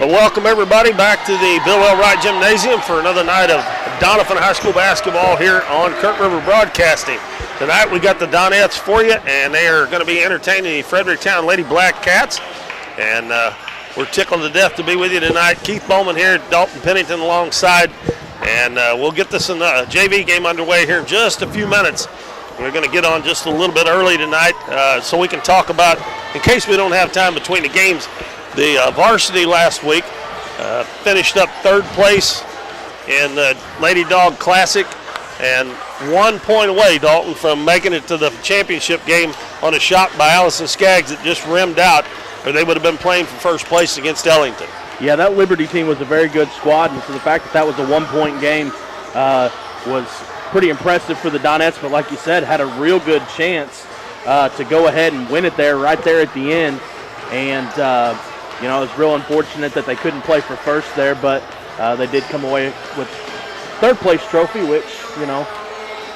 But welcome everybody back to the Bill L. Wright Gymnasium for another night of Doniphan High School basketball here on Kurt River Broadcasting. Tonight we got the Donettes for you, and they are going to be entertaining the Fredericktown Ladycats. And we're tickled to death to be with you tonight. Keith Bowman here, Dalton Pennington alongside, and we'll get this JV game underway here in just a few minutes. We're going to get on just a little bit early tonight so we can talk about, in case we don't have time between the games, the varsity last week finished up third place in the Lady Dog Classic and 1 point away, Dalton, from making it to the championship game on a shot by Allison Skaggs that just rimmed out, or they would have been playing for first place against Ellington. Yeah, that Liberty team was a very good squad, and so the fact that that was a 1 point game was pretty impressive for the Donettes, but like you said, had a real good chance to go ahead and win it there, right there at the end. And, you know, it was real unfortunate that they couldn't play for first there, but they did come away with third place trophy, which, you know,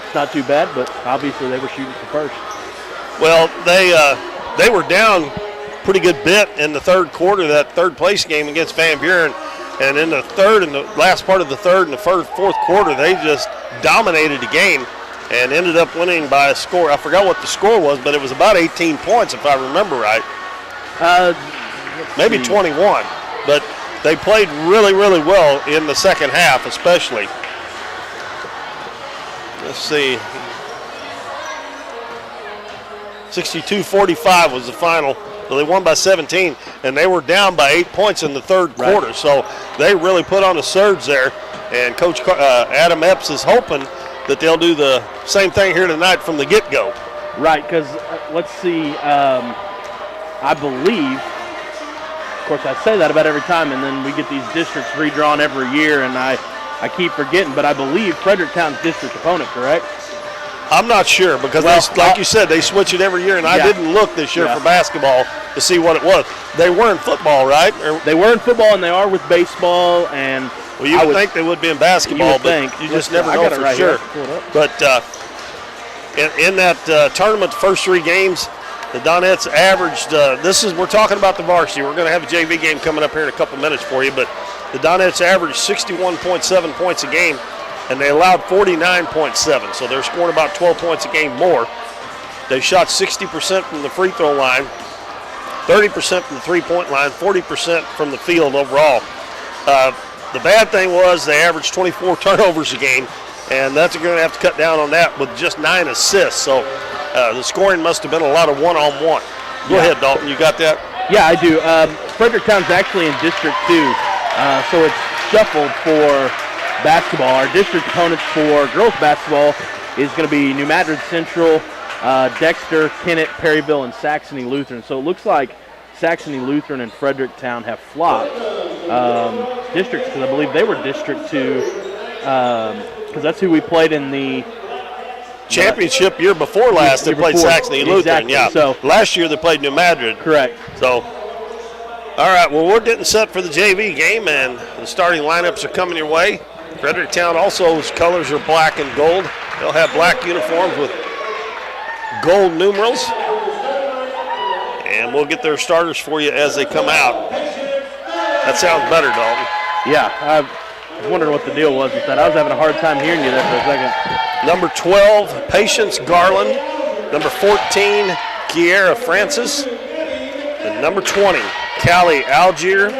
it's not too bad, but obviously they were shooting for first. Well, they were down pretty good bit in the third quarter, that third place game against Van Buren. And in the third and the last part of the third and the fourth quarter, they just dominated the game and ended up winning by a score. I forgot what the score was, but it was about 18 points if I remember right. Maybe 21. But they played really, really well in the second half especially. Let's see. 62-45 was the final. So they won by 17, and they were down by 8 points in the third quarter. So they really put on a surge there, and Coach Adam Epps is hoping that they'll do the same thing here tonight from the get-go. Right, because let's see, I believe, of course I say that about every time, and then we get these districts redrawn every year, and I keep forgetting, but I believe Fredericktown's district opponent, correct? I'm not sure because, like you said, they switch it every year, and I didn't look this year for basketball to see what it was. They were in football, right? They were in football, and they are with baseball. And well, you would think they would be in basketball, but you just never know for sure. But in that tournament, the first three games, the Donettes averaged. We're talking about the varsity. We're going to have a JV game coming up here in a couple minutes for you, but the Donettes averaged 61.7 points a game. And they allowed 49.7, so they're scoring about 12 points a game more. They shot 60% from the free throw line, 30% from the three-point line, 40% from the field overall. The bad thing was they averaged 24 turnovers a game, and that's going to have to cut down on that with just 9 assists. So the scoring must have been a lot of one-on-one. Go ahead, Dalton. You got that? Yeah, I do. Fredericktown's actually in District 2, so it's shuffled for basketball. Our district opponents for girls basketball is going to be New Madrid Central, Dexter, Kennett, Perryville, and Saxony Lutheran. So it looks like Saxony Lutheran and Fredericktown have flopped districts, because I believe they were District 2, because that's who we played in the championship year before last. They played Saxony Lutheran. Exactly. Yeah. So last year they played New Madrid. Correct. So. All right, well, we're getting set for the JV game, and the starting lineups are coming your way. Fredericktown also's colors are black and gold. They'll have black uniforms with gold numerals. And we'll get their starters for you as they come out. That sounds better, Dalton. Yeah, I was wondering what the deal was with that. I was having a hard time hearing you there for a second. Number 12, Patience Garland. Number 14, Kiera Francis. And number 20, Callie Algier.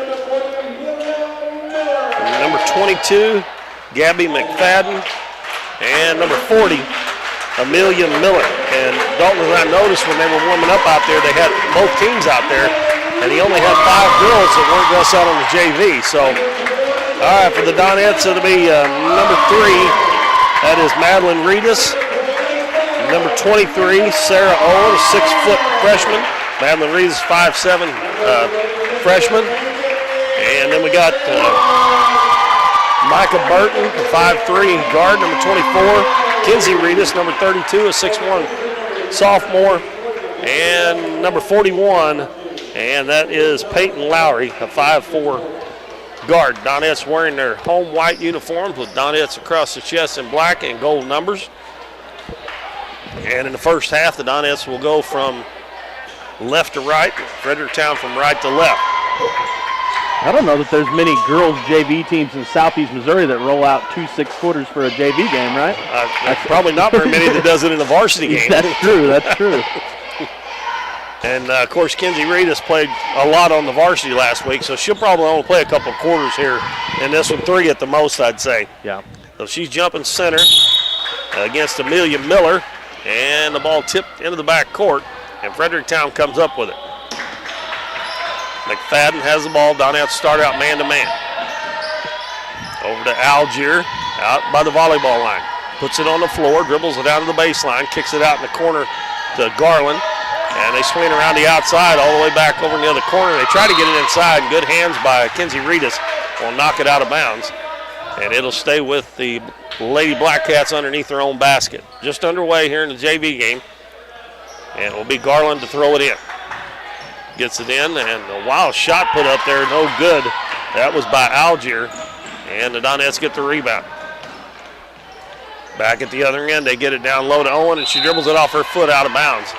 Number 22, Gabby McFadden. And number 40, Amelia Miller. And Dalton and I noticed when they were warming up out there, they had both teams out there, and he only had 5 girls that weren't just out on the JV. So, all right, for the Donettes, it'll be number 3, that is Madeline Reedus. Number 23, Sarah Owen, a 6-foot freshman. Madeline Reedus, 5'7", freshman. And then we got Micah Burton, a 5'3", guard, number 24. Kinsey Reedus, number 32, a 6'1", sophomore. And number 41, and that is Peyton Lowry, a 5'4", guard. Donettes wearing their home white uniforms with Donettes across the chest in black and gold numbers. And in the first half, the Donettes will go from left to right, Fredericktown from right to left. I don't know that there's many girls JV teams in Southeast Missouri that roll out 2 6-footers for a JV game, right? Probably not very many that does it in a varsity game. That's true. That's true. And, of course, Kenzie Reed has played a lot on the varsity last week, so she'll probably only play a couple of quarters here in this one, 3 at the most, I'd say. Yeah. So she's jumping center against Amelia Miller, and the ball tipped into the back court, and Fredericktown comes up with it. McFadden has the ball. Donettes start out man-to-man. Over to Algier, out by the volleyball line. Puts it on the floor, dribbles it out to the baseline, kicks it out in the corner to Garland. And they swing around the outside all the way back over in the other corner. They try to get it inside. Good hands by Kenzie Reedus will knock it out of bounds. And it'll stay with the Lady Blackcats underneath their own basket. Just underway here in the JV game. And it will be Garland to throw it in. Gets it in, and a wild shot put up there, no good. That was by Algier. And the Donettes get the rebound. Back at the other end, they get it down low to Owen, and she dribbles it off her foot out of bounds.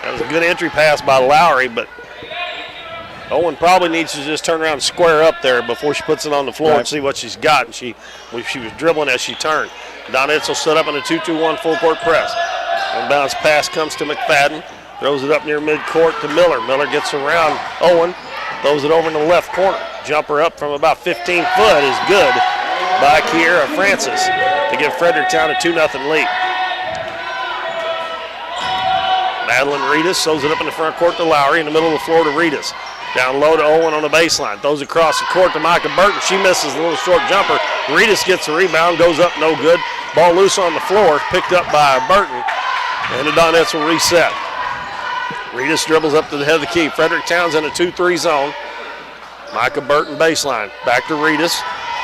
That was a good entry pass by Lowry, but Owen probably needs to just turn around and square up there before she puts it on the floor and see what she's got. And she was dribbling as she turned. Donettes will set up in a 2-2-1 full court press. Inbounds pass comes to McFadden. Throws it up near midcourt to Miller. Miller gets around Owen. Throws it over in the left corner. Jumper up from about 15 foot is good by Kiera Francis to give Fredericktown a 2-0 lead. Madeline Reedus throws it up in the front court to Lowry. In the middle of the floor to Reedus. Down low to Owen on the baseline. Throws across the court to Micah Burton. She misses a little short jumper. Reedus gets the rebound. Goes up no good. Ball loose on the floor. Picked up by Burton. And the Donettes will reset. Reedus dribbles up to the head of the key. Fredericktown's in a 2-3 zone. Micah Burton baseline. Back to Reedus.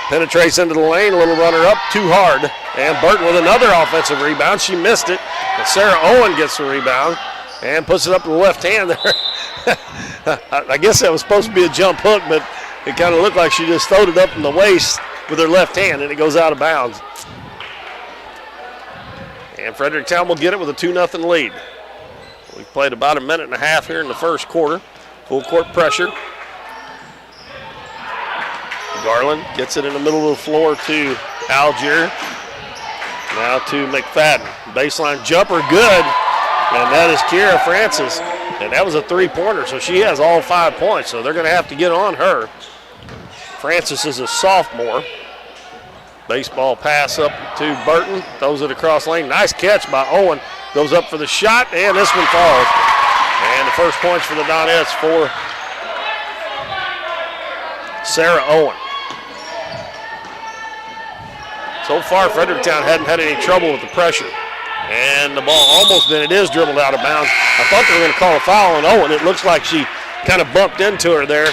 Penetrates into the lane. A little runner up. Too hard. And Burton with another offensive rebound. She missed it. But Sarah Owen gets the rebound and puts it up to the left hand there. I guess that was supposed to be a jump hook, but it kind of looked like she just throwed it up in the waist with her left hand, and it goes out of bounds. And Fredericktown will get it with a 2-0 lead. We've played about a minute and a half here in the first quarter. Full court pressure. Garland gets it in the middle of the floor to Algier. Now to McFadden. Baseline jumper, good. And that is Kiera Francis. And that was a three-pointer, so she has all 5 points. So they're going to have to get on her. Francis is a sophomore. Baseball pass up to Burton. Throws it across lane. Nice catch by Owen. Goes up for the shot, and this one falls. And the first points for the Donettes for Sarah Owen. So far, Fredericktown hadn't had any trouble with the pressure. And the ball almost, then it is dribbled out of bounds. I thought they were going to call a foul on Owen. It looks like she kind of bumped into her there.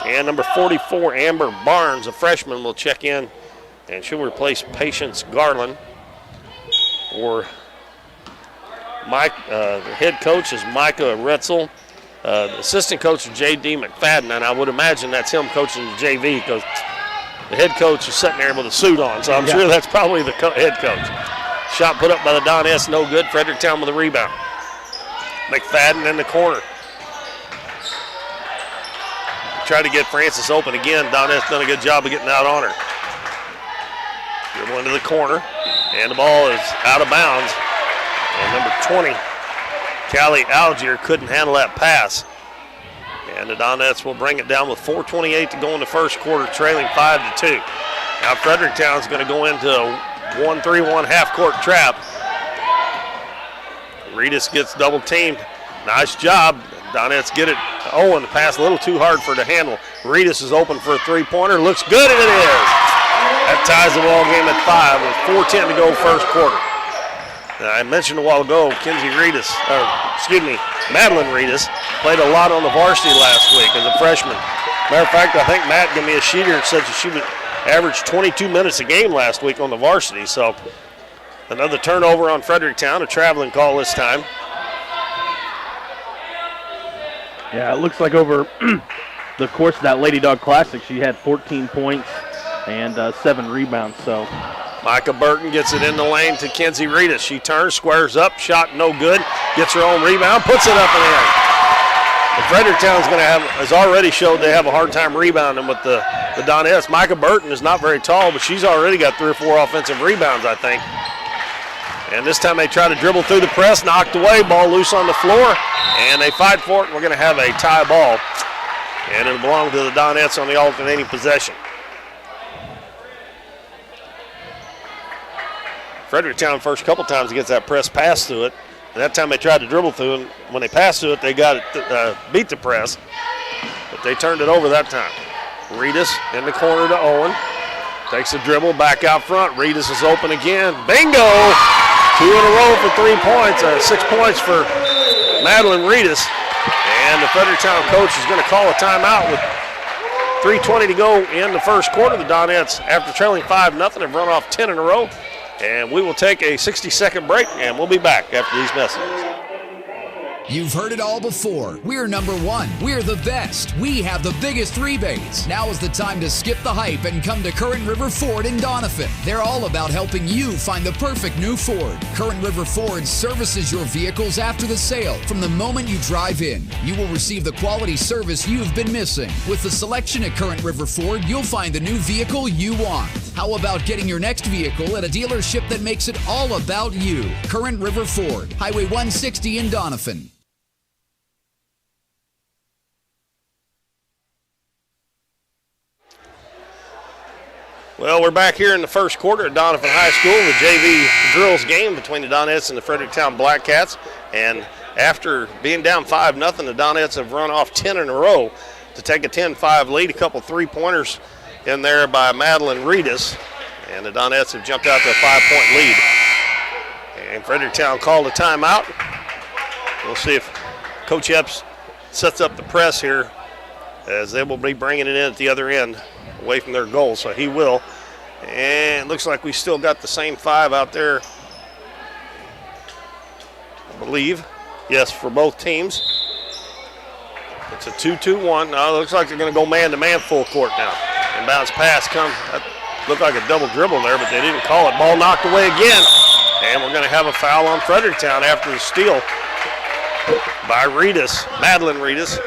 And number 44, Amber Barnes, a freshman, will check in, and she'll replace Patience Garland. Or Mike, the head coach is Micah Retzel. The assistant coach is J.D. McFadden, and I would imagine that's him coaching the JV because the head coach is sitting there with a suit on, so I'm sure that's probably the head coach. Shot put up by the Donettes, no good. Fredericktown with a rebound. McFadden in the corner. Try to get Francis open again. Donettes done a good job of getting out on her. Dribble into the corner, and the ball is out of bounds. And number 20, Callie Algier, couldn't handle that pass. And the Donettes will bring it down with 4:28 to go in the first quarter, trailing 5-2. Now Fredericktown's going to go into a 1-3-1 half-court trap. Reedus gets double teamed. Nice job. Donettes get it. Owen, the pass a little too hard for her to handle. Reedus is open for a three-pointer. Looks good, and it is. That ties the ball game at 5 with 4:10 to go first quarter. Now, I mentioned a while ago, Madeline Reedus played a lot on the varsity last week as a freshman. Matter of fact, I think Matt gave me a sheet here that said that she would average 22 minutes a game last week on the varsity. So another turnover on Fredericktown, a traveling call this time. Yeah, it looks like over the course of that Lady Dog Classic, she had 14 points and 7 rebounds. So Micah Burton gets it in the lane to Kenzie Reedus. She turns, squares up, shot no good, gets her own rebound, puts it up and in. Fredericktown's has already showed they have a hard time rebounding with the Donettes. Micah Burton is not very tall, but she's already got 3 or 4 offensive rebounds, I think. And this time they try to dribble through the press, knocked away, ball loose on the floor, and they fight for it. We're going to have a tie ball, and it'll belong to the Donettes on the alternating possession. Fredericktown first couple times gets that press pass through it. And that time they tried to dribble through, and when they passed through it, they got it, beat the press. But they turned it over that time. Reedus in the corner to Owen. Takes a dribble back out front. Reedus is open again. Bingo! 2 in a row for 3 points. 6 points for Madeline Reedus. And the Fredericktown coach is going to call a timeout with 3:20 to go in the first quarter. The Donettes, after trailing 5-0, have run off 10 in a row. And we will take a 60-second break, and we'll be back after these messages. You've heard it all before. We're number 1. We're the best. We have the biggest rebates. Now is the time to skip the hype and come to Current River Ford in Doniphan. They're all about helping you find the perfect new Ford. Current River Ford services your vehicles after the sale. From the moment you drive in, you will receive the quality service you've been missing. With the selection at Current River Ford, you'll find the new vehicle you want. How about getting your next vehicle at a dealership that makes it all about you? Current River Ford, Highway 160 in Doniphan. Well, we're back here in the first quarter at Doniphan High School, the JV girls game between the Donettes and the Fredericktown Blackcats. And after being down 5-0, the Donettes have run off 10 in a row to take a 10-5 lead. A couple 3-pointers in there by Madeline Reedus. And the Donettes have jumped out to a 5-point lead. And Fredericktown called a timeout. We'll see if Coach Epps sets up the press here, as they will be bringing it in at the other end away from their goal, so he will. And it looks like we still got the same 5 out there, I believe. Yes, for both teams. It's a 2-2-1. Now it looks like they're going to go man-to-man full court now. And bounce pass comes. That looked like a double dribble there, but they didn't call it. Ball knocked away again. And we're going to have a foul on Fredericktown after the steal by Reedus, Madeline Reedus.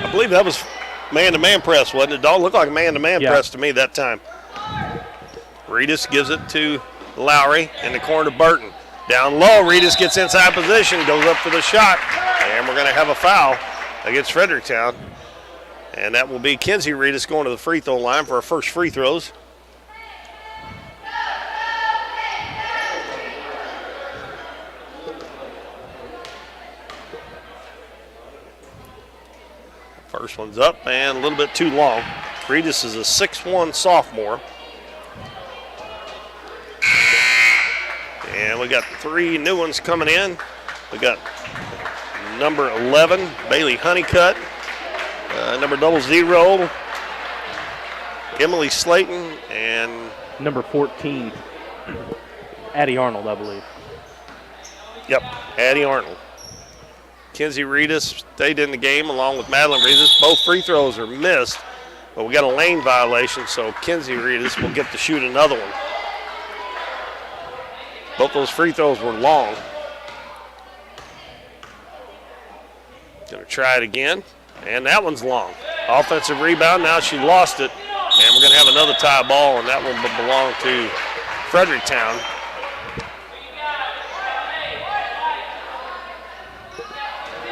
I believe that was man-to-man press, wasn't it? Don't look like a man-to-man press to me that time. Reedus gives it to Lowry in the corner to Burton. Down low, Reedus gets inside position, goes up for the shot, and we're going to have a foul against Fredericktown. And that will be Kenzie Reedus going to the free throw line for her first free throws. First one's up and a little bit too long. Reedus is a 6'1" sophomore. And we got 3 new ones coming in. We got number 11, Bailey Honeycutt. Number 00, Emily Slayton. And number 14, Addie Arnold, I believe. Yep, Addie Arnold. Kenzie Reedus stayed in the game along with Madeline Reedus. Both free throws are missed, but we got a lane violation, so Kenzie Reedus will get to shoot another one. Both those free throws were long. Gonna try it again, and that one's long. Offensive rebound, now she lost it, and we're gonna have another tie ball, and that one will belong to Fredericktown.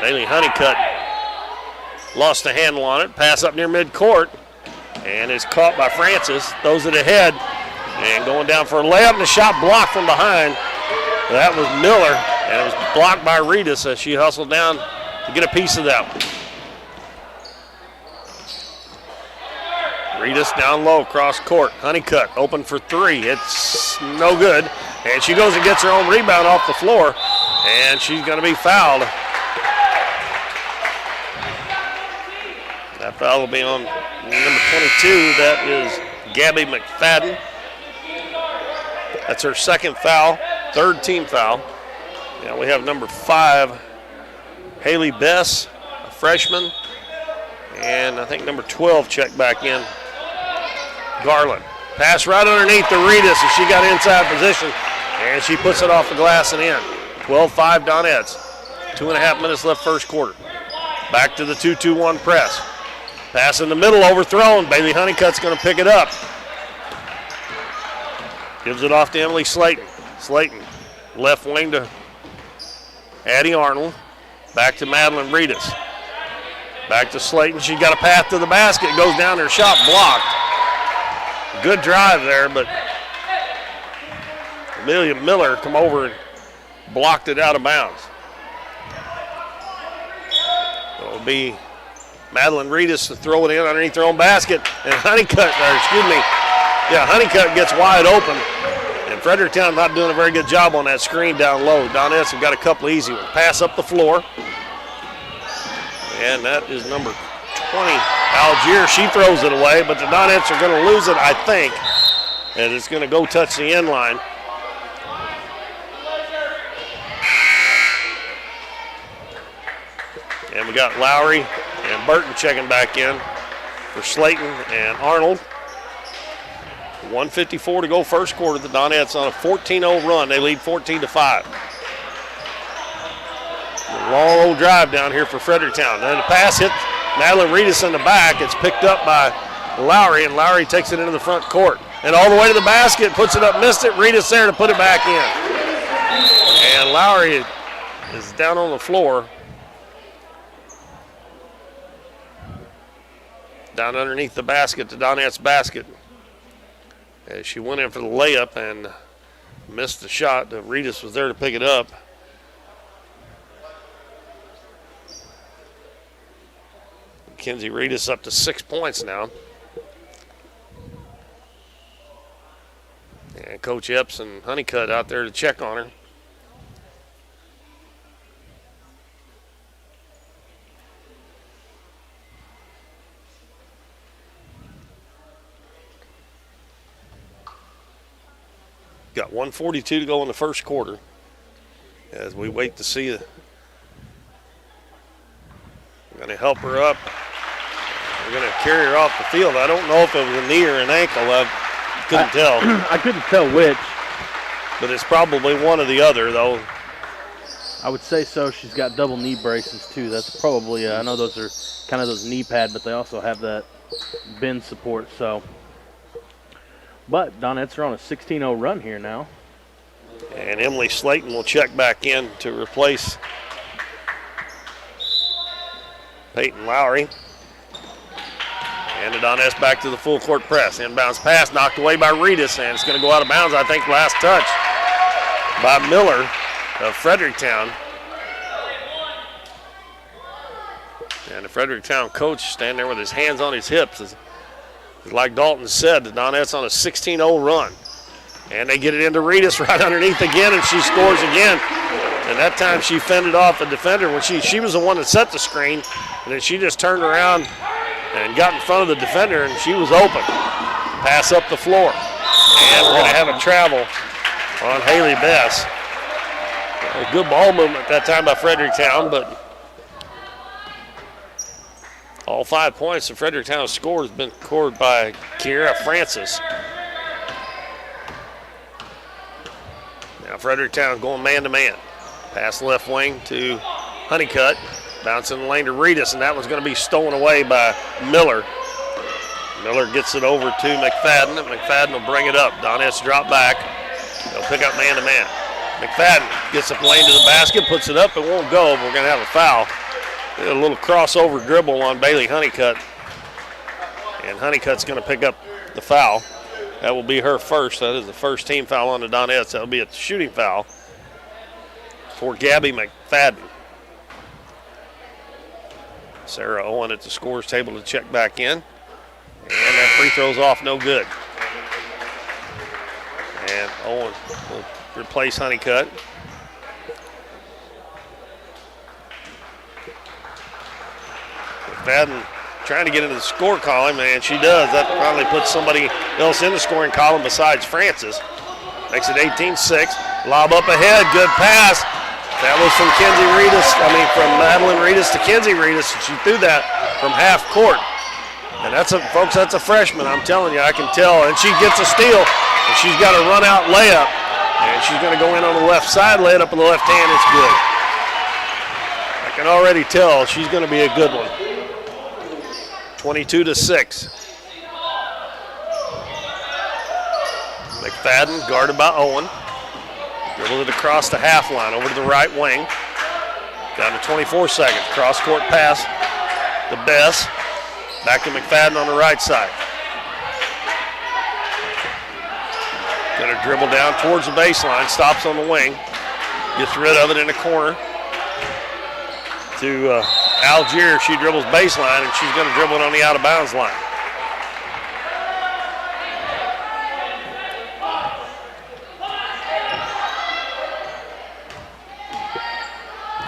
Bailey Honeycutt lost the handle on it. Pass up near midcourt, and is caught by Francis. Throws it ahead, and going down for a layup, and the shot blocked from behind. That was Miller, and it was blocked by Reedus as she hustled down to get a piece of that one. Reedus down low, cross court. Honeycutt open for 3. It's no good, and she goes and gets her own rebound off the floor, and she's going to be fouled. That foul will be on number 22. That is Gabby McFadden. That's her second foul, third team foul. Now we have number 5, Haley Bess, a freshman. And I think number 12 checked back in, Garland. Pass right underneath the Reedus, and she got inside position, and she puts it off the glass and in. 12-5 Donettes. 2.5 minutes left first quarter. Back to the 2-2-1 press. Pass in the middle, overthrown. Bailey Honeycutt's going to pick it up. Gives it off to Emily Slayton. Slayton, left wing to Addie Arnold. Back to Madeline Reedus. Back to Slayton. She got a path to the basket. Goes down there, shot blocked. Good drive there, but Amelia Miller come over and blocked it out of bounds. It'll be Madeline Reedus to throw it in underneath their own basket. And Honeycutt gets wide open. And Fredericktown not doing a very good job on that screen down low. Donettes have got a couple easy ones. Pass up the floor. And that is number 20, Algier. She throws it away, but the Donettes are going to lose it, I think. And it's going to go touch the end line. And we got Lowry and Burton checking back in for Slayton and Arnold. 1:54 to go first quarter. The Donettes on a 14-0 run. They lead 14-5. A long old drive down here for Fredericktown. Then the pass hit Madeline Reedus in the back. It's picked up by Lowry, and Lowry takes it into the front court. And all the way to the basket, puts it up, missed it. Reedus there to put it back in. And Lowry is down on the floor. Down underneath the basket, the Donettes basket. As she went in for the layup and missed the shot. Reedus was there to pick it up. Kenzie Reedus up to 6 points now. And Coach Epps and Honeycutt out there to check on her. Got 1:42 to go in the first quarter as we wait to see. We're going to help her up. We're going to carry her off the field. I don't know if it was a knee or an ankle. I couldn't tell. I couldn't tell which. But it's probably one or the other, though. I would say so. She's got double knee braces, too. That's probably, I know those are kind of those knee pad, but they also have that bend support, so. But Donettes are on a 16-0 run here now. And Emily Slayton will check back in to replace Peyton Lowry. And the Donettes back to the full court press. Inbounds pass knocked away by Reedus, and it's going to go out of bounds, I think, last touch by Miller of Fredericktown. And the Fredericktown coach standing there with his hands on his hips. Like Dalton said, the Donettes on a 16-0 run. And they get it into Reedus right underneath again, and she scores again. And that time she fended off a defender when she was the one that set the screen, and then she just turned around and got in front of the defender, and she was open. Pass up the floor. And we're going to have a travel on Haley Bess. A good ball movement that time by Fredericktown, but all 5 points of Fredericktown's score has been scored by Kiera Francis. Now Fredericktown going man-to-man. Pass left wing to Honeycutt. Bouncing the lane to Reedus, and that was going to be stolen away by Miller. Miller gets it over to McFadden, and McFadden will bring it up. Donettes drop back. They'll pick up man-to-man. McFadden gets the lane to the basket, puts it up, it won't go, but we're going to have a foul. A little crossover dribble on Bailey Honeycutt. And Honeycutt's going to pick up the foul. That will be her first. That is the first team foul on the Donettes. That will be a shooting foul for Gabby McFadden. Sarah Owen at the scores table to check back in. And that free throw's off, no good. And Owen will replace Honeycutt. McFadden trying to get into the score column, and she does. That finally puts somebody else in the scoring column besides Francis. Makes it 18-6. Lob up ahead, good pass. That was from from Madeline Reedus to Kenzie Reedus. She threw that from half court. And that's a freshman, I'm telling you, I can tell. And she gets a steal, and she's got a run-out layup. And she's going to go in on the left side, lay it up in the left hand, it's good. can already tell she's going to be a good one. 22-6. McFadden guarded by Owen. Dribbled it across the half line over to the right wing. Down to 24 seconds. Cross-court pass to Bess. Back to McFadden on the right side. Going to dribble down towards the baseline. Stops on the wing. Gets rid of it in the corner. To Algier. She dribbles baseline, and she's going to dribble it on the out-of-bounds line.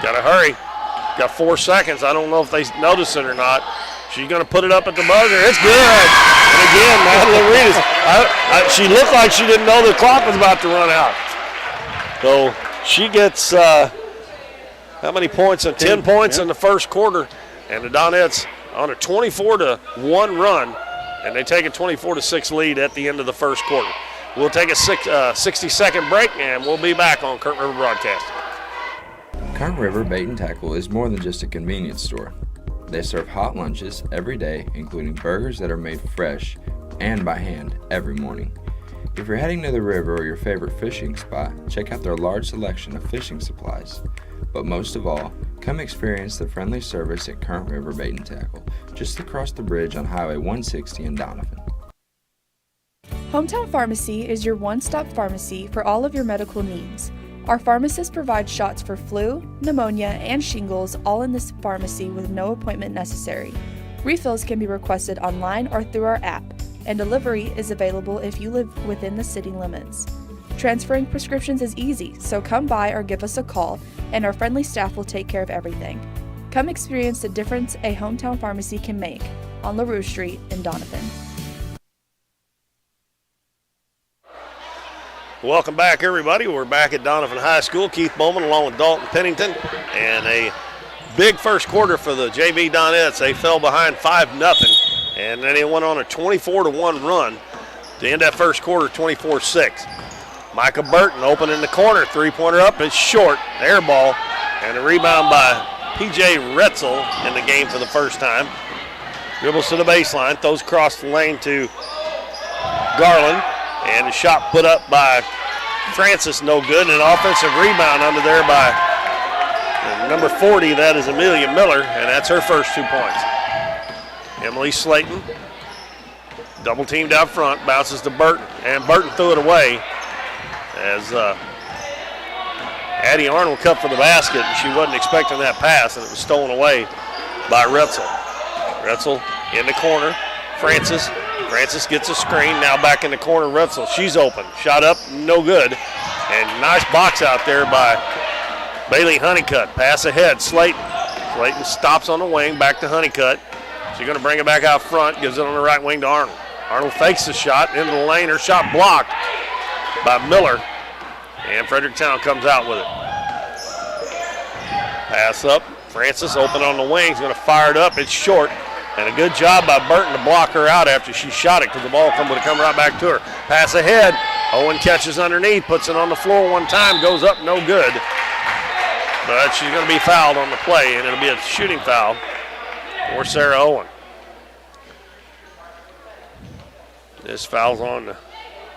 Got to hurry. Got 4 seconds. I don't know if they notice it or not. She's going to put it up at the buzzer. It's good. And again, Madeline Reed she looked like she didn't know the clock was about to run out. So she gets how many points? 10 points in the first quarter. And the Donettes on a 24-1 run. And they take a 24-6 lead at the end of the first quarter. We'll take a 60-second break, and we'll be back on Current River Broadcasting. Current River Bait and Tackle is more than just a convenience store. They serve hot lunches every day, including burgers that are made fresh and by hand every morning. If you're heading to the river or your favorite fishing spot, check out their large selection of fishing supplies. But most of all, come experience the friendly service at Current River Bait and Tackle, just across the bridge on Highway 160 in Doniphan. Hometown Pharmacy is your one-stop pharmacy for all of your medical needs. Our pharmacist provides shots for flu, pneumonia, and shingles all in this pharmacy with no appointment necessary. Refills can be requested online or through our app, and delivery is available if you live within the city limits. Transferring prescriptions is easy, so come by or give us a call, and our friendly staff will take care of everything. Come experience the difference a hometown pharmacy can make on LaRue Street in Doniphan. Welcome back, everybody. We're back at Doniphan High School. Keith Bowman along with Dalton Pennington. And a big first quarter for the JV Donettes. They fell behind 5-0, and then they went on a 24-1 run to end that first quarter 24-6. Micah Burton open in the corner. Three-pointer up. It's short. Air ball. And a rebound by P.J. Retzel in the game for the first time. Dribbles to the baseline. Throws across the lane to Garland. And a shot put up by Francis, no good. And an offensive rebound under there by number 40. That is Amelia Miller, and that's her first 2 points. Emily Slayton, double teamed out front, bounces to Burton. And Burton threw it away as Addie Arnold cut for the basket. And she wasn't expecting that pass, and it was stolen away by Retzel. Retzel in the corner. Francis gets a screen, now back in the corner. Retzel, she's open. Shot up, no good. And nice box out there by Bailey Honeycutt. Pass ahead, Slayton. Slayton stops on the wing, back to Honeycutt. She's going to bring it back out front, gives it on the right wing to Arnold. Arnold fakes the shot into the lane. Her shot blocked by Miller. And Fredericktown comes out with it. Pass up, Francis open on the wing. He's going to fire it up. It's short. And a good job by Burton to block her out after she shot it because the ball would come right back to her. Pass ahead. Owen catches underneath, puts it on the floor one time, goes up, no good. But she's going to be fouled on the play, and it'll be a shooting foul for Sarah Owen. This foul's on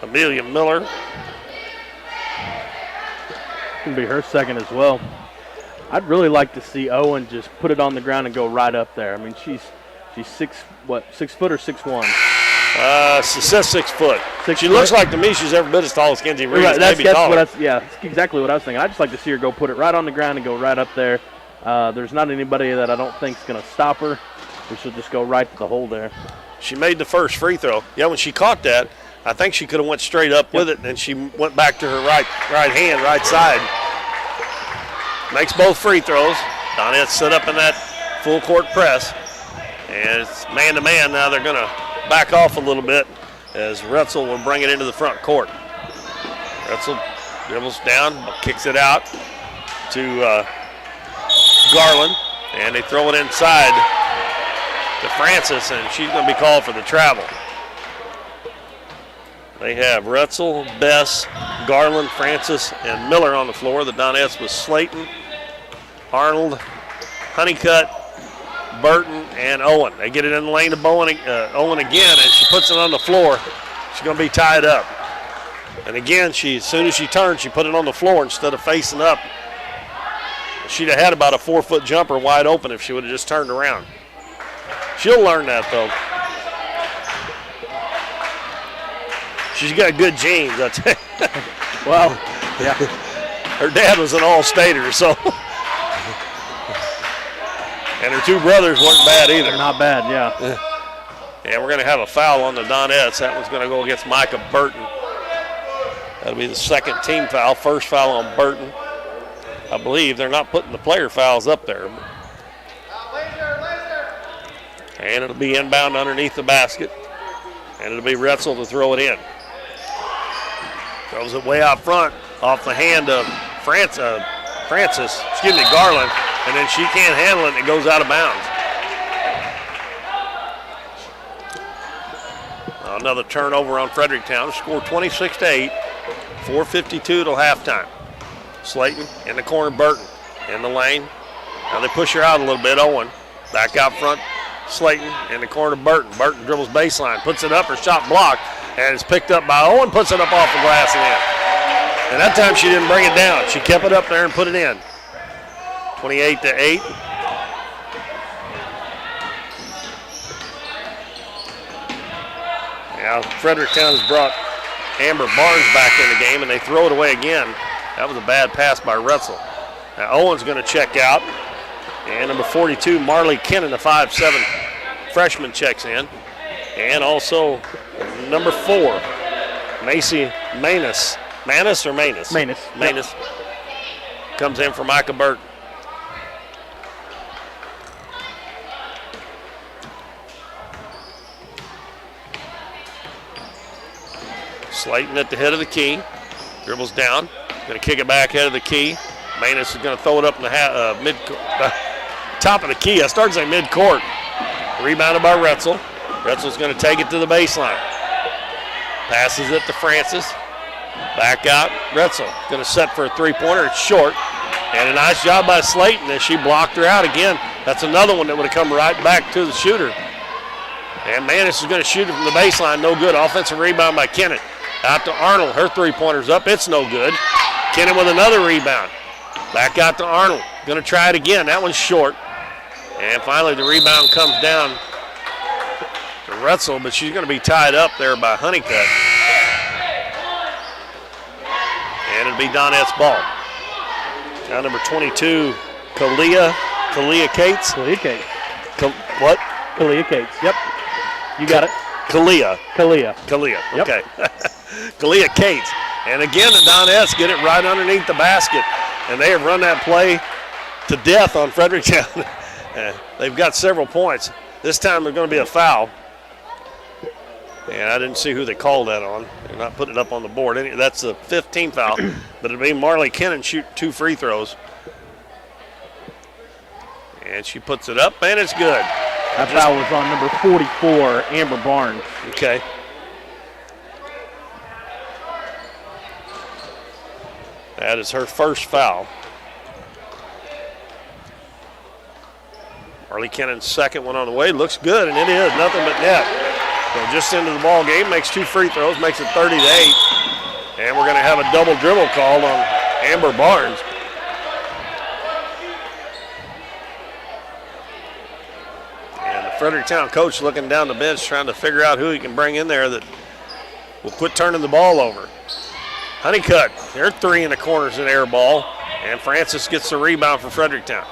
Amelia Miller. It's going to be her second as well. I'd really like to see Owen just put it on the ground and go right up there. I mean, she's 6 foot or 6'1"? She says 6 foot. She looks like to me she's every bit as tall as Kenzie Reed. Right, maybe taller. that's exactly what I was thinking. I'd just like to see her go put it right on the ground and go right up there. There's not anybody that I don't think is going to stop her. She'll just go right to the hole there. She made the first free throw. Yeah, when she caught that, I think she could have went straight up with it, and she went back to her right hand, right side. Makes both free throws. Donettes set up in that full court press. And it's man-to-man now. They're going to back off a little bit as Retzel will bring it into the front court. Retzel dribbles down, kicks it out to Garland, and they throw it inside to Francis, and she's going to be called for the travel. They have Retzel, Bess, Garland, Francis, and Miller on the floor. The Donettes with Slayton, Arnold, Honeycutt, Burton, and Owen. They get it in the lane to Owen again, and she puts it on the floor. She's going to be tied up. And again, as soon as she turned, she put it on the floor instead of facing up. She'd have had about a 4-foot jumper wide open if she would have just turned around. She'll learn that, though. She's got good genes, I tell you. Well, yeah. Her dad was an all-stater, so. And her two brothers weren't bad either. Not bad, yeah. And we're going to have a foul on the Donettes. That one's going to go against Micah Burton. That'll be the second team foul. First foul on Burton. I believe they're not putting the player fouls up there. And it'll be inbound underneath the basket. And it'll be Retzel to throw it in. Throws it way out front off the hand of Garland. And then she can't handle it and it goes out of bounds. Another turnover on Fredericktown. Score 26-8. 4:52 till halftime. Slayton in the corner, Burton in the lane. Now they push her out a little bit. Owen back out front. Slayton in the corner, Burton. Burton dribbles baseline, puts it up. Her shot blocked, and it's picked up by Owen. Puts it up off the glass and in. And that time she didn't bring it down. She kept it up there and put it in. 28-8. Now Fredericktown has brought Amber Barnes back in the game, and they throw it away again. That was a bad pass by Retzel. Now Owen's going to check out. And number 42, Marley Kennan, the 5'7" freshman, checks in. And also number 4, Macy Manus. Manus or Manus? Manus. Manus. Comes in for Micah Burton. Slayton at the head of the key. Dribbles down. Going to kick it back head of the key. Manus is going to throw it up in the top of the key. I started to say mid-court. Rebounded by Retzel. Retzel's going to take it to the baseline. Passes it to Francis. Back out. Retzel going to set for a three-pointer. It's short. And a nice job by Slayton as she blocked her out again. That's another one that would have come right back to the shooter. And Manus is going to shoot it from the baseline. No good. Offensive rebound by Kennan. Out to Arnold. Her three-pointer's up. It's no good. Kennan with another rebound. Back out to Arnold. Going to try it again. That one's short. And finally the rebound comes down to Retzel, but she's going to be tied up there by Honeycutt. And it'll be Donettes' ball. Now number 22, Kalia Cates. Kalia Cates. What? Kalia Cates. Yep. You got it. Kalia. Yep. Okay. Kalia Cates. And again, the Donettes get it right underneath the basket. And they have run that play to death on Fredericktown. They've got several points. This time there's going to be a foul. And I didn't see who they called that on. They're not putting it up on the board. That's the 15th foul. But it'll be Marley Kennan shoot 2 free throws. And she puts it up, and it's good. That foul was on number 44, Amber Barnes. Okay. That is her first foul. Marley Kennan's second one on the way. Looks good, and it is. Nothing but net. So just into the ball game, makes 2 free throws, makes it 30-8. And we're going to have a double dribble called on Amber Barnes. And the Fredericktown coach looking down the bench trying to figure out who he can bring in there that will quit turning the ball over. Honeycutt, they're 3 in the corners in air ball, and Francis gets the rebound for Fredericktown.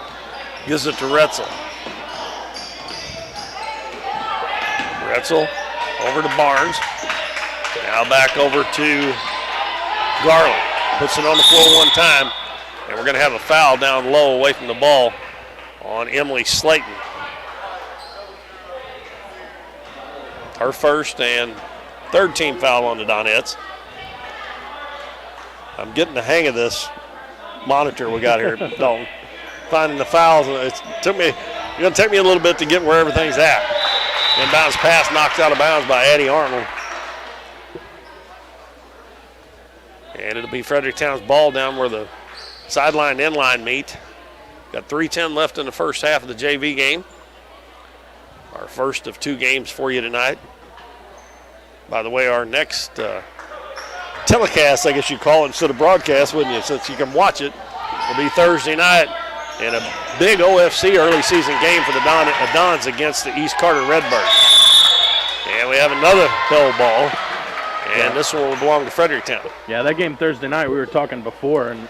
Gives it to Retzel. Retzel over to Barnes. Now back over to Garland. Puts it on the floor one time, and we're going to have a foul down low away from the ball on Emily Slayton. Her first and third team foul on the Donettes. I'm getting the hang of this monitor we got here, Dalton. Finding the fouls. It's going to take me a little bit to get where everything's at. Inbounds pass knocked out of bounds by Addie Arnold. And it'll be Fredericktown's ball down where the sideline and inline meet. Got 3:10 left in the first half of the JV game. Our first of 2 games for you tonight. By the way, our next telecast, I guess you'd call it instead of broadcast, wouldn't you, since you can watch it, will be Thursday night in a big OFC early season game for the Dons against the East Carter Redbirds. And we have another Hill ball, and this one will belong to Fredericktown. Yeah, that game Thursday night, we were talking before, and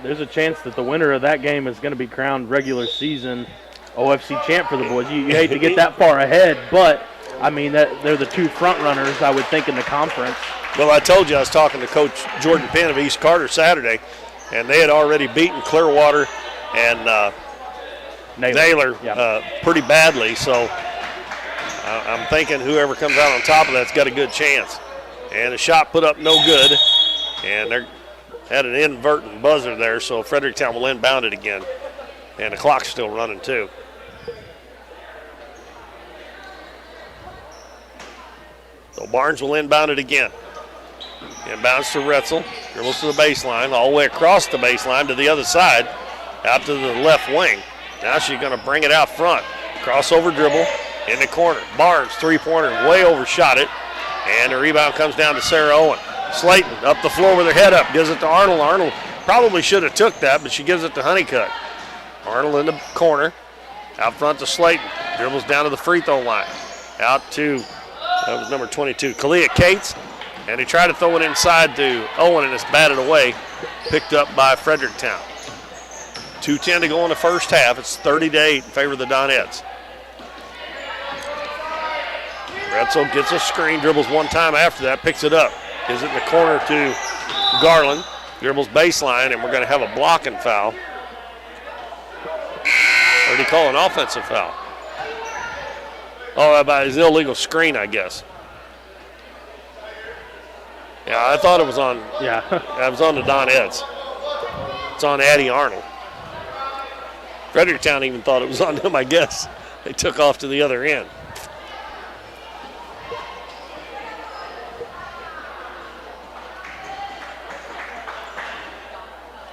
there's a chance that the winner of that game is going to be crowned regular season OFC champ for the boys. You hate to get that far ahead, but, I mean, they're the 2 front runners, I would think, in the conference. Well, I told you I was talking to Coach Jordan Penn of East Carter Saturday, and they had already beaten Clearwater and Naylor pretty badly. So I'm thinking whoever comes out on top of that's got a good chance. And the shot put up no good, and they had an inadvertent buzzer there, so Fredericktown will inbound it again. And the clock's still running too. So Barnes will inbound it again. Inbounds to Retzel, dribbles to the baseline, all the way across the baseline to the other side, out to the left wing. Now she's going to bring it out front. Crossover dribble in the corner. Barnes, 3-pointer, way overshot it. And the rebound comes down to Sarah Owen. Slayton up the floor with her head up, gives it to Arnold. Arnold probably should have took that, but she gives it to Honeycutt. Arnold in the corner, out front to Slayton. Dribbles down to the free throw line. Out to, that was number 22, Kalia Cates. And he tried to throw it inside to Owen, and it's batted away. Picked up by Fredericktown. 2:10 to go in the first half. It's 30-8 in favor of the Donettes. Retzel gets a screen, dribbles one time after that, picks it up. Gives it in the corner to Garland. Dribbles baseline, and we're going to have a blocking foul. Or did he call an offensive foul? Oh, about his illegal screen, I guess. Yeah, I thought it was on. Yeah, it was on the Donettes. It's on Addie Arnold. Fredericktown even thought it was on them, I guess. They took off to the other end.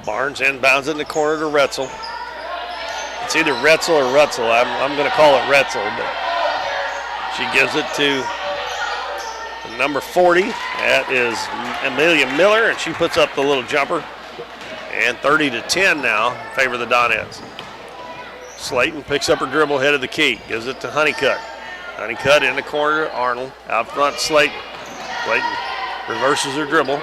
Barnes inbounds in the corner to Retzel. It's either Retzel or Rutzel. I'm going to call it Retzel, but she gives it to number 40. That is Amelia Miller, and she puts up the little jumper. And 30-10 now in favor of the Donettes. Slayton picks up her dribble, head of the key, gives it to Honeycutt. Honeycutt in the corner to Arnold. Out front, Slayton. Slayton reverses her dribble.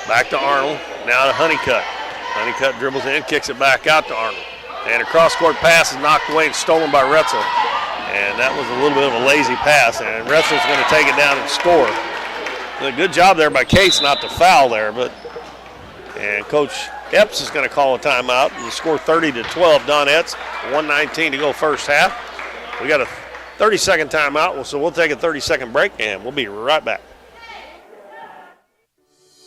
Back to Arnold. Now to Honeycutt. Honeycutt dribbles in, kicks it back out to Arnold. And a cross-court pass is knocked away and stolen by Retzel. And that was a little bit of a lazy pass, and Retzel's going to take it down and score. A good job there by Case not to foul there, and Coach Epps is going to call a timeout. And the score 30-12 Donettes, 1:19 to go first half. We got a 30-second timeout, so we'll take a 30-second break, and we'll be right back.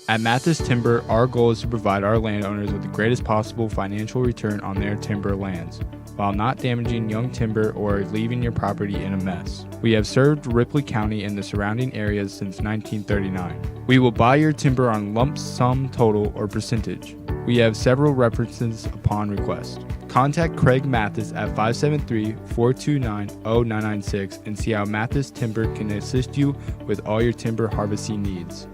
At Mathis Timber, our goal is to provide our landowners with the greatest possible financial return on their timber lands, while not damaging young timber or leaving your property in a mess. We have served Ripley County and the surrounding areas since 1939. We will buy your timber on lump sum total or percentage. We have several references upon request. Contact Craig Mathis at 573-429-0996 and see how Mathis Timber can assist you with all your timber harvesting needs.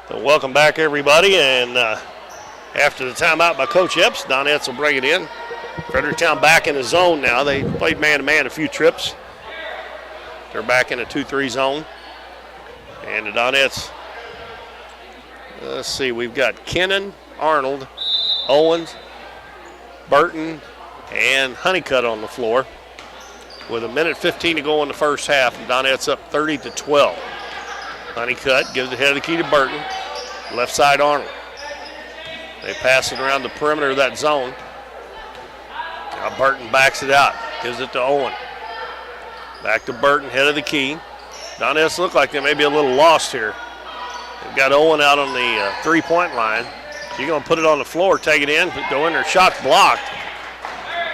So welcome back, everybody, and after the timeout by Coach Epps, Donettes will bring it in. Fredericktown back in the zone now. They played man-to-man a few trips. They're back in a 2-3 zone. And the Donettes, let's see, we've got Kennan, Arnold, Owens, Burton, and Honeycutt on the floor. With 1:15 to go in the first half, and Donettes up 30-12. Honeycutt gives the head of the key to Burton. Left side Arnold. They pass it around the perimeter of that zone. Now Burton backs it out. Gives it to Owen. Back to Burton, head of the key. Donettes look like they may be a little lost here. They've got Owen out on the 3-point line. She's going to put it on the floor, take it in, go in there. Shot's blocked.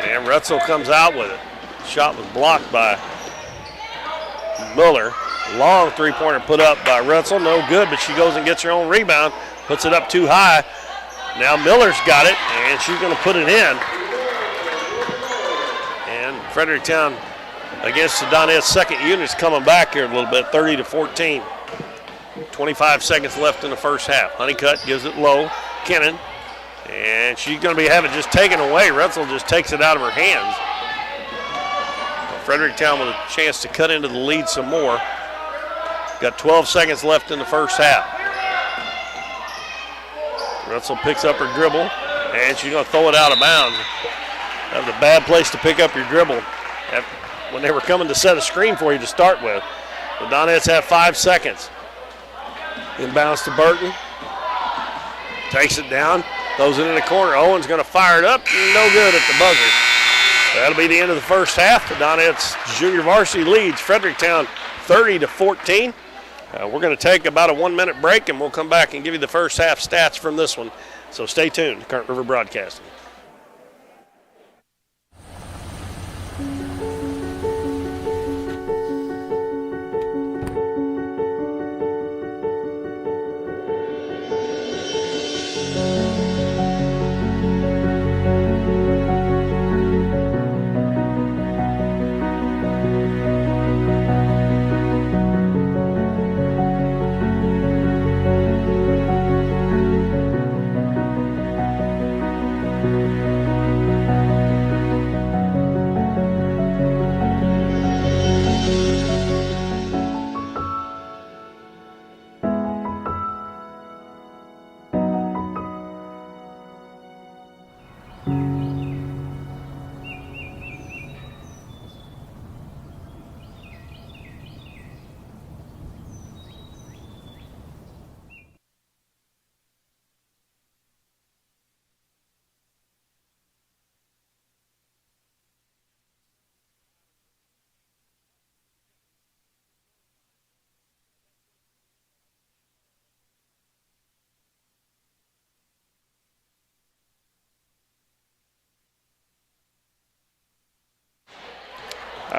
And Retzel comes out with it. Shot was blocked by Muller. Long three-pointer put up by Retzel. No good, but she goes and gets her own rebound. Puts it up too high. Now Miller's got it, and she's going to put it in. And Fredericktown against the Donettes second unit is coming back here a little bit, 30-14. 25 seconds left in the first half. Honeycutt gives it low. Kennan. And she's going to be having just taken away. Retzel just takes it out of her hands. Fredericktown with a chance to cut into the lead some more. Got 12 seconds left in the first half. Retzel picks up her dribble, and she's going to throw it out of bounds. That was a bad place to pick up your dribble when they were coming to set a screen for you to start with. The Donettes have 5 seconds. Inbounds to Burton. Takes it down, throws it in the corner. Owen's going to fire it up. No good at the buzzer. That'll be the end of the first half. The Donettes junior varsity leads Fredericktown 30-14. We're going to take about a 1-minute break, and we'll come back and give you the first half stats from this one. So stay tuned to Current River Broadcasting.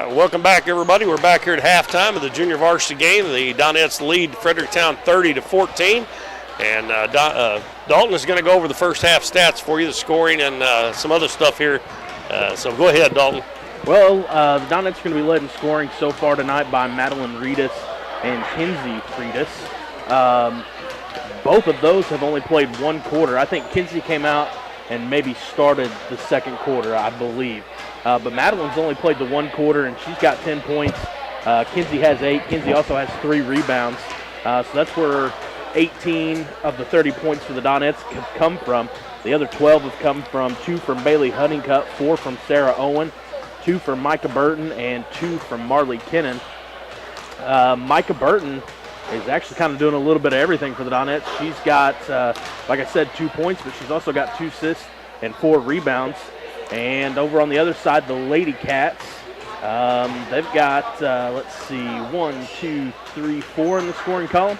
Welcome back, everybody. We're back here at halftime of the junior varsity game. The Donettes lead Fredericktown 30-14. And Dalton is going to go over the first half stats for you, the scoring and some other stuff here. So go ahead, Dalton. Well, the Donettes are going to be led in scoring so far tonight by Madeline Reedus and Kinsey Reedus. Both of those have only played one quarter. I think Kinsey came out and maybe started the second quarter, I believe. But Madeline's only played the one quarter, and she's got 10 points. Kinsey has 8. Kinsey also has 3 rebounds. So that's where 18 of the 30 points for the Donettes have come from. The other 12 have come from 2 from Bailey Honeycutt, 4 from Sarah Owen, 2 from Micah Burton, and 2 from Marley Kennan. Micah Burton is actually kind of doing a little bit of everything for the Donettes. She's got, like I said, 2 points, but she's also got 2 assists and 4 rebounds. And over on the other side, the Ladycats, they've got, let's see, 1, 2, 3, 4 in the scoring column.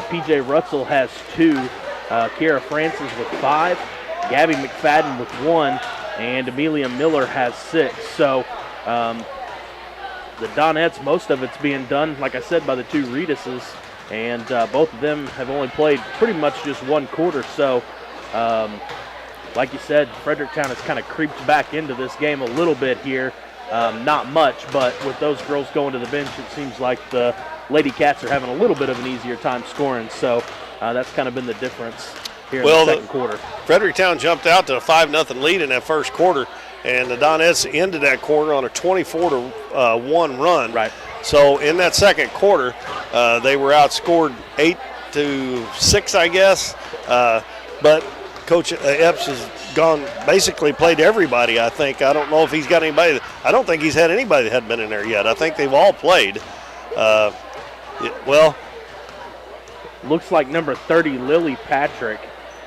P.J. Rutzel has 2, Kiara Francis with 5, Gabby McFadden with 1, and Amelia Miller has 6. So the Donettes, most of it's being done, like I said, by the 2 Reeduses, and both of them have only played pretty much just one quarter. So like you said, Fredericktown has kind of creeped back into this game a little bit here. Not much, but with those girls going to the bench, it seems like the Ladycats are having a little bit of an easier time scoring. So that's kind of been the difference here in the second quarter. Fredericktown jumped out to a 5-0 lead in that first quarter, and the Donettes ended that quarter on a 24-1 run. Right. So in that second quarter, they were outscored 8-6, I guess. But Coach Epps has basically played everybody, I think. I don't know if he's got anybody. I don't think he's had anybody that hadn't been in there yet. I think they've all played. Looks like number 30, Lily Patrick,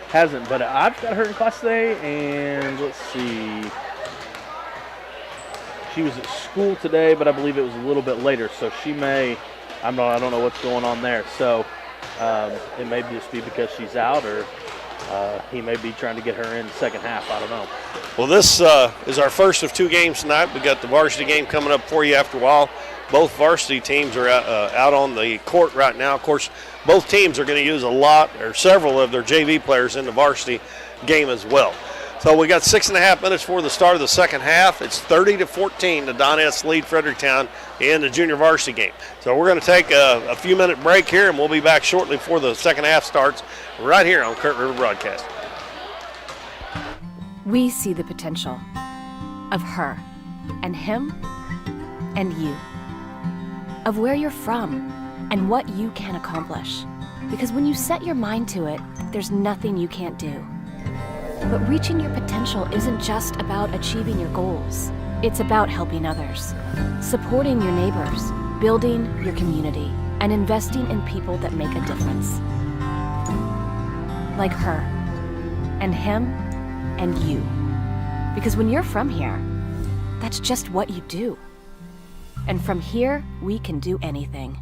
hasn't, but I've got her in Class A, and let's see. She was at school today, but I believe it was a little bit later, so she may, I don't know what's going on there. So it may just be because she's out, or he may be trying to get her in the second half. I don't know. Well, this is our first of 2 games tonight. We got the varsity game coming up for you after a while. Both varsity teams are out on the court right now. Of course, both teams are going to use a lot or several of their JV players in the varsity game as well. So we got 6.5 minutes for the start of the second half. It's 30-14. The Donettes lead Fredericktown in the junior varsity game. So we're going to take a few minute break here, and we'll be back shortly before the second half starts right here on Current River Broadcast. We see the potential of her and him and you, of where you're from and what you can accomplish. Because when you set your mind to it, there's nothing you can't do. But reaching your potential isn't just about achieving your goals. It's about helping others, supporting your neighbors, building your community, and investing in people that make a difference. Like her, and him, and you. Because when you're from here, that's just what you do. And from here, we can do anything.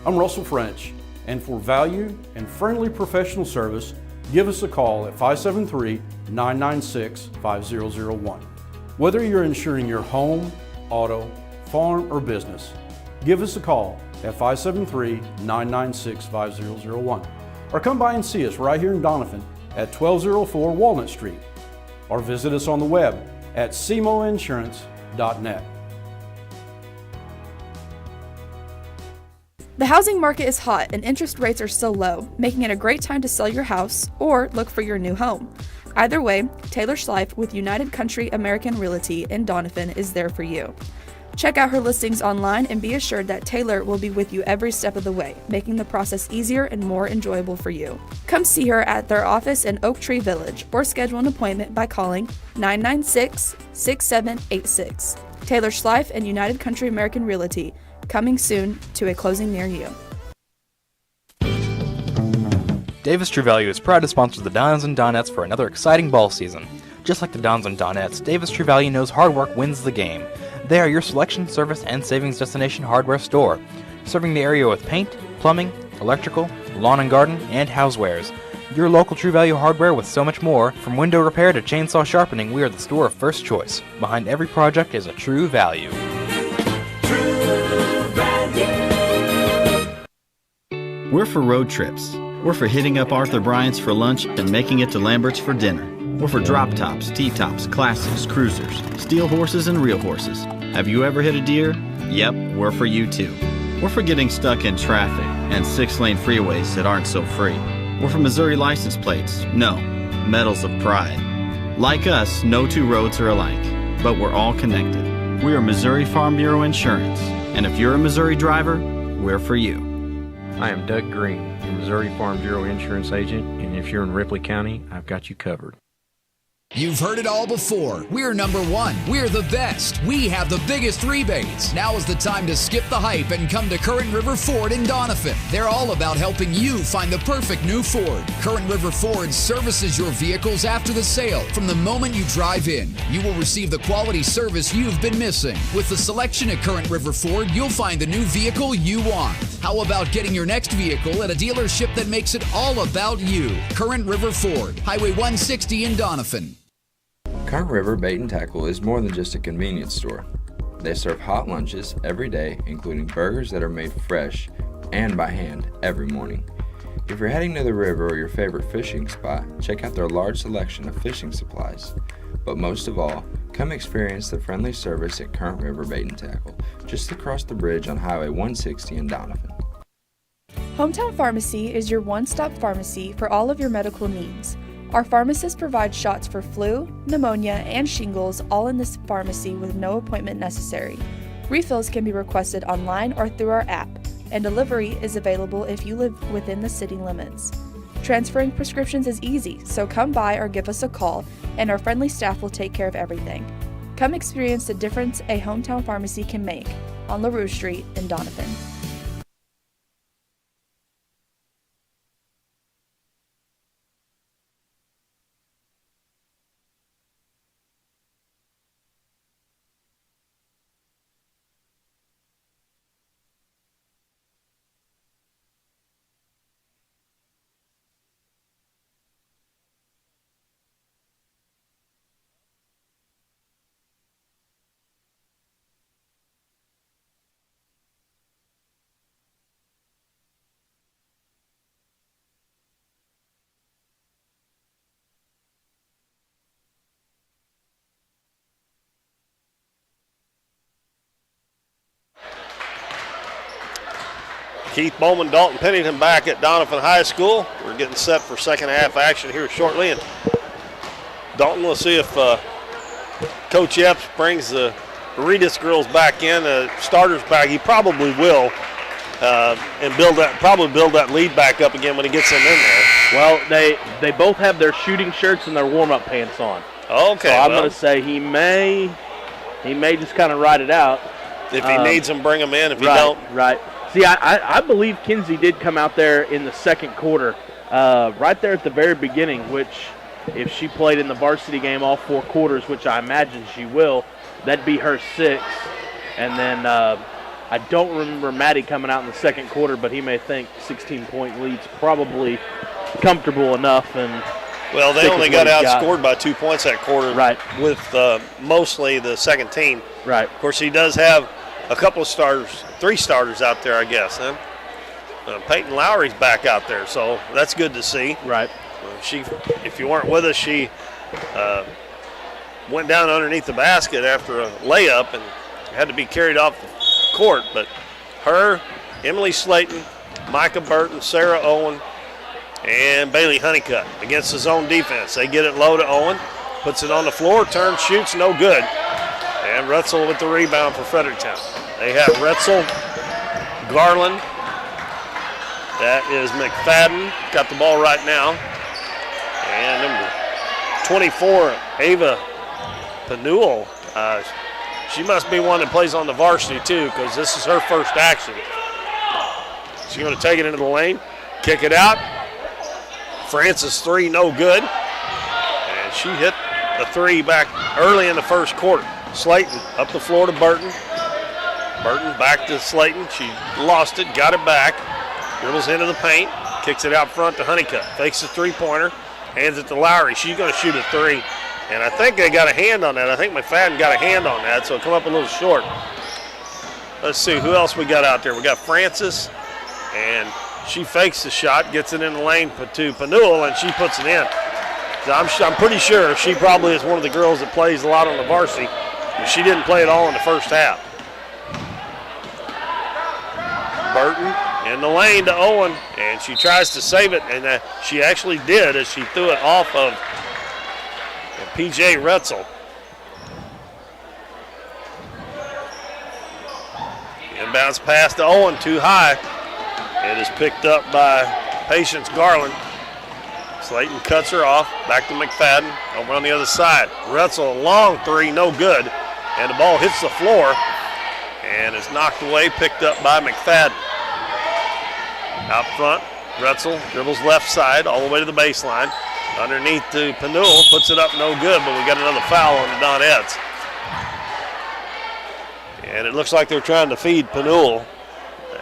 I'm Russell French, and for value and friendly professional service, give us a call at 573-996-5001. Whether you're insuring your home, auto, farm, or business, give us a call at 573-996-5001. Or come by and see us right here in Doniphan at 1204 Walnut Street. Or visit us on the web at cmoinsurance.net. The housing market is hot and interest rates are still low, making it a great time to sell your house or look for your new home. Either way, Taylor Schleif with United Country American Realty in Doniphan is there for you. Check out her listings online and be assured that Taylor will be with you every step of the way, making the process easier and more enjoyable for you. Come see her at their office in Oak Tree Village or schedule an appointment by calling 996-6786. Taylor Schleif and United Country American Realty, coming soon to a closing near you. Davis True Value is proud to sponsor the Dons and Donettes for another exciting ball season. Just like the Dons and Donettes, Davis True Value knows hard work wins the game. They are your selection, service, and savings destination hardware store, serving the area with paint, plumbing, electrical, lawn and garden, and housewares. Your local True Value hardware with so much more. From window repair to chainsaw sharpening, we are the store of first choice. Behind every project is a True Value. We're for road trips. We're for hitting up Arthur Bryant's for lunch and making it to Lambert's for dinner. We're for drop tops, T-tops, classics, cruisers, steel horses, and real horses. Have you ever hit a deer? Yep, we're for you too. We're for getting stuck in traffic and 6-lane freeways that aren't so free. We're for Missouri license plates. No, medals of pride. Like us, no two roads are alike, but we're all connected. We are Missouri Farm Bureau Insurance, and if you're a Missouri driver, we're for you. I am Doug Green, your Missouri Farm Bureau Insurance Agent, and if you're in Ripley County, I've got you covered. You've heard it all before. We're number one. We're the best. We have the biggest rebates. Now is the time to skip the hype and come to Current River Ford in Doniphan. They're all about helping you find the perfect new Ford. Current River Ford services your vehicles after the sale. From the moment you drive in, you will receive the quality service you've been missing. With the selection at Current River Ford, you'll find the new vehicle you want. How about getting your next vehicle at a dealership that makes it all about you? Current River Ford, Highway 160 in Doniphan. Current River Bait and Tackle is more than just a convenience store. They serve hot lunches every day, including burgers that are made fresh and by hand every morning. If you're heading to the river or your favorite fishing spot, check out their large selection of fishing supplies. But most of all, come experience the friendly service at Current River Bait and Tackle, just across the bridge on Highway 160 in Doniphan. Hometown Pharmacy is your one-stop pharmacy for all of your medical needs. Our pharmacists provide shots for flu, pneumonia, and shingles all in this pharmacy with no appointment necessary. Refills can be requested online or through our app, and delivery is available if you live within the city limits. Transferring prescriptions is easy, so come by or give us a call, and our friendly staff will take care of everything. Come experience the difference a hometown pharmacy can make on LaRue Street in Doniphan. Keith Bowman, Dalton Pennington back at Doniphan High School. We're getting set for second half action here shortly. And Dalton, we'll see if Coach Epps brings the Reedus girls back in, starters back. He probably will, and probably build that lead back up again when he gets them in there. Well, they both have their shooting shirts and their warm-up pants on. Okay. So I'm going to say he may just kind of ride it out. If he needs them, bring them in. If he right, don't. Right. See, I believe Kinsey did come out there in the second quarter, right there at the very beginning, which if she played in the varsity game all 4 quarters, which I imagine she will, that'd be her 6th. And then I don't remember Maddie coming out in the second quarter, but he may think 16-point lead's probably comfortable enough. And well, they only got outscored by 2 points that quarter, right, with mostly the second team. Right. Of course, he does have a couple of starters, 3 starters out there, I guess. Huh? Peyton Lowry's back out there, so that's good to see. Right. If you weren't with us, she went down underneath the basket after a layup and had to be carried off the court. But her, Emily Slayton, Micah Burton, Sarah Owen, and Bailey Honeycutt against the zone defense. They get it low to Owen, puts it on the floor, turns, shoots, no good. And Retzel with the rebound for Fredericktown. They have Retzel, Garland, that is McFadden, got the ball right now. And number 24, Ava Penuel. She must be one that plays on the varsity too, because this is her first action. She's going to take it into the lane, kick it out. Francis 3, no good. And she hit the 3 back early in the first quarter. Slayton up the floor to Burton. Burton back to Slayton. She lost it, got it back. Dribbles into the paint, kicks it out front to Honeycutt. Fakes the 3-pointer, hands it to Lowry. She's going to shoot a 3. And I think they got a hand on that. I think McFadden got a hand on that, so it'll come up a little short. Let's see who else we got out there. We got Francis, and she fakes the shot, gets it in the lane to Penuel, and she puts it in. So I'm pretty sure she probably is one of the girls that plays a lot on the varsity, but she didn't play at all in the first half. Burton in the lane to Owen, and she tries to save it, and she actually did as she threw it off of P.J. Retzel. Inbounds pass to Owen, too high. It is picked up by Patience Garland. Slayton cuts her off, back to McFadden, over on the other side. Retzel, a long 3, no good. And the ball hits the floor, and is knocked away, picked up by McFadden. Out front, Retzel dribbles left side all the way to the baseline. Underneath to Penuel, puts it up, no good, but we got another foul on the Donettes. And it looks like they're trying to feed Penuel.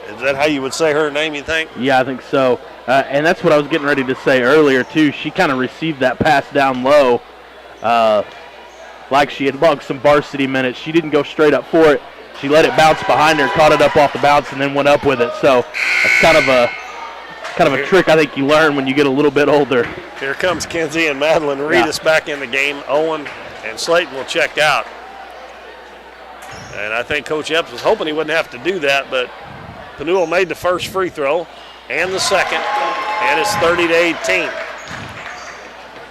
Is that how you would say her name, you think? Yeah, I think so. And that's what I was getting ready to say earlier, too. She kind of received that pass down low like she had logged some varsity minutes. She didn't go straight up for it. She let it bounce behind her, caught it up off the bounce, and then went up with it. So that's kind of a trick I think you learn when you get a little bit older. Here comes Kenzie and Madeline Reedus back in the game. Owen and Slayton will check out. And I think Coach Epps was hoping he wouldn't have to do that, but Penuel made the first free throw and the second, and it's 30-18.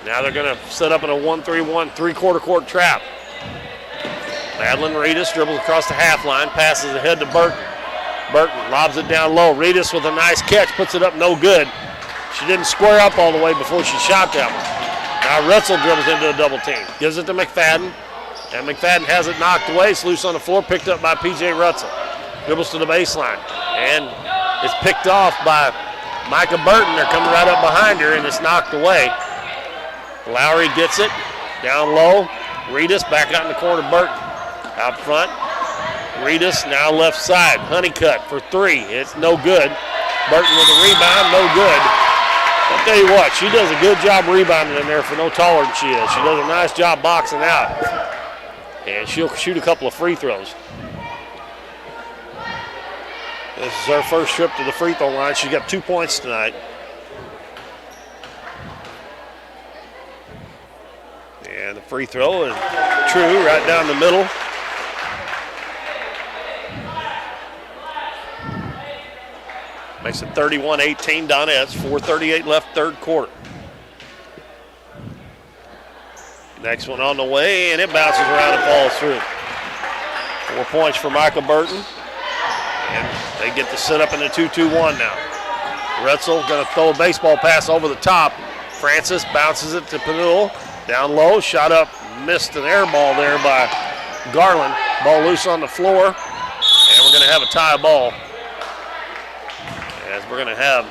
Now they're going to set up in a 1-3-1 3/4 court trap. Madeline Reedus dribbles across the half line, passes ahead to Burton. Burton lobs it down low. Reedus with a nice catch, puts it up, no good. She didn't square up all the way before she shot that one. Now Retzel dribbles into a double team. Gives it to McFadden, and McFadden has it knocked away. It's loose on the floor, picked up by P.J. Retzel. Dribbles to the baseline, and it's picked off by Micah Burton. They're coming right up behind her, and it's knocked away. Lowry gets it, down low. Reedus back out in the corner, Burton. Out front, Reedus now left side. Honeycutt for 3. It's no good. Burton with a rebound, no good. I'll tell you what, she does a good job rebounding in there for no taller than she is. She does a nice job boxing out. And she'll shoot a couple of free throws. This is her first trip to the free throw line. She got 2 points tonight. And the free throw is true, right down the middle. Makes it 31-18 Donettes, 4:38 left third quarter. Next one on the way, and it bounces around and falls through. 4 points for Michael Burton. And they get to sit up in the 2-2-1 now. Retzel going to throw a baseball pass over the top. Francis bounces it to Penuel. Down low, shot up, missed an air ball there by Garland. Ball loose on the floor, and we're going to have a tie ball. As we're going to have,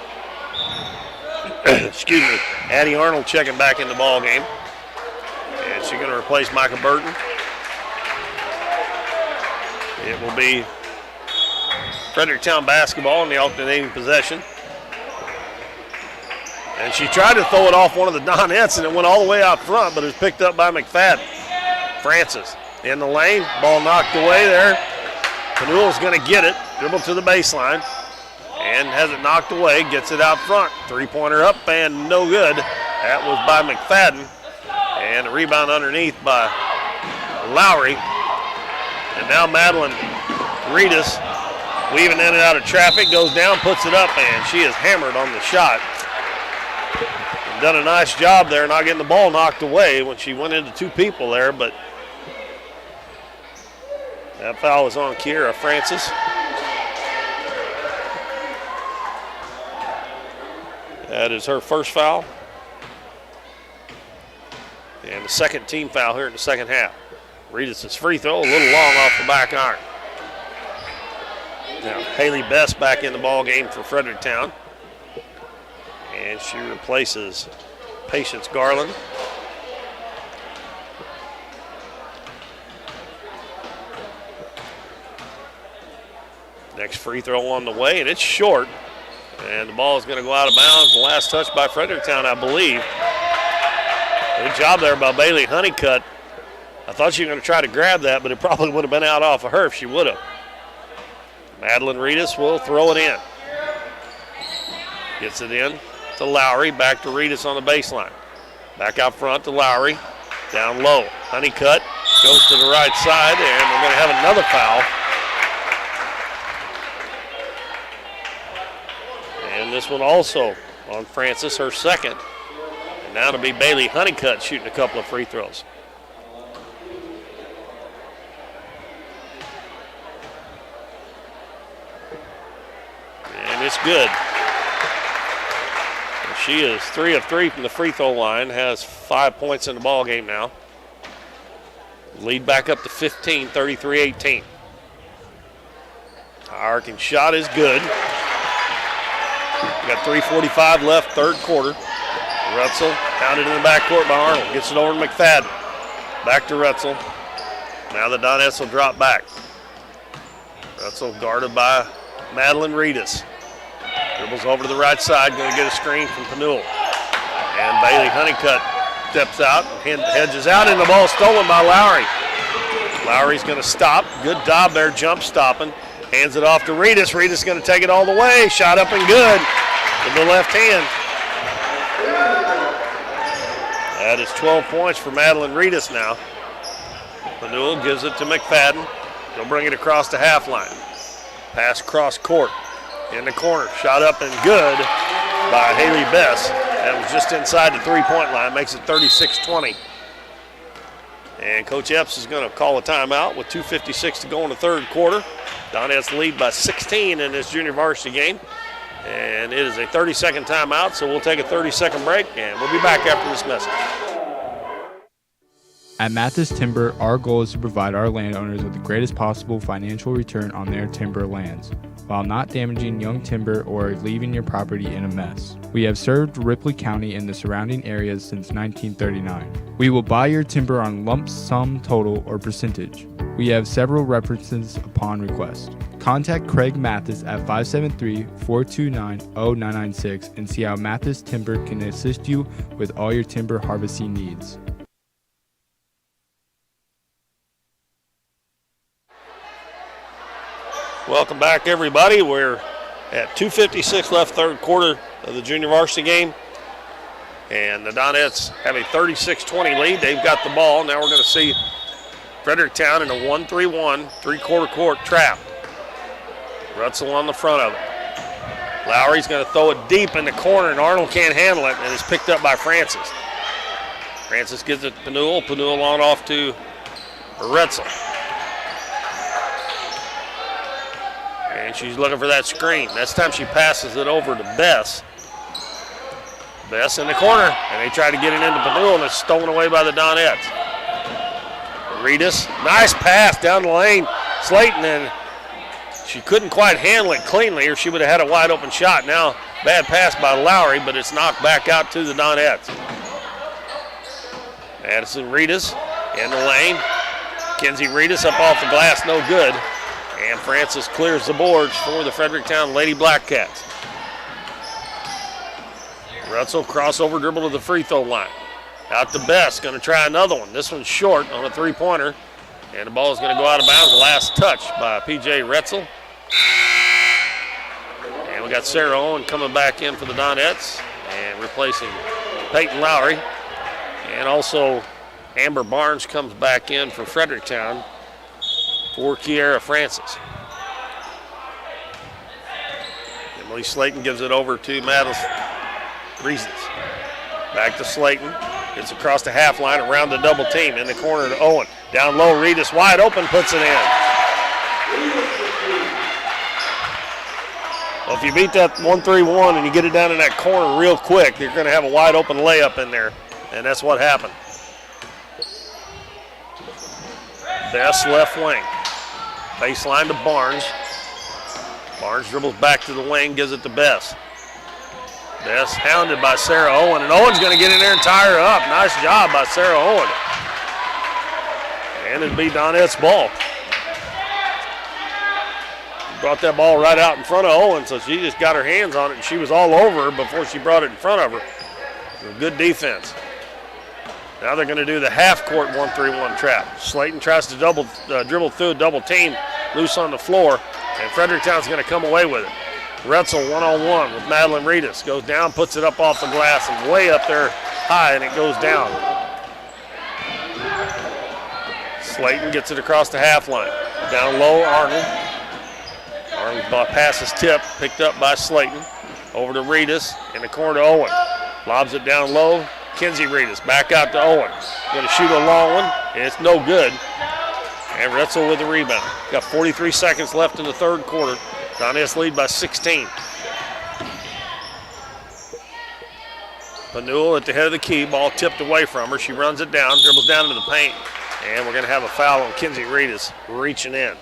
excuse me, Addie Arnold checking back in the ball game. And she's going to replace Michael Burton. It will be Fredericktown basketball in the alternating possession. And she tried to throw it off one of the Donettes, and it went all the way out front, but it was picked up by McFadden. Francis in the lane, ball knocked away there. Penuel's going to get it, dribble to the baseline, and has it knocked away, gets it out front. Three-pointer up and no good. That was by McFadden. And a rebound underneath by Lowry. And now Madeline Reedus, weaving in and out of traffic, goes down, puts it up, and she is hammered on the shot. Done a nice job there, not getting the ball knocked away when she went into two people there, but that foul was on Kiera Francis. That is her first foul. And the second team foul here in the second half. Reedus' free throw, a little long off the back iron. Now Haley Best back in the ball game for Fredericktown. And she replaces Patience Garland. Next free throw on the way, and it's short. And the ball is going to go out of bounds. The last touch by Fredericktown, I believe. Good job there by Bailey Honeycutt. I thought she was going to try to grab that, but it probably would have been out off of her if she would have. Madeline Reedus will throw it in. Gets it in to Lowry, back to Reedus on the baseline. Back out front to Lowry, down low. Honeycutt goes to the right side, and we're going to have another foul. And this one also on Francis, her second. And now to be Bailey Honeycutt shooting a couple of free throws. And it's good. She is 3 of 3 from the free throw line, has 5 points in the ball game now. Lead back up to 15, 33-18. Arcing shot is good. We got 3:45 left, third quarter. Retzel pounded in the backcourt by Arnold. Gets it over to McFadden. Back to Retzel. Now the Donettes will drop back. Retzel guarded by Madeline Reedus. Dribbles over to the right side, going to get a screen from Penuel. And Bailey Honeycutt steps out, hedges out, and the ball stolen by Lowry. Lowry's going to stop. Good job there, jump stopping. Hands it off to Reedus. Reedus going to take it all the way. Shot up and good with the left hand. That is 12 points for Madeline Reedus now. Penuel gives it to McFadden. He'll bring it across the half line. Pass cross court. In the corner, shot up and good by Haley Best. That was just inside the three-point line, makes it 36-20. And Coach Epps is going to call a timeout with 2:56 to go in the third quarter. Donettes lead by 16 in this junior varsity game. And it is a 30-second timeout, so we'll take a 30-second break, and we'll be back after this message. At Mathis Timber, our goal is to provide our landowners with the greatest possible financial return on their timber lands, while not damaging young timber or leaving your property in a mess. We have served Ripley County and the surrounding areas since 1939. We will buy your timber on lump sum total or percentage. We have several references upon request. Contact Craig Mathis at 573-429-0996 and see how Mathis Timber can assist you with all your timber harvesting needs. Welcome back, everybody. We're at 2:56 left, third quarter of the junior varsity game. And the Donettes have a 36-20 lead. They've got the ball. Now we're going to see Fredericktown in a 1-3-1, three-quarter court trap. Retzel on the front of it. Lowry's going to throw it deep in the corner, and Arnold can't handle it, and it's picked up by Francis. Francis gives it to Penuel. Penuel on off to Retzel. And she's looking for that screen. This time she passes it over to Bess. Bess in the corner, and they try to get it into Penuel, and it's stolen away by the Donettes. Reedus, nice pass down the lane. Slayton, and she couldn't quite handle it cleanly, or she would have had a wide open shot. Now, bad pass by Lowry, but it's knocked back out to the Donettes. Addison Reedus in the lane. Kenzie Reedus up off the glass, no good. And Francis clears the boards for the Fredericktown Lady Blackcats. Retzel crossover dribble to the free throw line. Out to Bess, going to try another one. This one's short on a three-pointer. And the ball is going to go out of bounds. Last touch by P.J. Retzel. And we got Sarah Owen coming back in for the Donettes and replacing Peyton Lowry. And also Amber Barnes comes back in for Fredericktown for Kiara Francis. Emily Slayton gives it over to Madison Reasons. Back to Slayton. Gets across the half line around the double team. In the corner to Owen. Down low, Reedus wide open, puts it in. Well, if you beat that 1-3-1 and you get it down in that corner real quick, you're going to have a wide open layup in there. And that's what happened. Bess left wing. Baseline to Barnes. Barnes dribbles back to the wing, gives it to Bess. Bess hounded by Sarah Owen, and Owen's going to get in there and tie her up. Nice job by Sarah Owen. And it'd be Donette's ball. Brought that ball right out in front of Owen, so she just got her hands on it, and she was all over her before she brought it in front of her. Good defense. Now they're going to do the half-court 1-3-1 trap. Slayton tries to dribble through a double team, loose on the floor, and Fredericktown's going to come away with it. Retzel one-on-one with Madeline Reedus. Goes down, puts it up off the glass, and way up there high, and it goes down. Slayton gets it across the half line. Down low, Arnold. Arnold's pass is tipped, picked up by Slayton. Over to Reedus, in the corner to Owen. Lobs it down low. Kenzie Reedus back out to Owen. Going to shoot a long one. It's no good. And Retzel with the rebound. Got 43 seconds left in the third quarter. Donettes lead by 16. Penuel at the head of the key. Ball tipped away from her. She runs it down, dribbles down to the paint. And we're going to have a foul on Kenzie Reedus reaching in.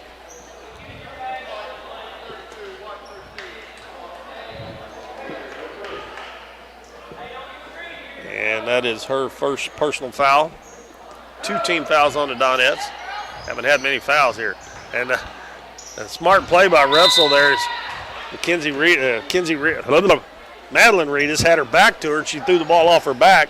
And that is her first personal foul. 2 team fouls on the Donettes. Haven't had many fouls here. And a smart play by Retzel there is Madeline Reedus had her back to her, and she threw the ball off her back.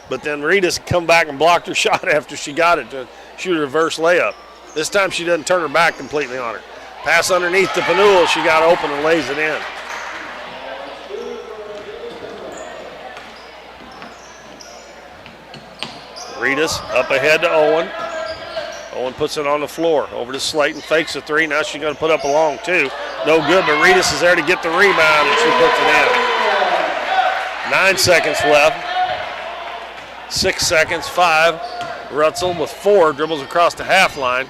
But then Reedus come back and blocked her shot after she got it to shoot a reverse layup. This time she doesn't turn her back completely on her. Pass underneath to Penuel. She got open and lays it in. Reedus up ahead to Owen. Owen puts it on the floor. Over to Slayton, fakes a three. Now she's going to put up a long two. No good, but Reedus is there to get the rebound, and she puts it in. 9 seconds left. 6 seconds, 5. Retzel with 4, dribbles across the half line.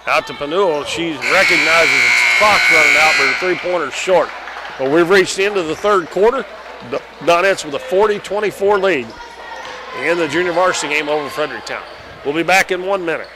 Out to Penuel. She recognizes it's clock running out, but her three-pointer's short. But we've reached the end of the third quarter. Donettes with a 40-24 lead in the junior varsity game over Fredericktown. We'll be back in 1 minute.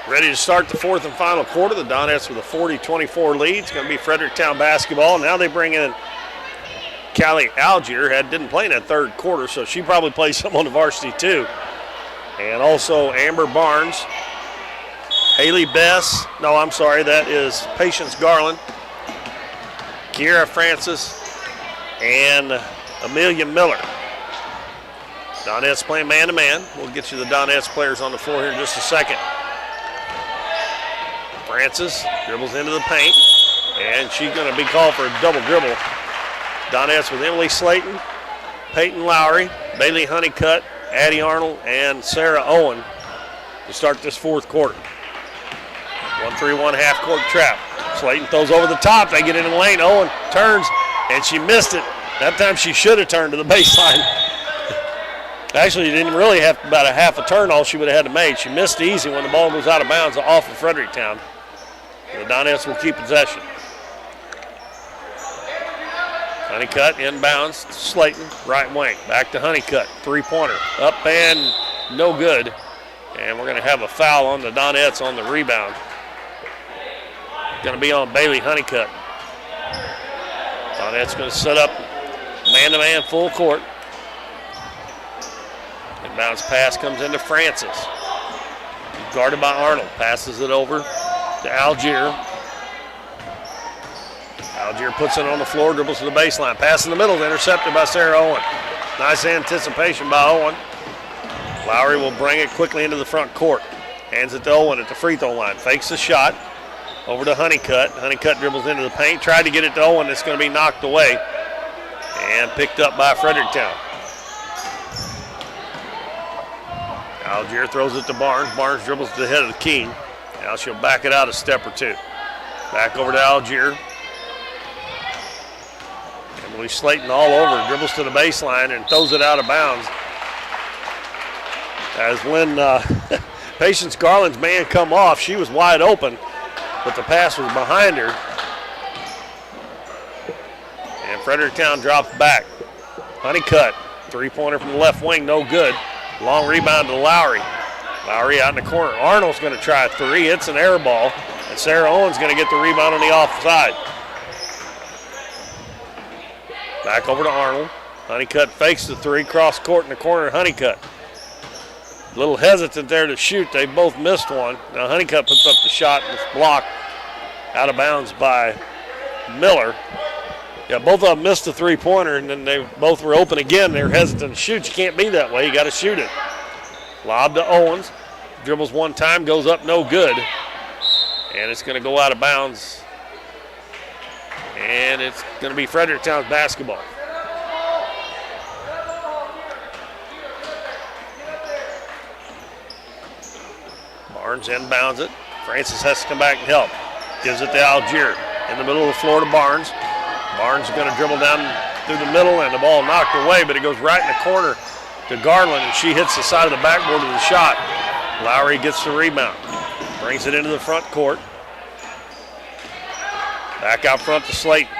Ready to start the fourth and final quarter. The Donettes with a 40-24 lead. It's going to be Fredericktown basketball. Now they bring in Callie Algier. Didn't play in that third quarter, so she probably plays some on the varsity too. And also Amber Barnes, Haley Bess. No, I'm sorry, that is Patience Garland, Kiera Francis, and Amelia Miller. Donettes playing man-to-man. We'll get you the Donettes players on the floor here in just a second. Francis dribbles into the paint, and she's going to be called for a double dribble. Donettes with Emily Slayton, Peyton Lowry, Bailey Honeycutt, Addie Arnold, and Sarah Owen to start this fourth quarter. 1-3-1 half-court trap. Slayton throws over the top. They get into the lane. Owen turns, and she missed it. That time she should have turned to the baseline. Actually, you didn't really have about a half a turn all she would have had to make. She missed easy when the ball goes out of bounds off of Fredericktown. The Donettes will keep possession. Honeycutt inbounds to Slayton, right wing. Back to Honeycutt, three-pointer. Up and no good. And we're going to have a foul on the Donettes on the rebound. Going to be on Bailey Honeycutt. Donettes going to set up man-to-man full court. Inbounds pass comes into Francis. Guarded by Arnold. Passes it over to Algier. Algier puts it on the floor, dribbles to the baseline. Pass in the middle, intercepted by Sarah Owen. Nice anticipation by Owen. Lowry will bring it quickly into the front court. Hands it to Owen at the free throw line. Fakes the shot. Over to Honeycutt. Honeycutt dribbles into the paint. Tried to get it to Owen. It's going to be knocked away. And picked up by Fredericktown. Algier throws it to Barnes. Barnes dribbles to the head of the key. Now she'll back it out a step or two. Back over to Algier. Emily Slayton all over, dribbles to the baseline and throws it out of bounds. As when Patience Garland's man come off, she was wide open, but the pass was behind her. And Fredericktown drops back. Honeycutt, three-pointer from the left wing, no good. Long rebound to Lowry. Lowry out in the corner. Arnold's going to try a three. It's an air ball, and Sarah Owen's going to get the rebound on the offside. Back over to Arnold. Honeycutt fakes the three, cross court in the corner. Honeycutt. A little hesitant there to shoot. They both missed one. Now Honeycutt puts up the shot and it's blocked out of bounds by Miller. Yeah, both of them missed the three-pointer, and then they both were open again. They were hesitant to shoot. You can't be that way. You got to shoot it. Lob to Owens. Dribbles one time, goes up, no good. And it's going to go out of bounds. And it's going to be Fredericktown's basketball. Barnes inbounds it. Francis has to come back and help. Gives it to Algier. In the middle of the floor to Barnes. Barnes is going to dribble down through the middle, and the ball knocked away, but it goes right in the corner to Garland, and she hits the side of the backboard of the shot. Lowry gets the rebound. Brings it into the front court. Back out front to Slayton.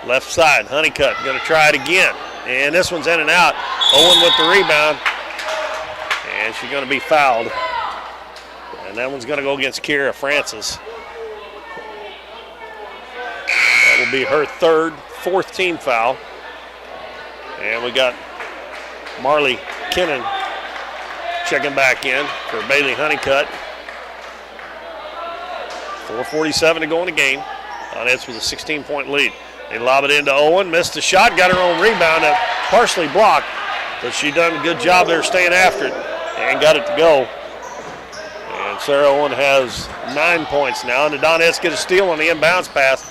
Left side, Honeycutt going to try it again. And this one's in and out. Owen with the rebound. And she's going to be fouled. And that one's going to go against Kiera Francis. That will be her fourth team foul. And we got Marley Kennan checking back in for Bailey Honeycutt. 4:47 to go in the game. Donettes with a 16-point lead. They lob it into Owen, missed the shot, got her own rebound, partially blocked, but she done a good job there staying after it and got it to go. And Sarah Owen has 9 points now, and the Donettes get a steal on the inbounds pass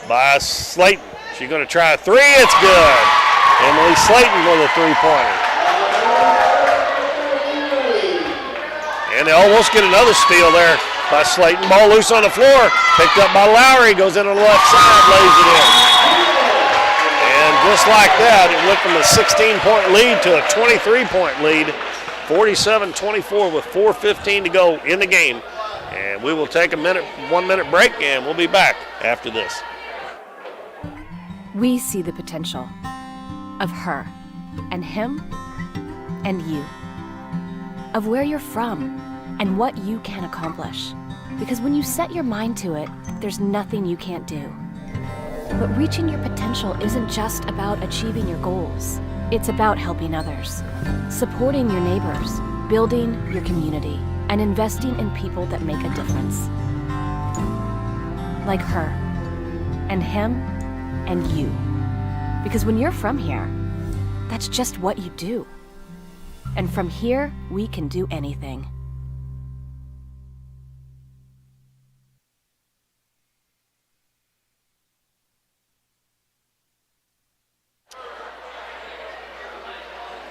by Slayton. She's going to try a three. It's good. Emily Slayton with a three-pointer. And they almost get another steal there by Slayton. Ball loose on the floor. Picked up by Lowry. Goes in on the left side. Lays it in. And just like that, it went from a 16-point lead to a 23-point lead. 47-24 with 4:15 to go in the game. And we will take a 1-minute break, and we'll be back after this. We see the potential of her and him and you, of where you're from and what you can accomplish. Because when you set your mind to it, there's nothing you can't do. But reaching your potential isn't just about achieving your goals. It's about helping others, supporting your neighbors, building your community, and investing in people that make a difference. Like her, and him, and you. Because when you're from here, that's just what you do. And from here, we can do anything.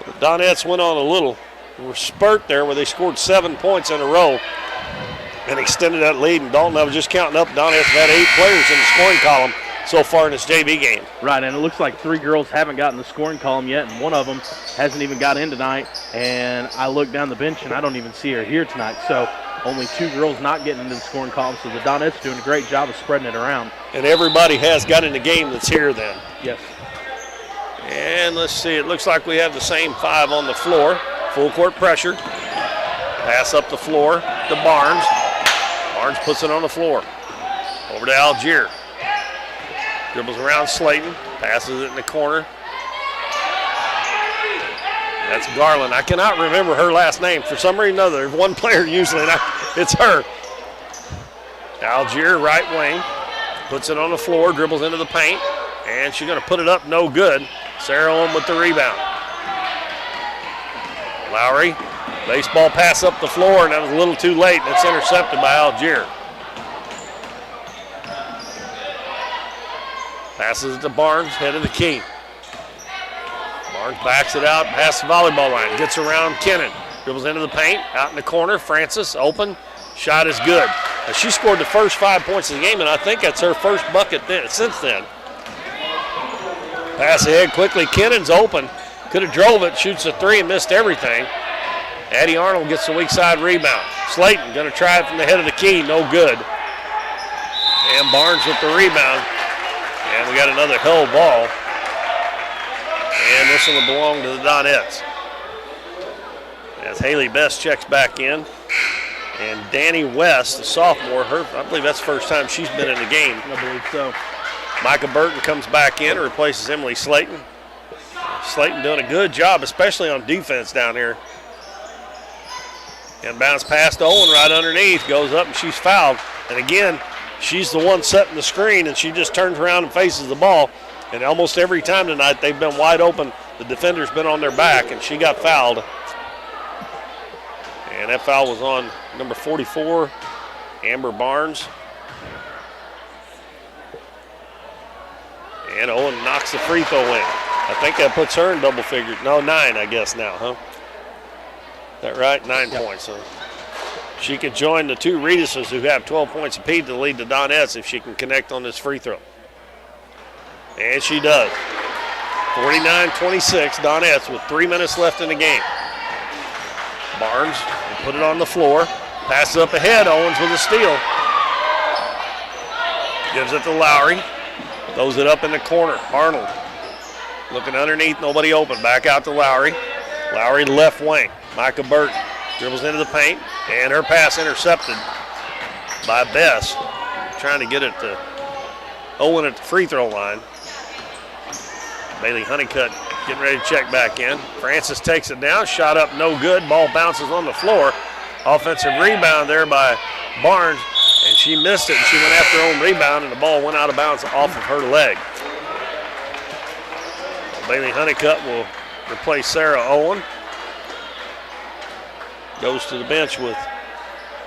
The Donettes went on a little spurt there where they scored 7 points in a row and extended that lead. And Dalton, I was just counting up, Donettes have had 8 players in the scoring column so far in this JV game. Right, and it looks like 3 girls haven't gotten the scoring column yet, and one of them hasn't even got in tonight. And I look down the bench, and I don't even see her here tonight. So only 2 girls not getting into the scoring column. So the Donettes doing a great job of spreading it around. And everybody has got in the game that's here then. Yes. And let's see, it looks like we have the same 5 on the floor. Full court pressure. Pass up the floor to Barnes. Barnes puts it on the floor. Over to Algier. Dribbles around Slayton. Passes it in the corner. That's Garland. I cannot remember her last name. For some reason or another, one player usually, and it's her. Algier, right wing. Puts it on the floor, dribbles into the paint. And she's going to put it up, no good. Sarah Owen with the rebound. Lowry, baseball pass up the floor, and that was a little too late, and it's intercepted by Algier. Passes it to Barnes, head of the key. Barnes backs it out, past the volleyball line, gets around Kennan. Dribbles into the paint, out in the corner. Francis, open, shot is good. Now, she scored the first 5 points of the game, and I think that's her first bucket since then. Pass ahead quickly. Kennan's open. Could have drove it. Shoots a 3 and missed everything. Addie Arnold gets the weak side rebound. Slayton going to try it from the head of the key. No good. And Barnes with the rebound. And we got another held ball. And this one will belong to the Donettes. As Haley Best checks back in. And Danny West, the sophomore, I believe that's the first time she's been in the game. I believe so. Micah Burton comes back in and replaces Emily Slayton. Slayton doing a good job, especially on defense down here. And bounce past Owen right underneath, goes up and she's fouled. And again, she's the one setting the screen and she just turns around and faces the ball. And almost every time tonight they've been wide open. The defender's been on their back and she got fouled. And that foul was on number 44, Amber Barnes. And Owen knocks the free throw in. I think that puts her in double figures. No, 9, I guess now, huh? Is that right? 9 points. So she could join the 2 Ritases who have 12 points apiece to lead the Donettes if she can connect on this free throw. And she does. 49-26, Donettes with 3 minutes left in the game. Barnes will put it on the floor. Passes up ahead. Owens with a steal. Gives it to Lowry. Throws it up in the corner. Arnold looking underneath, nobody open. Back out to Lowry. Lowry left wing. Micah Burton dribbles into the paint, and her pass intercepted by Bess. Trying to get it to Owen at the free throw line. Bailey Honeycutt getting ready to check back in. Francis takes it down, shot up, no good. Ball bounces on the floor. Offensive rebound there by Barnes. And she missed it, and she went after her own rebound, and the ball went out of bounds off of her leg. Bailey Honeycutt will replace Sarah Owen. Goes to the bench with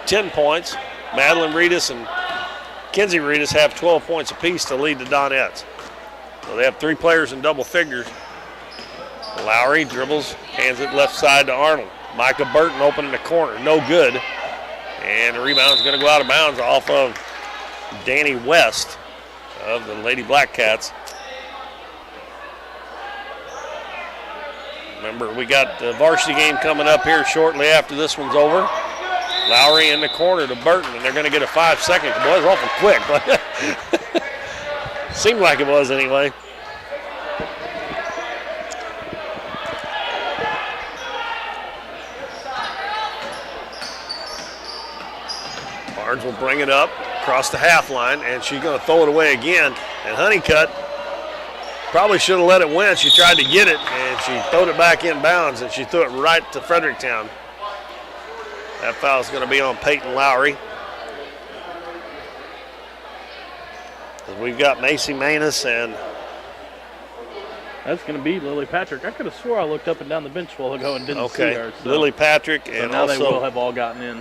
10 points. Madeline Reedus and Kenzie Reedus have 12 points apiece to lead the Donettes. So they have 3 players in double figures. Lowry dribbles, hands it left side to Arnold. Micah Burton open in the corner, no good. And the rebound is going to go out of bounds off of Danny West of the Lady Blackcats. Remember, we got the varsity game coming up here shortly after this one's over. Lowry in the corner to Burton, and they're going to get a 5-second. Boy, it was awful quick, but seemed like it was anyway. Barnes will bring it up across the half line, and she's going to throw it away again. And Honeycutt probably should have let it win. She tried to get it, and she throwed it back in bounds, and she threw it right to Fredericktown. That foul is going to be on Peyton Lowry. We've got Macy Manus, and that's going to be Lily Patrick. I could have swore I looked up and down the bench a while ago and didn't see her. So. Lily Patrick, and now also they will have all gotten in.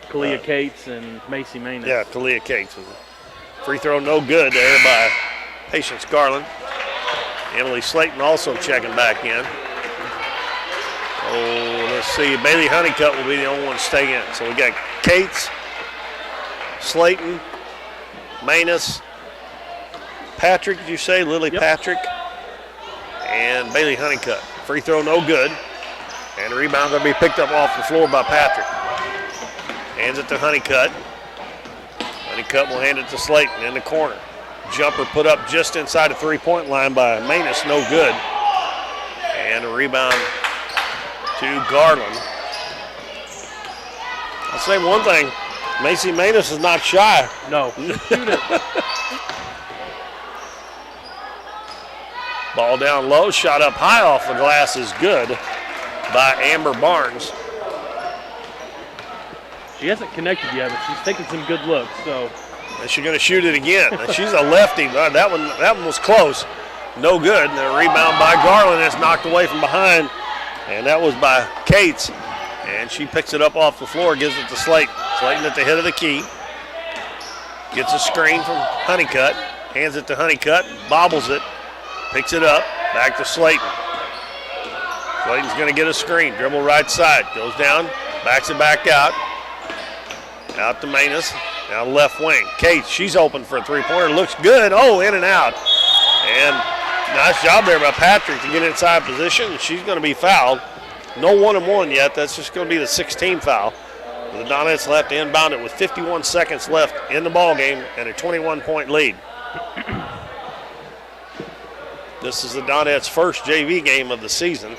Kalia Cates and Macy Manus. Yeah, Kalia Cates. Free throw no good there by Patience Garland. Emily Slayton also checking back in. Oh, let's see. Bailey Honeycutt will be the only one to stay in. So we got Cates, Slayton, Manus, Patrick, did you say? Lily Patrick, and Bailey Honeycutt. Free throw no good. And the rebound going to be picked up off the floor by Patrick. Hands it to Honeycutt. Honeycutt will hand it to Slayton in the corner. Jumper put up just inside the three-point line by Manus, no good. And a rebound to Garland. I'll say one thing, Macy Manus is not shy. No, shoot it. Ball down low, shot up high off the glass is good by Amber Barnes. She hasn't connected yet, but she's taking some good looks. So, and she's going to shoot it again. She's a lefty. That one was close. No good. And the rebound by Garland is knocked away from behind, and that was by Cates. And she picks it up off the floor, gives it to Slayton. Slayton at the head of the key. Gets a screen from Honeycutt. Hands it to Honeycutt. Bobbles it. Picks it up. Back to Slayton. Slayton's going to get a screen. Dribble right side. Goes down. Backs it back out. Out to Manus. Now left wing. Cates, she's open for a three-pointer. Looks good. Oh, in and out. And nice job there by Patrick to get inside position. She's going to be fouled. No 1-and-1 yet. That's just going to be the 16th foul. The Donettes will have to inbound it with 51 seconds left in the ball game and a 21-point lead. This is the Donettes' first JV game of the season.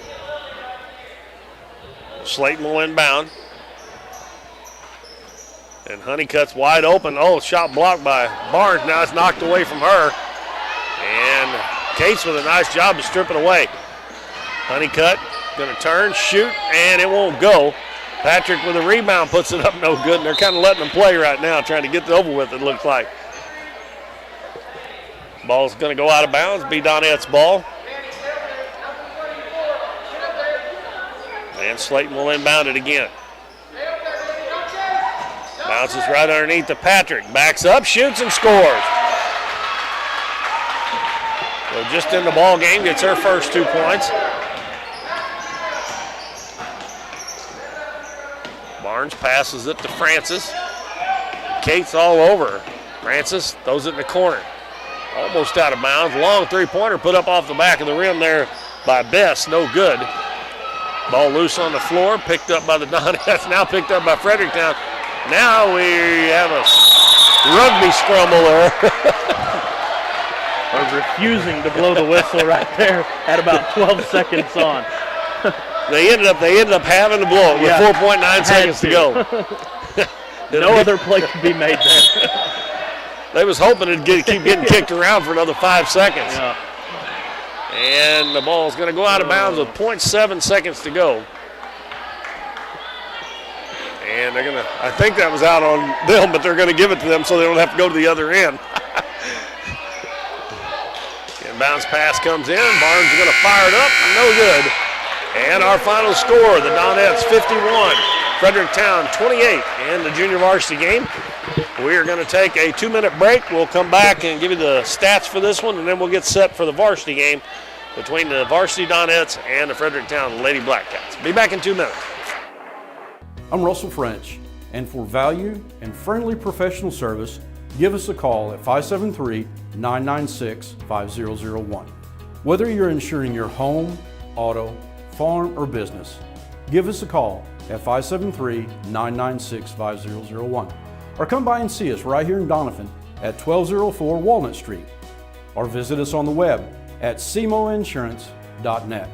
Slayton will inbound. And Honeycutt's wide open. Oh, shot blocked by Barnes. Now it's knocked away from her. And Cates with a nice job to strip it away. Honeycutt going to turn, shoot, and it won't go. Patrick with a rebound puts it up no good, and they're kind of letting them play right now, trying to get it over with, it looks like. Ball's going to go out of bounds, be Donette's ball. And Slayton will inbound it again. Bounces right underneath to Patrick. Backs up, shoots, and scores. So just in the ball game, gets her first 2 points. Barnes passes it to Francis. Cates all over her. Francis throws it in the corner. Almost out of bounds. Long three-pointer put up off the back of the rim there by Bess. No good. Ball loose on the floor. Picked up by the Donettes. Now picked up by Fredericktown. Now we have a rugby scramble there. Are refusing to blow the whistle right there at about 12 seconds on. They ended up having to blow it with 4.9 seconds to go. No other play could be made there. They was hoping it'd keep getting kicked around for another 5 seconds. Yeah. And the ball's going to go out of bounds with 0.7 seconds to go. And they're going to, I think that was out on them, but they're going to give it to them so they don't have to go to the other end. And bounce pass comes in. Barnes is going to fire it up. No good. And our final score, the Donettes 51, Fredericktown 28 in the junior varsity game. We are going to take a 2-minute break. We'll come back and give you the stats for this one, and then we'll get set for the varsity game between the varsity Donettes and the Fredericktown Lady Blackcats. Be back in 2 minutes. I'm Russell French, and for value and friendly professional service, give us a call at 573-996-5001. Whether you're insuring your home, auto, farm, or business, give us a call at 573-996-5001. Or come by and see us right here in Doniphan at 1204 Walnut Street. Or visit us on the web at cmoinsurance.net.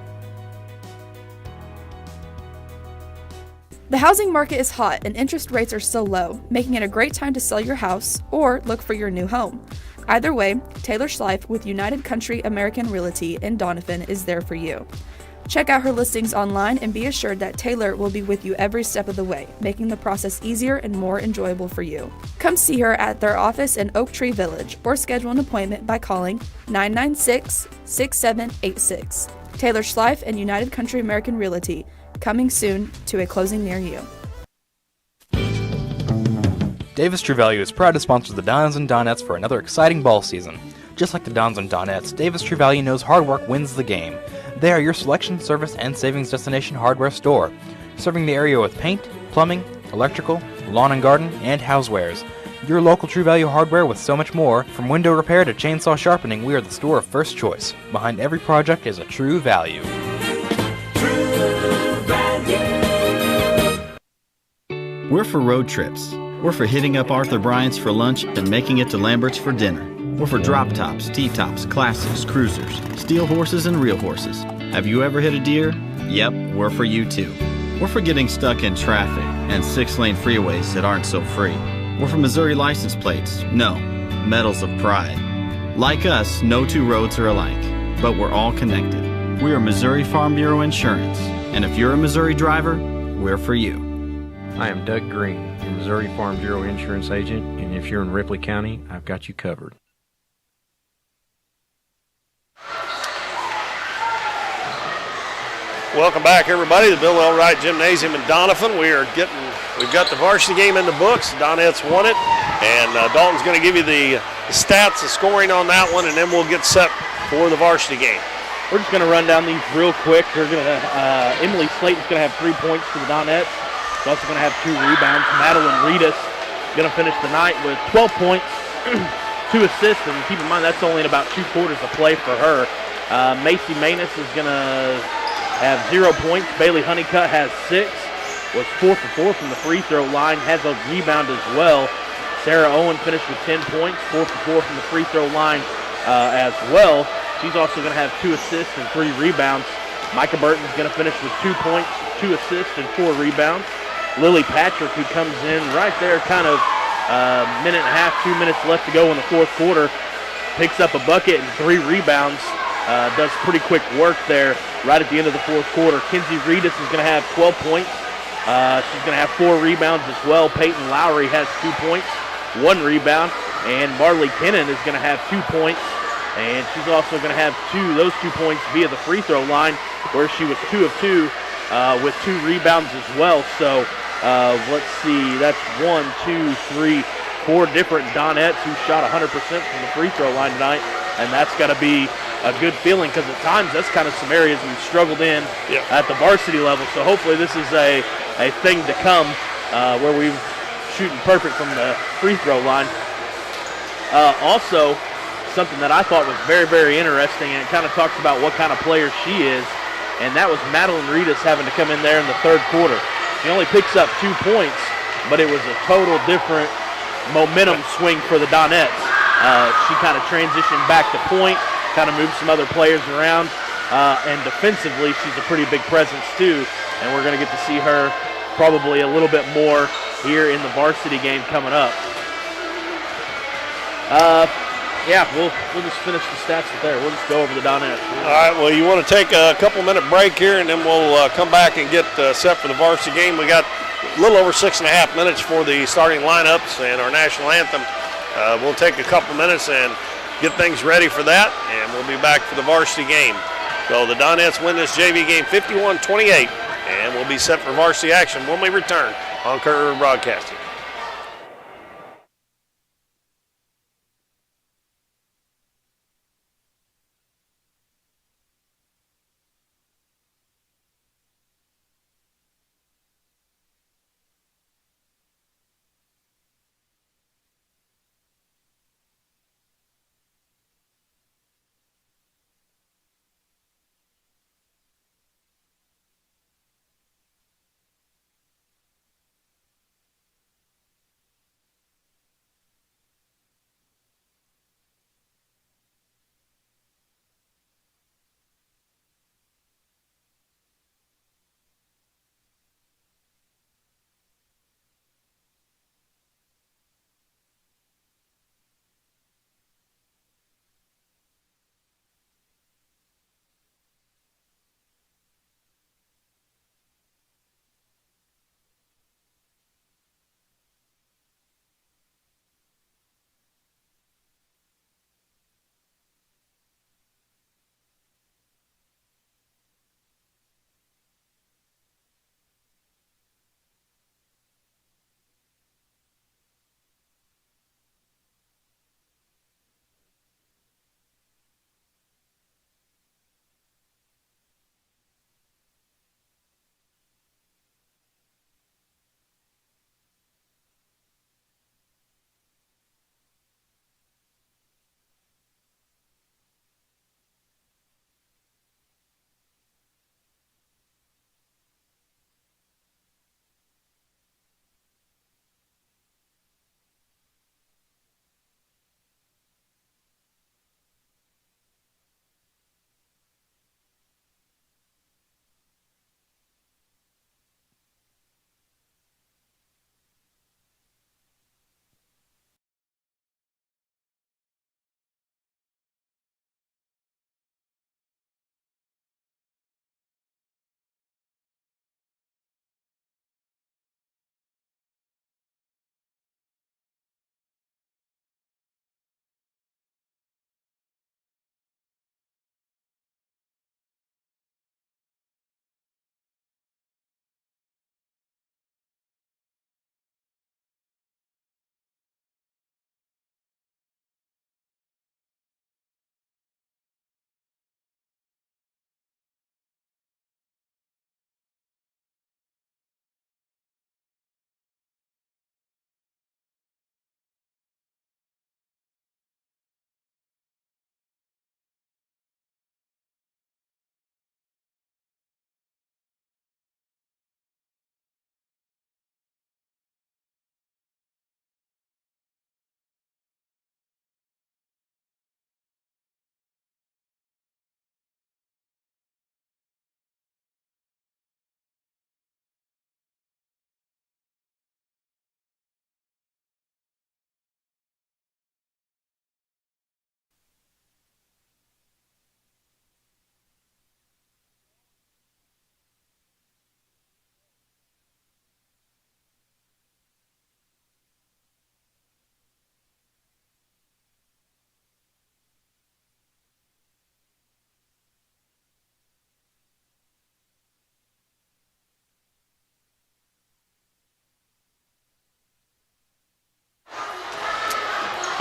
The housing market is hot and interest rates are still low, making it a great time to sell your house or look for your new home. Either way, Taylor Schleif with United Country American Realty in Doniphan is there for you. Check out her listings online and be assured that Taylor will be with you every step of the way, making the process easier and more enjoyable for you. Come see her at their office in Oak Tree Village or schedule an appointment by calling 996-6786. Taylor Schleif and United Country American Realty, coming soon to a closing near you. Davis True Value is proud to sponsor the Dons and Donettes for another exciting ball season. Just like the Dons and Donettes, Davis True Value knows hard work wins the game. They are your selection, service, and savings destination hardware store, serving the area with paint, plumbing, electrical, lawn and garden, and housewares. Your local True Value hardware with so much more. From window repair to chainsaw sharpening, we are the store of first choice. Behind every project is a True Value. We're for road trips. We're for hitting up Arthur Bryant's for lunch and making it to Lambert's for dinner. We're for drop tops, T-tops, classics, cruisers, steel horses, and real horses. Have you ever hit a deer? Yep, we're for you too. We're for getting stuck in traffic and 6-lane freeways that aren't so free. We're for Missouri license plates. No, medals of pride. Like us, no two roads are alike, but we're all connected. We are Missouri Farm Bureau Insurance, and if you're a Missouri driver, we're for you. I am Doug Green, your Missouri Farm Bureau Insurance Agent, and if you're in Ripley County, I've got you covered. Welcome back, everybody, to the Bill L. Wright Gymnasium in Doniphan. We've got the varsity game in the books. Donettes won it, and Dalton's going to give you the stats, the scoring on that one, and then we'll get set for the varsity game. We're just going to run down these real quick. Emily Slayton's going to have 3 points for the Donettes. She's also going to have 2 rebounds. Madeline Reedus going to finish the night with 12 points, 2 assists, and keep in mind that's only in about 2 quarters of play for her. Macy Manus is going to have 0 points. Bailey Honeycutt has 6, was 4 for 4 from the free throw line, has a rebound as well. Sarah Owen finished with 10 points, 4 for 4 from the free throw line as well. She's also going to have 2 assists and 3 rebounds. Micah Burton is going to finish with 2 points, 2 assists, and 4 rebounds. Lily Patrick, who comes in right there, kind of minute and a half, 2 minutes left to go in the fourth quarter, picks up a bucket and 3 rebounds. Does pretty quick work there right at the end of the fourth quarter. Kinsey Reedus is going to have 12 points. She's going to have 4 rebounds as well. Peyton Lowry has 2 points, 1 rebound. And Marley Kennan is going to have 2 points. And she's also going to have those 2 points via the free throw line, where she was 2 of 2 with 2 rebounds as well. So let's see, that's 1, 2, 3, 4 different Donettes who shot 100% from the free throw line tonight. And that's got to be a good feeling, because at times that's kind of some areas we've struggled in at the varsity level. So hopefully this is a thing to come where we're shooting perfect from the free throw line. Also, something that I thought was very, very interesting, and it kind of talks about what kind of player she is, and that was Madeline Reedus having to come in there in the third quarter. She only picks up 2 points, but it was a total different momentum swing for the Donettes. She kind of transitioned back to point, kind of moved some other players around, and defensively she's a pretty big presence too, and we're going to get to see her probably a little bit more here in the varsity game coming up. We'll just finish the stats there. We'll just go over the Donettes. All right, well, you want to take a couple-minute break here, and then we'll come back and get set for the varsity game. We got a little over 6.5 minutes for the starting lineups and our national anthem. We'll take a couple minutes and get things ready for that, and we'll be back for the varsity game. So the Donettes win this JV game 51-28, and we'll be set for varsity action when we return on Current River Broadcasting.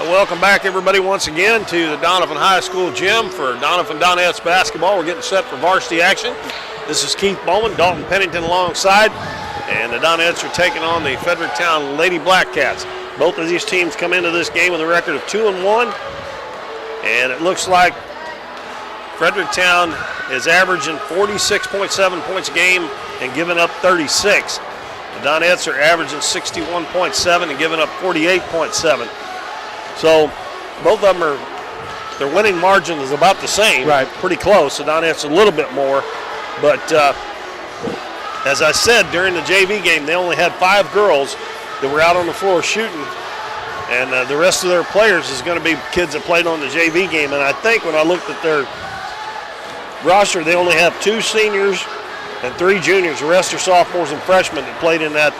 Welcome back, everybody, once again to the Doniphan High School gym for Doniphan Donettes basketball. We're getting set for varsity action. This is Keith Bowman, Dalton Pennington alongside, and the Donettes are taking on the Fredericktown Lady Blackcats. Both of these teams come into this game with a record of 2-1, and it looks like Fredericktown is averaging 46.7 points a game and giving up 36. The Donettes are averaging 61.7 and giving up 48.7. So both of them their winning margin is about the same, right? Pretty close. The Donettes a little bit more, but as I said during the JV game, they only had 5 girls that were out on the floor shooting, and the rest of their players is going to be kids that played on the JV game. And I think when I looked at their roster, they only have 2 seniors and 3 juniors. The rest are sophomores and freshmen that played in that.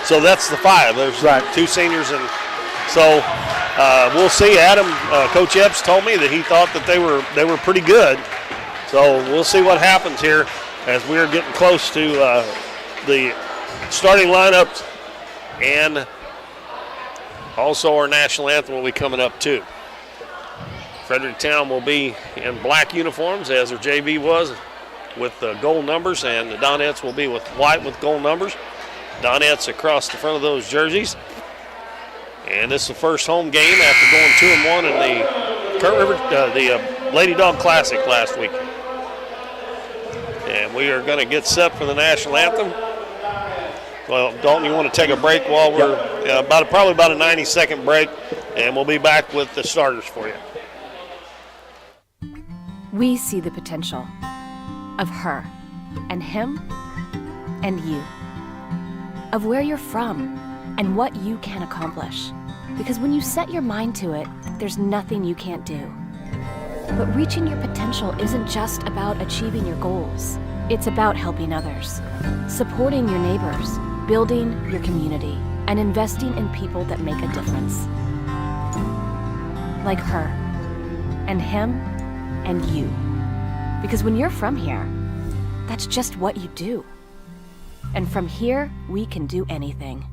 So that's the 5. There's 2 seniors, and so we'll see. Adam, Coach Epps told me that he thought that they were pretty good. So we'll see what happens here as we're getting close to the starting lineups, and also our national anthem will be coming up too. Fredericktown will be in black uniforms as their JV was, with gold numbers, and the Donettes will be with white with gold numbers. Donettes across the front of those jerseys. And this is the first home game after going 2-1 in the Kurt River, the Lady Dog Classic last week. And we are going to get set for the national anthem. Well, Dalton, you want to take a break while we're probably about a 90-second break, and we'll be back with the starters for you. We see the potential of her and him and you, of where you're from and what you can accomplish. Because when you set your mind to it, there's nothing you can't do. But reaching your potential isn't just about achieving your goals. It's about helping others, supporting your neighbors, building your community, and investing in people that make a difference. Like her and him and you. Because when you're from here, that's just what you do. And from here, we can do anything.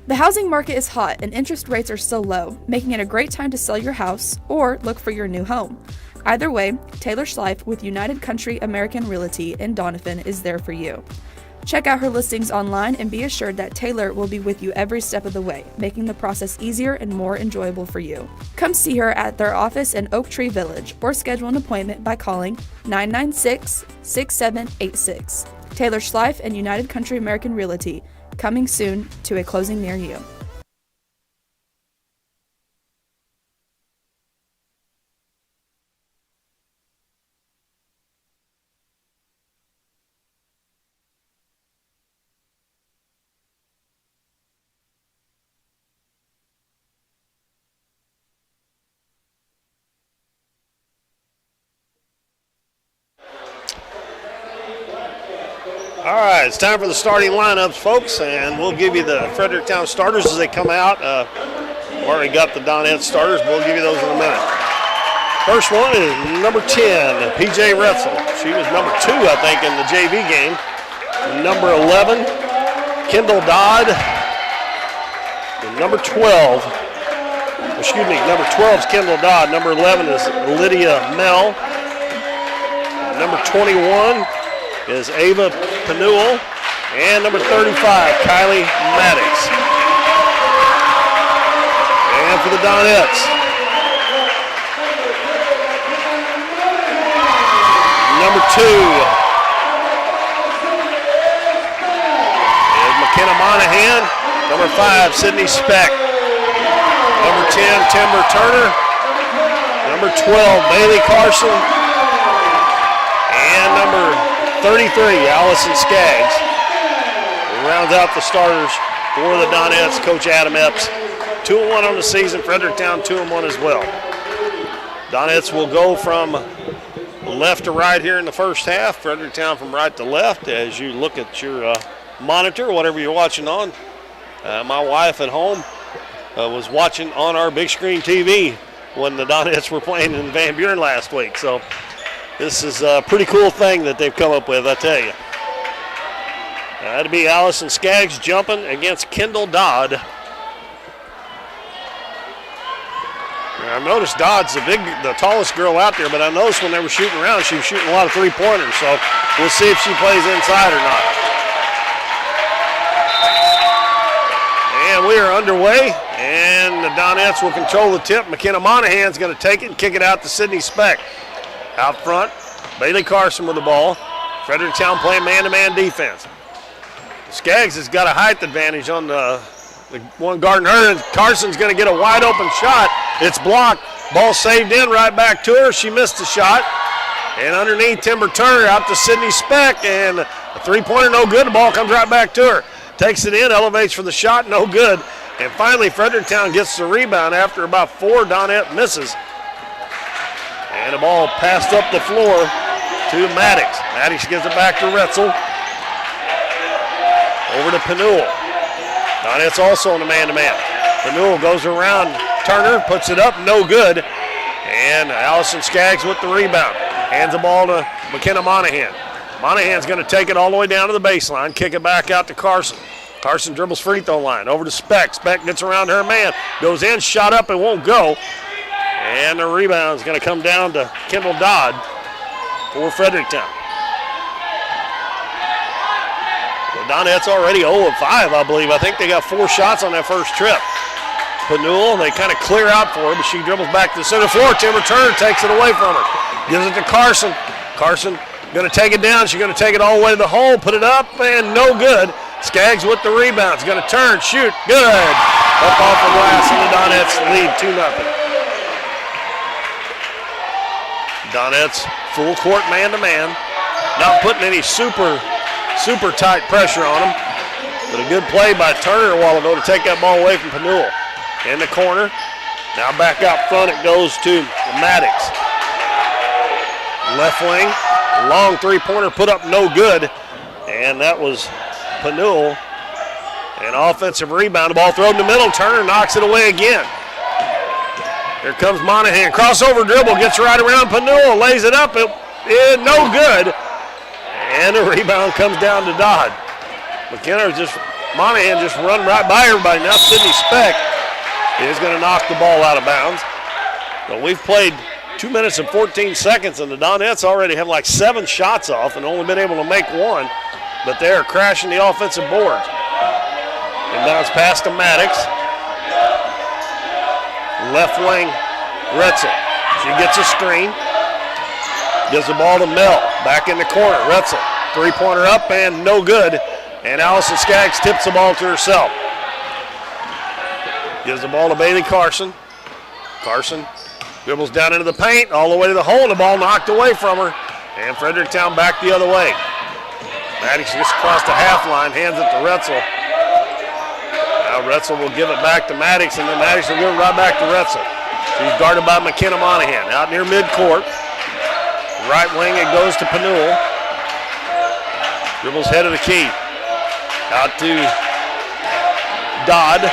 The housing market is hot and interest rates are so low, making it a great time to sell your house or look for your new home. Either way, Taylor Schleif with United Country American Realty in Doniphan is there for you. Check out her listings online and be assured that Taylor will be with you every step of the way, making the process easier and more enjoyable for you. Come see her at their office in Oak Tree Village or schedule an appointment by calling 996-6786. Taylor Schleif and United Country American Realty, coming soon to a closing near you. All right, it's time for the starting lineups, folks, and we'll give you the Fredericktown starters as they come out. We've already got the Donettes starters, but we'll give you those in a minute. First one is number 10, P.J. Retzel. She was number 2, I think, in the JV game. Number 11, Kendall Dodd. And number 12 is Kendall Dodd. Number 11 is Lydia Mell. Number 21 is Ava Penuel, and number 35, Kylie Maddox. And for the Donettes, number 2 is McKenna Monahan. Number 5, Sydney Speck. Number 10, Timber Turner. Number 12, Bailey Carson. And number 33, Allison Skaggs. Rounds out the starters for the Donettes, Coach Adam Epps. 2-1 on the season, Fredericktown 2-1 as well. Donettes will go from left to right here in the first half. Fredericktown from right to left as you look at your monitor, whatever you're watching on. My wife at home was watching on our big screen TV when the Donettes were playing in Van Buren last week. So this is a pretty cool thing that they've come up with, I tell you. That'd be Allison Skaggs jumping against Kendall Dodd. Now, I noticed Dodd's the tallest girl out there, but I noticed when they were shooting around, she was shooting a lot of three-pointers, so we'll see if she plays inside or not. And we are underway, and the Donettes will control the tip. McKenna Monahan's going to take it and kick it out to Sydney Speck. Out front, Bailey Carson with the ball. Fredericktown playing man-to-man defense. Skaggs has got a height advantage on the one guarding her, and Carson's going to get a wide-open shot. It's blocked. Ball saved in right back to her. She missed the shot. And underneath, Timber Turner out to Sydney Speck, and a three-pointer no good. The ball comes right back to her. Takes it in, elevates for the shot, no good. And finally, Fredericktown gets the rebound after about 4 Donette misses. And the ball passed up the floor to Maddox. Maddox gives it back to Retzel. Over to Penuel. Donette's also in the man-to-man. Penuel goes around Turner, puts it up, no good. And Allison Skaggs with the rebound. Hands the ball to McKenna Monahan. Monahan's going to take it all the way down to the baseline, kick it back out to Carson. Carson dribbles free throw line, over to Speck. Speck gets around her man, goes in, shot up, and won't go. And the rebound is going to come down to Kendall Dodd for Fredericktown. The Donette's already 0 of 5, I believe. I think they got 4 shots on that first trip. Penuel, they kind of clear out for her, but she dribbles back to the center floor. Timber Turner takes it away from her. Gives it to Carson. Carson going to take it down. She's going to take it all the way to the hole, put it up, and no good. Skaggs with the rebound. She's going to turn, shoot, good. Up off the glass, and the Donette's lead 2-0. Donette's full court man-to-man. Not putting any super tight pressure on them. But a good play by Turner a while ago to take that ball away from Penuel. In the corner. Now back out front it goes to Maddox. Left wing. Long three-pointer put up no good. And that was Penuel. An offensive rebound. The ball thrown in the middle. Turner knocks it away again. Here comes Monahan. Crossover dribble. Gets right around Penuel. Lays it up. No good. And the rebound comes down to Dodd. Monahan just run right by everybody. Now Sydney Speck is going to knock the ball out of bounds. But we've played 2 minutes and 14 seconds, and the Donette's already have like 7 shots off and only been able to make 1. But they are crashing the offensive boards. And bounce pass to Maddox. Left wing, Retzel. She gets a screen. Gives the ball to Mel. Back in the corner, Retzel. Three-pointer up and no good. And Allison Skaggs tips the ball to herself. Gives the ball to Bailey Carson. Carson dribbles down into the paint, all the way to the hole. The ball knocked away from her. And Fredericktown back the other way. Maddox gets across the half line, hands it to Retzel. Now Retzel will give it back to Maddox, and then Maddox will give it right back to Retzel. She's guarded by McKenna Monahan. Out near midcourt. Right wing, it goes to Penuel. Dribbles head of the key. Out to Dodd.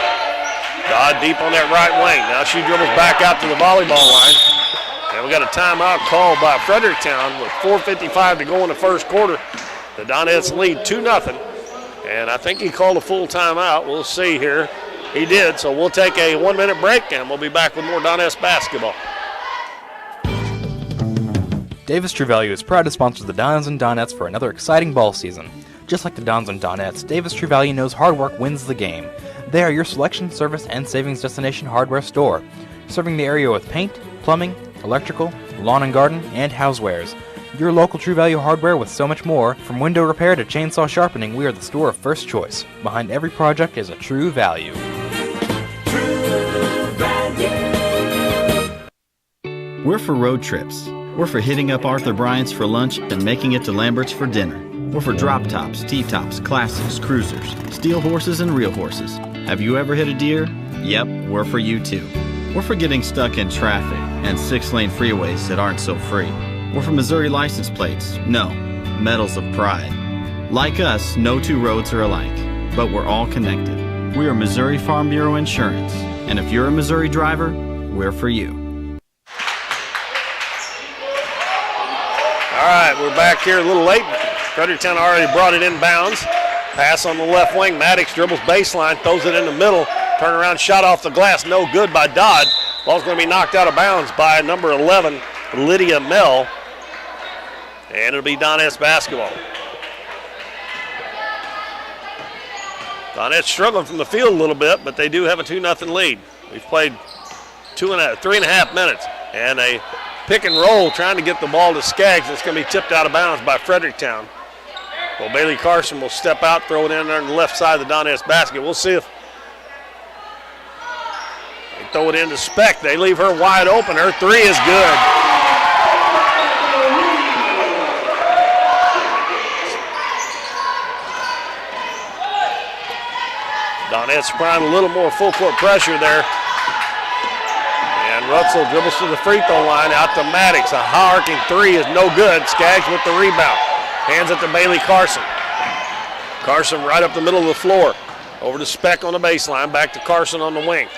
Dodd deep on that right wing. Now she dribbles back out to the volleyball line. And we got a timeout called by Fredericktown with 4:55 to go in the first quarter. The Donette's lead 2-0. And I think he called a full timeout. We'll see here. He did, so we'll take a 1-minute break and we'll be back with more Donettes basketball. Davis True Value is proud to sponsor the Dons and Donettes for another exciting ball season. Just like the Dons and Donettes, Davis True Value knows hard work wins the game. They are your selection, service, and savings destination hardware store, serving the area with paint, plumbing, electrical, lawn and garden, and housewares. Your local True Value hardware with so much more. From window repair to chainsaw sharpening, we are the store of first choice. Behind every project is a True Value. True Value. We're for road trips. We're for hitting up Arthur Bryant's for lunch and making it to Lambert's for dinner. We're for drop tops, T-tops, classics, cruisers, steel horses, and real horses. Have you ever hit a deer? Yep, we're for you too. We're for getting stuck in traffic and 6-lane freeways that aren't so free. We're for Missouri license plates. No, medals of pride. Like us, no two roads are alike, but we're all connected. We are Missouri Farm Bureau Insurance, and if you're a Missouri driver, we're for you. All right, we're back here a little late. Fredericktown already brought it in bounds. Pass on the left wing. Maddox dribbles baseline, throws it in the middle. Turnaround shot off the glass, no good by Dodd. Ball's going to be knocked out of bounds by number 11, Lydia Mell. And it'll be Donettes basketball. Donettes struggling from the field a little bit, but they do have a 2-0 lead. We've played 3.5 minutes. And a pick and roll trying to get the ball to Skaggs. It's going to be tipped out of bounds by Fredericktown. Well, Bailey Carson will step out, throw it in there on the left side of the Donettes basket. We'll see if they throw it into Speck. They leave her wide open. Her three is good. Donettes applying a little more full court pressure there. And Rutzel dribbles to the free throw line, out to Maddox. A high arcing three is no good. Skaggs with the rebound. Hands it to Bailey Carson. Carson right up the middle of the floor. Over to Speck on the baseline, back to Carson on the wing.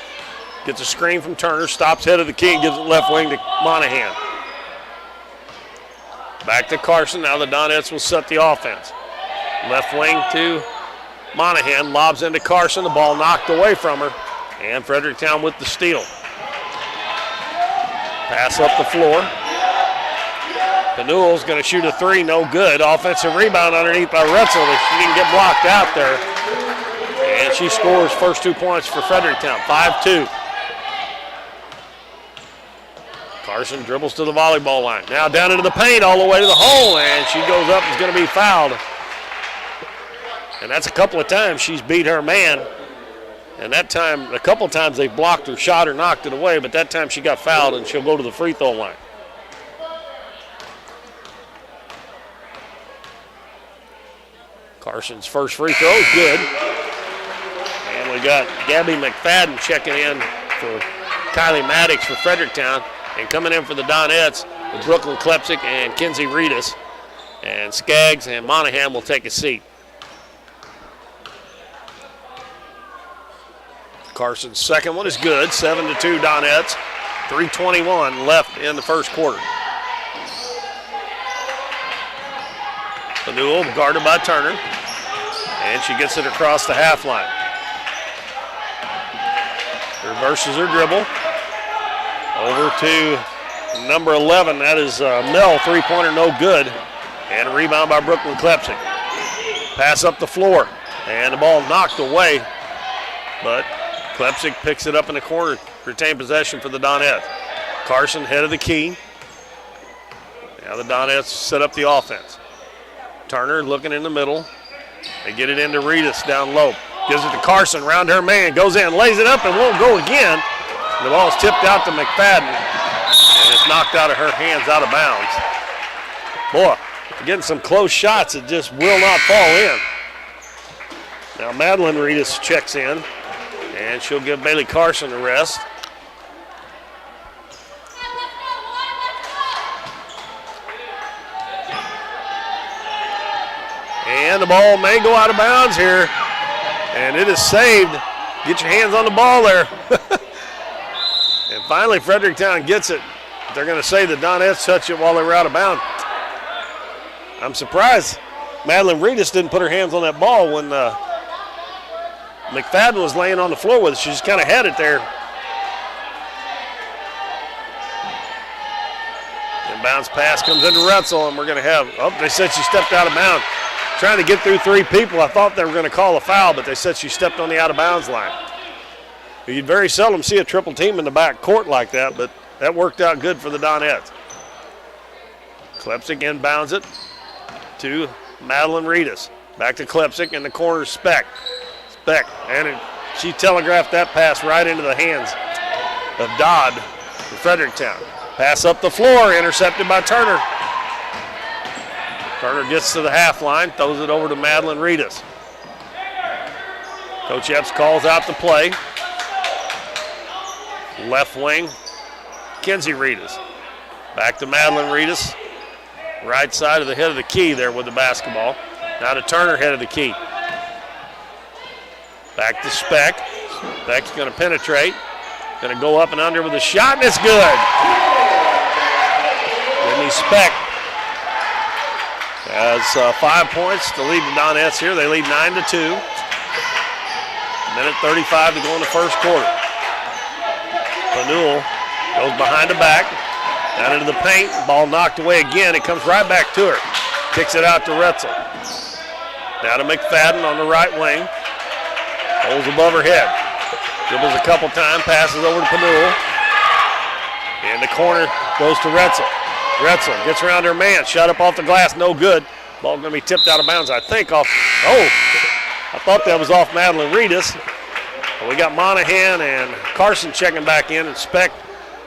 Gets a screen from Turner, stops head of the key, and gives it left wing to Monahan. Back to Carson, now the Donettes will set the offense. Left wing to Monahan, lobs into Carson, the ball knocked away from her, and Fredericktown with the steal. Pass up the floor. Penuel's going to shoot a three, no good. Offensive rebound underneath by Retzel. She didn't get blocked out there. And she scores first 2 points for Fredericktown, 5-2. Carson dribbles to the volleyball line. Now down into the paint all the way to the hole, and she goes up and is going to be fouled. And that's a couple of times she's beat her man. And that time, a couple of times they blocked her shot or knocked it away, but that time she got fouled and she'll go to the free throw line. Carson's first free throw is good. And we got Gabby McFadden checking in for Kylie Maddox for Fredericktown. And coming in for the Donettes with Brooklyn Klepsic and Kinsey Reedus. And Skaggs and Monahan will take a seat. Carson's second one is good, 7-2 Donettes. 3:21 left in the first quarter. Penuel guarded by Turner, and she gets it across the half line. Reverses her dribble. Over to number 11, that is Mel, three-pointer no good. And a rebound by Brooklyn Klepsic. Pass up the floor, and the ball knocked away, but Klepsic picks it up in the corner, retain possession for the Donettes. Carson head of the key. Now the Donettes set up the offense. Turner looking in the middle. They get it into Reedus down low. Gives it to Carson, round her man, goes in, lays it up and won't go again. The ball's tipped out to McFadden, and it's knocked out of her hands, out of bounds. Boy, getting some close shots that just will not fall in. Now Madeline Reedus checks in, and she'll give Bailey Carson a rest. And the ball may go out of bounds here, and it is saved. Get your hands on the ball there. And finally, Fredericktown gets it. They're going to say the Donettes touched it while they were out of bounds. I'm surprised Madeline Reedus didn't put her hands on that ball when McFadden was laying on the floor with it. She just kind of had it there. Inbounds pass comes into Retzel, and we're going to have, they said she stepped out of bounds. Trying to get through three people. I thought they were going to call a foul, but they said she stepped on the out-of-bounds line. You'd very seldom see a triple team in the back court like that, but that worked out good for the Donettes. Klepsic inbounds it to Madeline Reedus. Back to Klepsic in the corner, Speck. And she telegraphed that pass right into the hands of Dodd for Fredericktown. Pass up the floor, intercepted by Turner. Turner gets to the half line, throws it over to Madeline Reedus. Coach Epps calls out the play. Left wing, Kinsey Reedus. Back to Madeline Reedus. Right side of the head of the key there with the basketball. Now to Turner, head of the key. Back to Speck. Speck's going to penetrate. Going to go up and under with a shot, and it's good. Whitney Speck Has 5 points to lead the Donettes here. They lead 9-2. Minute 35 to go in the first quarter. Penuel goes behind the back, down into the paint. Ball knocked away again. It comes right back to her. Kicks it out to Retzel. Now to McFadden on the right wing. Holds above her head. Dribbles a couple times, passes over to Penuel. In the corner goes to Retzel. Retzel gets around her man. Shot up off the glass, no good. Ball going to be tipped out of bounds, I think, off. Oh, I thought that was off Madeline Reedus. But we got Monahan and Carson checking back in, and Speck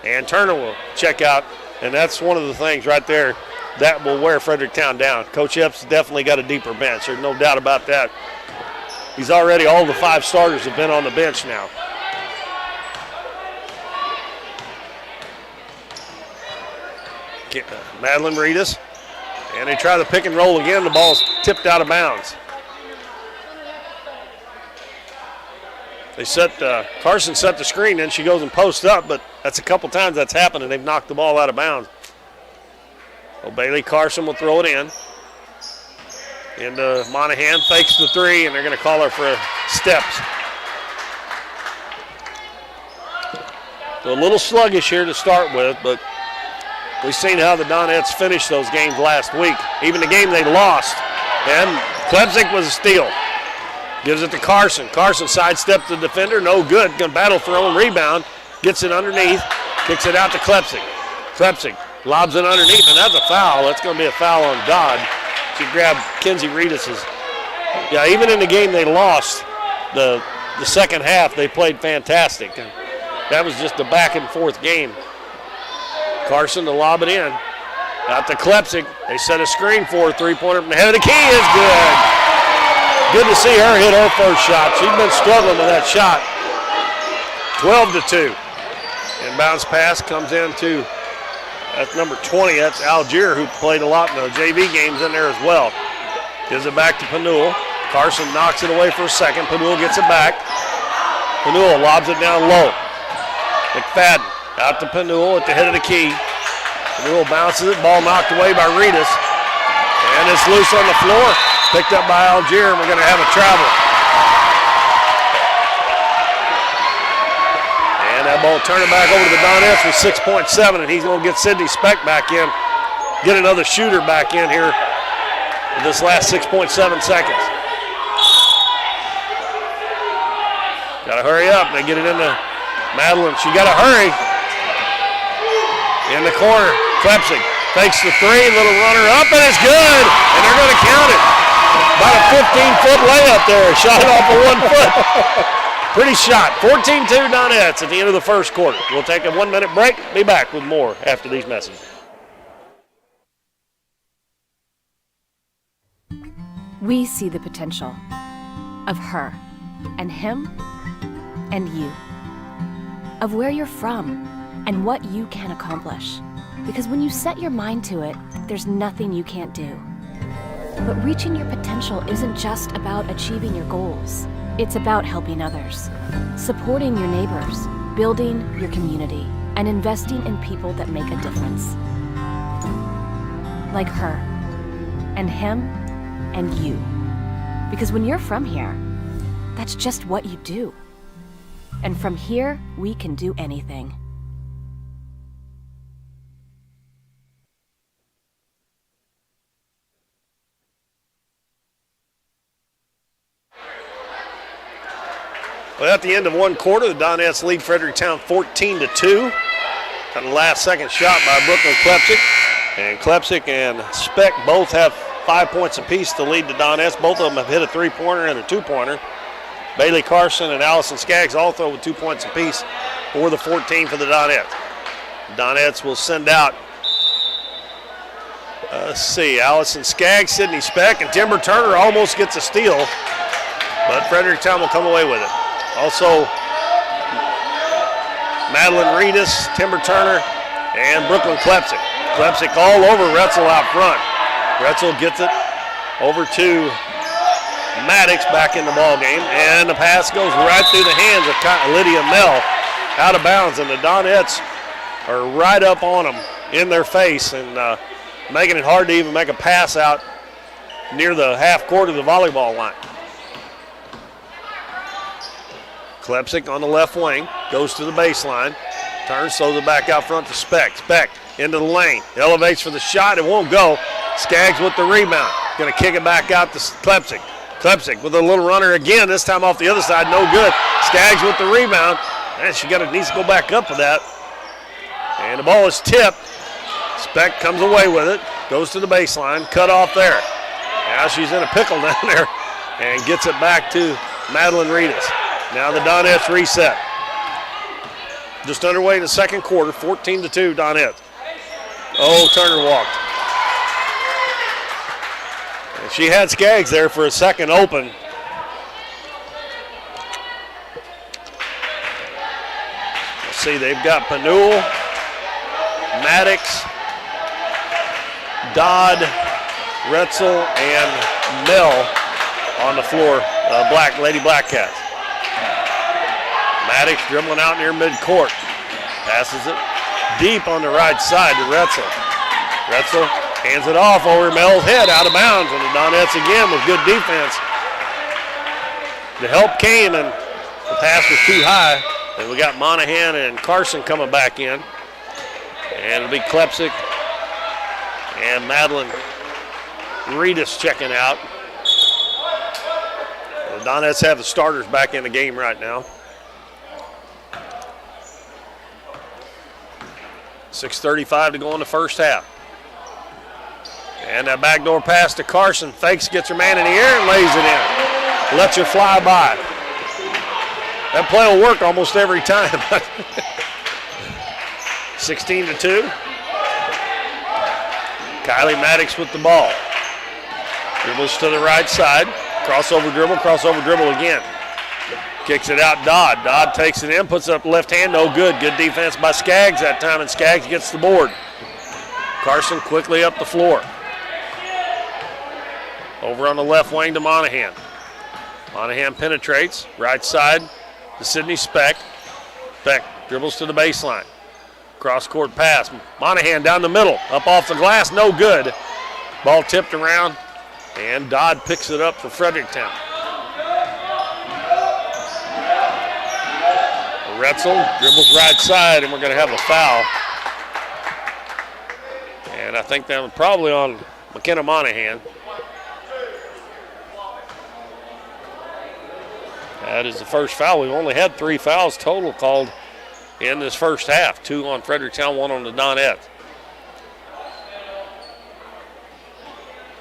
and Turner will check out. And that's one of the things right there that will wear Fredericktown down. Coach Epps definitely got a deeper bench. There's no doubt about that. He's already, all the 5 starters have been on the bench now. Madeline Reedus, and they try the pick and roll again. The ball's tipped out of bounds. They Carson set the screen, then she goes and posts up, but that's a couple times that's happened, and they've knocked the ball out of bounds. So Bailey Carson will throw it in. And Monahan fakes the 3, and they're going to call her for steps. So a little sluggish here to start with, but we've seen how the Donettes finished those games last week. Even the game they lost. And Klebzik was a steal. Gives it to Carson. Carson sidesteps the defender. No good. Going to battle throw and rebound. Gets it underneath. Kicks it out to Klebzik. Klebzik lobs it underneath, and that's a foul. That's going to be a foul on Dodd. She grabbed Kenzie Reedus's. Yeah, even in the game they lost, the second half, they played fantastic. That was just a back and forth game. Carson to lob it in. Out to Klebzik. They set a screen for her. 3-pointer from the head of the key is good. Good to see her hit her first shot. She's been struggling with that shot. 12-2. Inbounds pass comes into, that's number 20. That's Algier, who played a lot in the JV games in there as well. Gives it back to Penuel. Carson knocks it away for a second. Penuel gets it back. Penuel lobs it down low. McFadden. Out to Penuel at the head of the key. Penuel bounces it. Ball knocked away by Reedus. And it's loose on the floor. Picked up by Algier, and we're going to have a travel. And that ball turning back over to the Donettes with 6.7, and he's going to get Sydney Speck back in. Get another shooter back in here in this last 6.7 seconds. Got to hurry up. They get it into Madeline. She got to hurry. In the corner, Klebzik fakes the 3, little runner up, and it's good. And they're going to count it. About a 15-foot layup there, shot it off of 1 foot. Pretty shot. 14-2 Donettes at the end of the first quarter. We'll take a 1-minute break. Be back with more after these messages. We see the potential of her and him and you, of where you're from and what you can accomplish. Because when you set your mind to it, there's nothing you can't do. But reaching your potential isn't just about achieving your goals. It's about helping others, supporting your neighbors, building your community, and investing in people that make a difference. Like her, and him, and you. Because when you're from here, that's just what you do. And from here, we can do anything. Well, at the end of 1 quarter, the Donettes lead Fredericktown 14-2. Got a last-second shot by Brooklyn Klebzik. And Klebzik and Speck both have 5 points apiece to lead the Donettes. Both of them have hit a 3-pointer and a 2-pointer. Bailey Carson and Allison Skaggs all throw with 2 points apiece for the 14 for the Donettes. Donettes will send out, let's see, Allison Skaggs, Sydney Speck, and Timber Turner almost gets a steal, but Fredericktown will come away with it. Also, Madeline Reedus, Timber Turner, and Brooklyn Klebzik. Klebzik all over Retzel out front. Retzel gets it over to Maddox back in the ball game, and the pass goes right through the hands of Lydia Mell, out of bounds, and the Donettes are right up on them in their face and making it hard to even make a pass out near the half court of the volleyball line. Klepsik on the left wing, goes to the baseline, turns, throws it back out front to Speck. Speck into the lane, elevates for the shot, it won't go. Skaggs with the rebound, gonna kick it back out to Klepsik. Klepsik with a little runner again, this time off the other side, no good. Skaggs with the rebound, and she needs to go back up with that. And the ball is tipped. Speck comes away with it, goes to the baseline, cut off there. Now she's in a pickle down there and gets it back to Madeline Reedus. Now the Donettes reset. Just underway in the second quarter, 14-2 Donettes. Oh, Turner walked. And she had Skaggs there for a second open. Let's see, they've got Penuel, Maddox, Dodd, Retzel, and Mel on the floor, Lady Blackcats. Maddox dribbling out near midcourt. Passes it deep on the right side to Retzel. Retzel hands it off over Mel's head, out of bounds, and the Donettes again with good defense. The help came, and the pass was too high, and we got Monahan and Carson coming back in. And it'll be Klepsik and Madeline Reedus checking out. The Donettes have the starters back in the game right now. 6:35 to go in the first half. And that backdoor pass to Carson. Fakes, gets her man in the air and lays it in. Lets her fly by. That play will work almost every time. 16-2. Kylie Maddox with the ball. Dribbles to the right side. Crossover dribble again. Kicks it out, Dodd. Dodd takes it in, puts up left hand, no good. Good defense by Skaggs that time, and Skaggs gets the board. Carson quickly up the floor. Over on the left wing to Monahan. Monahan penetrates, right side to Sydney Speck. Speck dribbles to the baseline. Cross-court pass. Monahan down the middle, up off the glass, no good. Ball tipped around, and Dodd picks it up for Fredericktown. Retzel dribbles right side, and we're going to have a foul. And I think that was probably on McKenna Monahan. That is the first foul. We've only had 3 fouls total called in this first half. 2 on Fredericktown, 1 on the Donettes.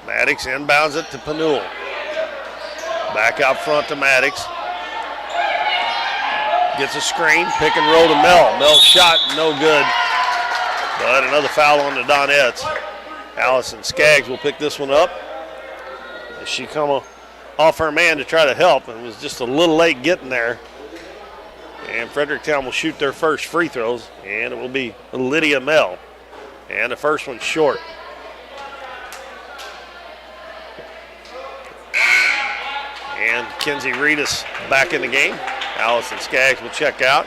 Maddox inbounds it to Penuel. Back out front to Maddox. Gets a screen, pick and roll to Mel. Mel's shot, no good. But another foul on the Donettes. Allison Skaggs will pick this one up. As she come off her man to try to help, and was just a little late getting there. And Fredericktown will shoot their first free throws, and it will be Lydia Mel. And the first one's short. And Kenzie Reedus back in the game. Allison Skaggs will check out.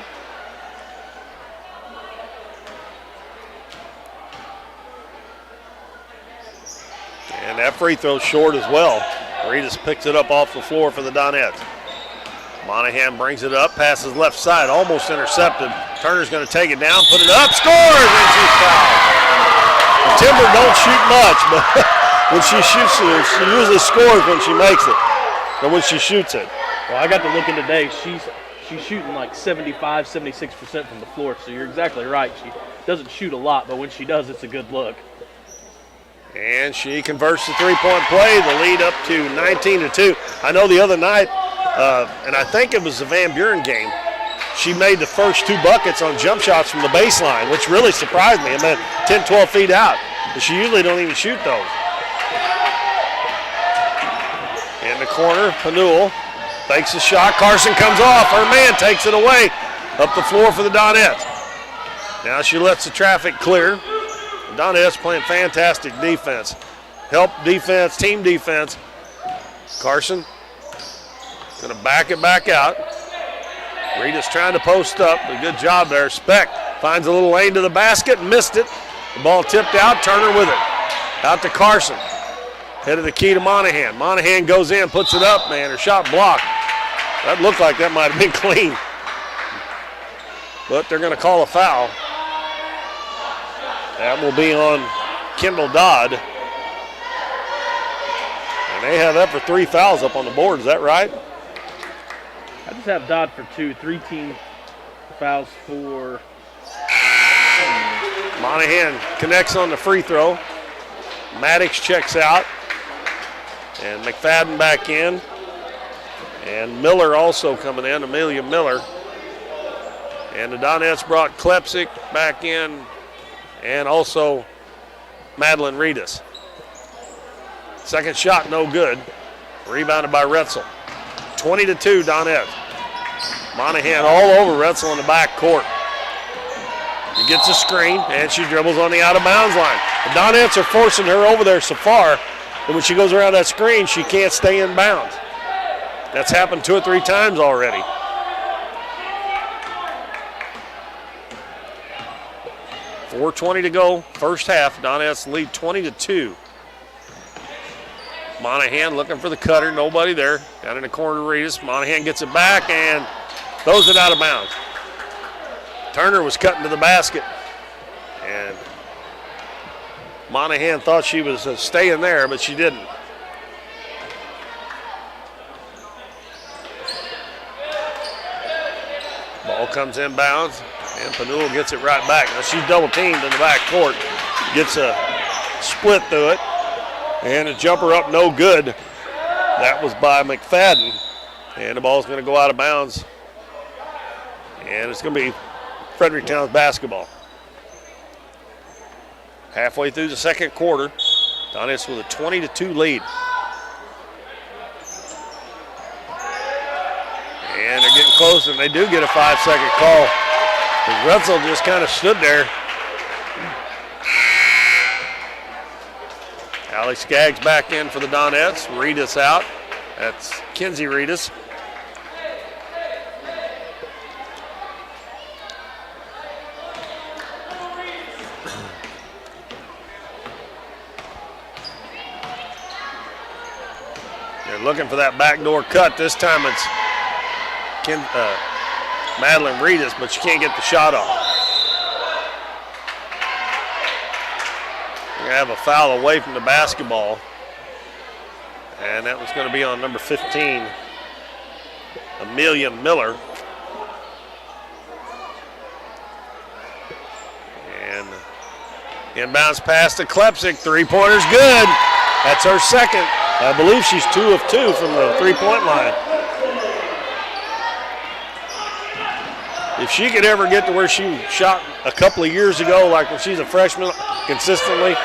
And that free throw's short as well. Reedus picks it up off the floor for the Donettes. Monahan brings it up, passes left side, almost intercepted. Turner's going to take it down, put it up, scores, and she's fouled. Timber don't shoot much, but when she shoots it, she usually scores when she makes it, or when she shoots it. Well, I got to looking today. She's shooting like 75, 76% from the floor, so you're exactly right. She doesn't shoot a lot, but when she does, it's a good look. And she converts the three-point play, the lead up to 19-2. I know the other night, and I think it was the Van Buren game, she made the first 2 buckets on jump shots from the baseline, which really surprised me. I mean, 10, 12 feet out, but she usually don't even shoot those. In the corner, Penuel fakes a shot. Carson comes off. Her man takes it away up the floor for the Donettes. Now she lets the traffic clear. The Donettes playing fantastic defense. Help defense, team defense. Carson going to back it back out. Reedus trying to post up. A good job there. Speck finds a little lane to the basket. Missed it. The ball tipped out. Turner with it. Out to Carson. Head of the key to Monahan. Monahan goes in, puts it up, man. Her shot blocked. That looked like that might have been clean. But they're going to call a foul. That will be on Kendall Dodd. And they have that for 3 fouls up on the board. Is that right? I just have Dodd for 2. 3 team fouls for. Monahan connects on the free throw. Maddox checks out. And McFadden back in. And Miller also coming in, Amelia Miller. And the Donettes brought Klepsik back in, and also Madeline Reedus. Second shot, no good. Rebounded by Retzel. 20-2, Donettes. Monahan all over Retzel in the back court. He gets a screen, and she dribbles on the out-of-bounds line. The Donettes are forcing her over there so far that when she goes around that screen, she can't stay in bounds. That's happened 2 or 3 times already. .420 to go, first half. Donettes lead 20-2. Monahan looking for the cutter, nobody there. Down in the corner, Reedus. Monahan gets it back and throws it out of bounds. Turner was cutting to the basket, and Monahan thought she was staying there, but she didn't. Ball comes inbounds, and Penuel gets it right back. Now she's double teamed in the back court. Gets a split through it, and a jumper up, no good. That was by McFadden, and the ball's going to go out of bounds, and it's going to be Fredericktown's basketball. Halfway through the second quarter, Donettes with a 20-2 lead. And they're getting close, and they do get a 5-second call. Retzel just kind of stood there. Allie Skaggs back in for the Donettes. Reedus out. That's Kinsey Reedus. They're looking for that backdoor cut. This time it's Madeline Reedus, but she can't get the shot off. We're going to have a foul away from the basketball, and that was going to be on number 15, Amelia Miller. And inbounds pass to Klepsik. Three-pointer's good. That's her second. I believe she's 2 of 2 from the three-point line. If she could ever get to where she shot a couple of years ago, like when she's a freshman consistently,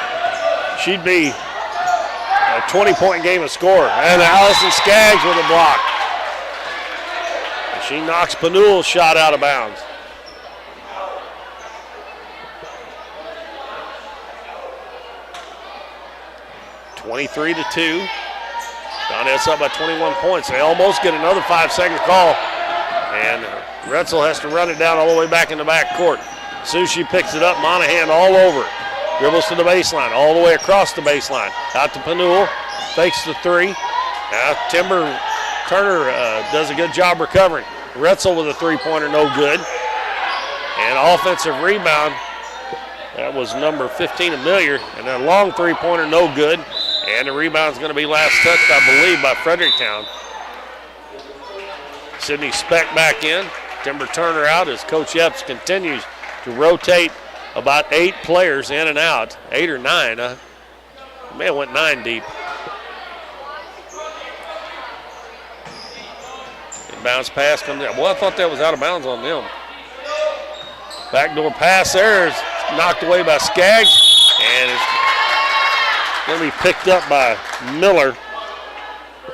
she'd be a 20-point game of score. And Allison Skaggs with a block. She knocks Penuel's shot out of bounds. (23-2). Donettes up by 21 points. They almost get another 5-second call. And Retzel has to run it down all the way back in the back court. As soon as she picks it up, Monahan all over it. Dribbles to the baseline, all the way across the baseline. Out to Penuel, fakes the three. Now Turner does a good job recovering. Retzel with a three-pointer, no good. And offensive rebound, that was number 15, Amelia. And a long three-pointer, no good. And the rebound's going to be last touched, I believe, by Fredericktown. Sydney Speck back in. Timber Turner out as Coach Epps continues to rotate about 8 players in and out. 8 or 9. May have went 9 deep. Inbounds pass comes down. Well, I thought that was out of bounds on them. Backdoor pass there is knocked away by Skaggs, and it's going to be picked up by Miller.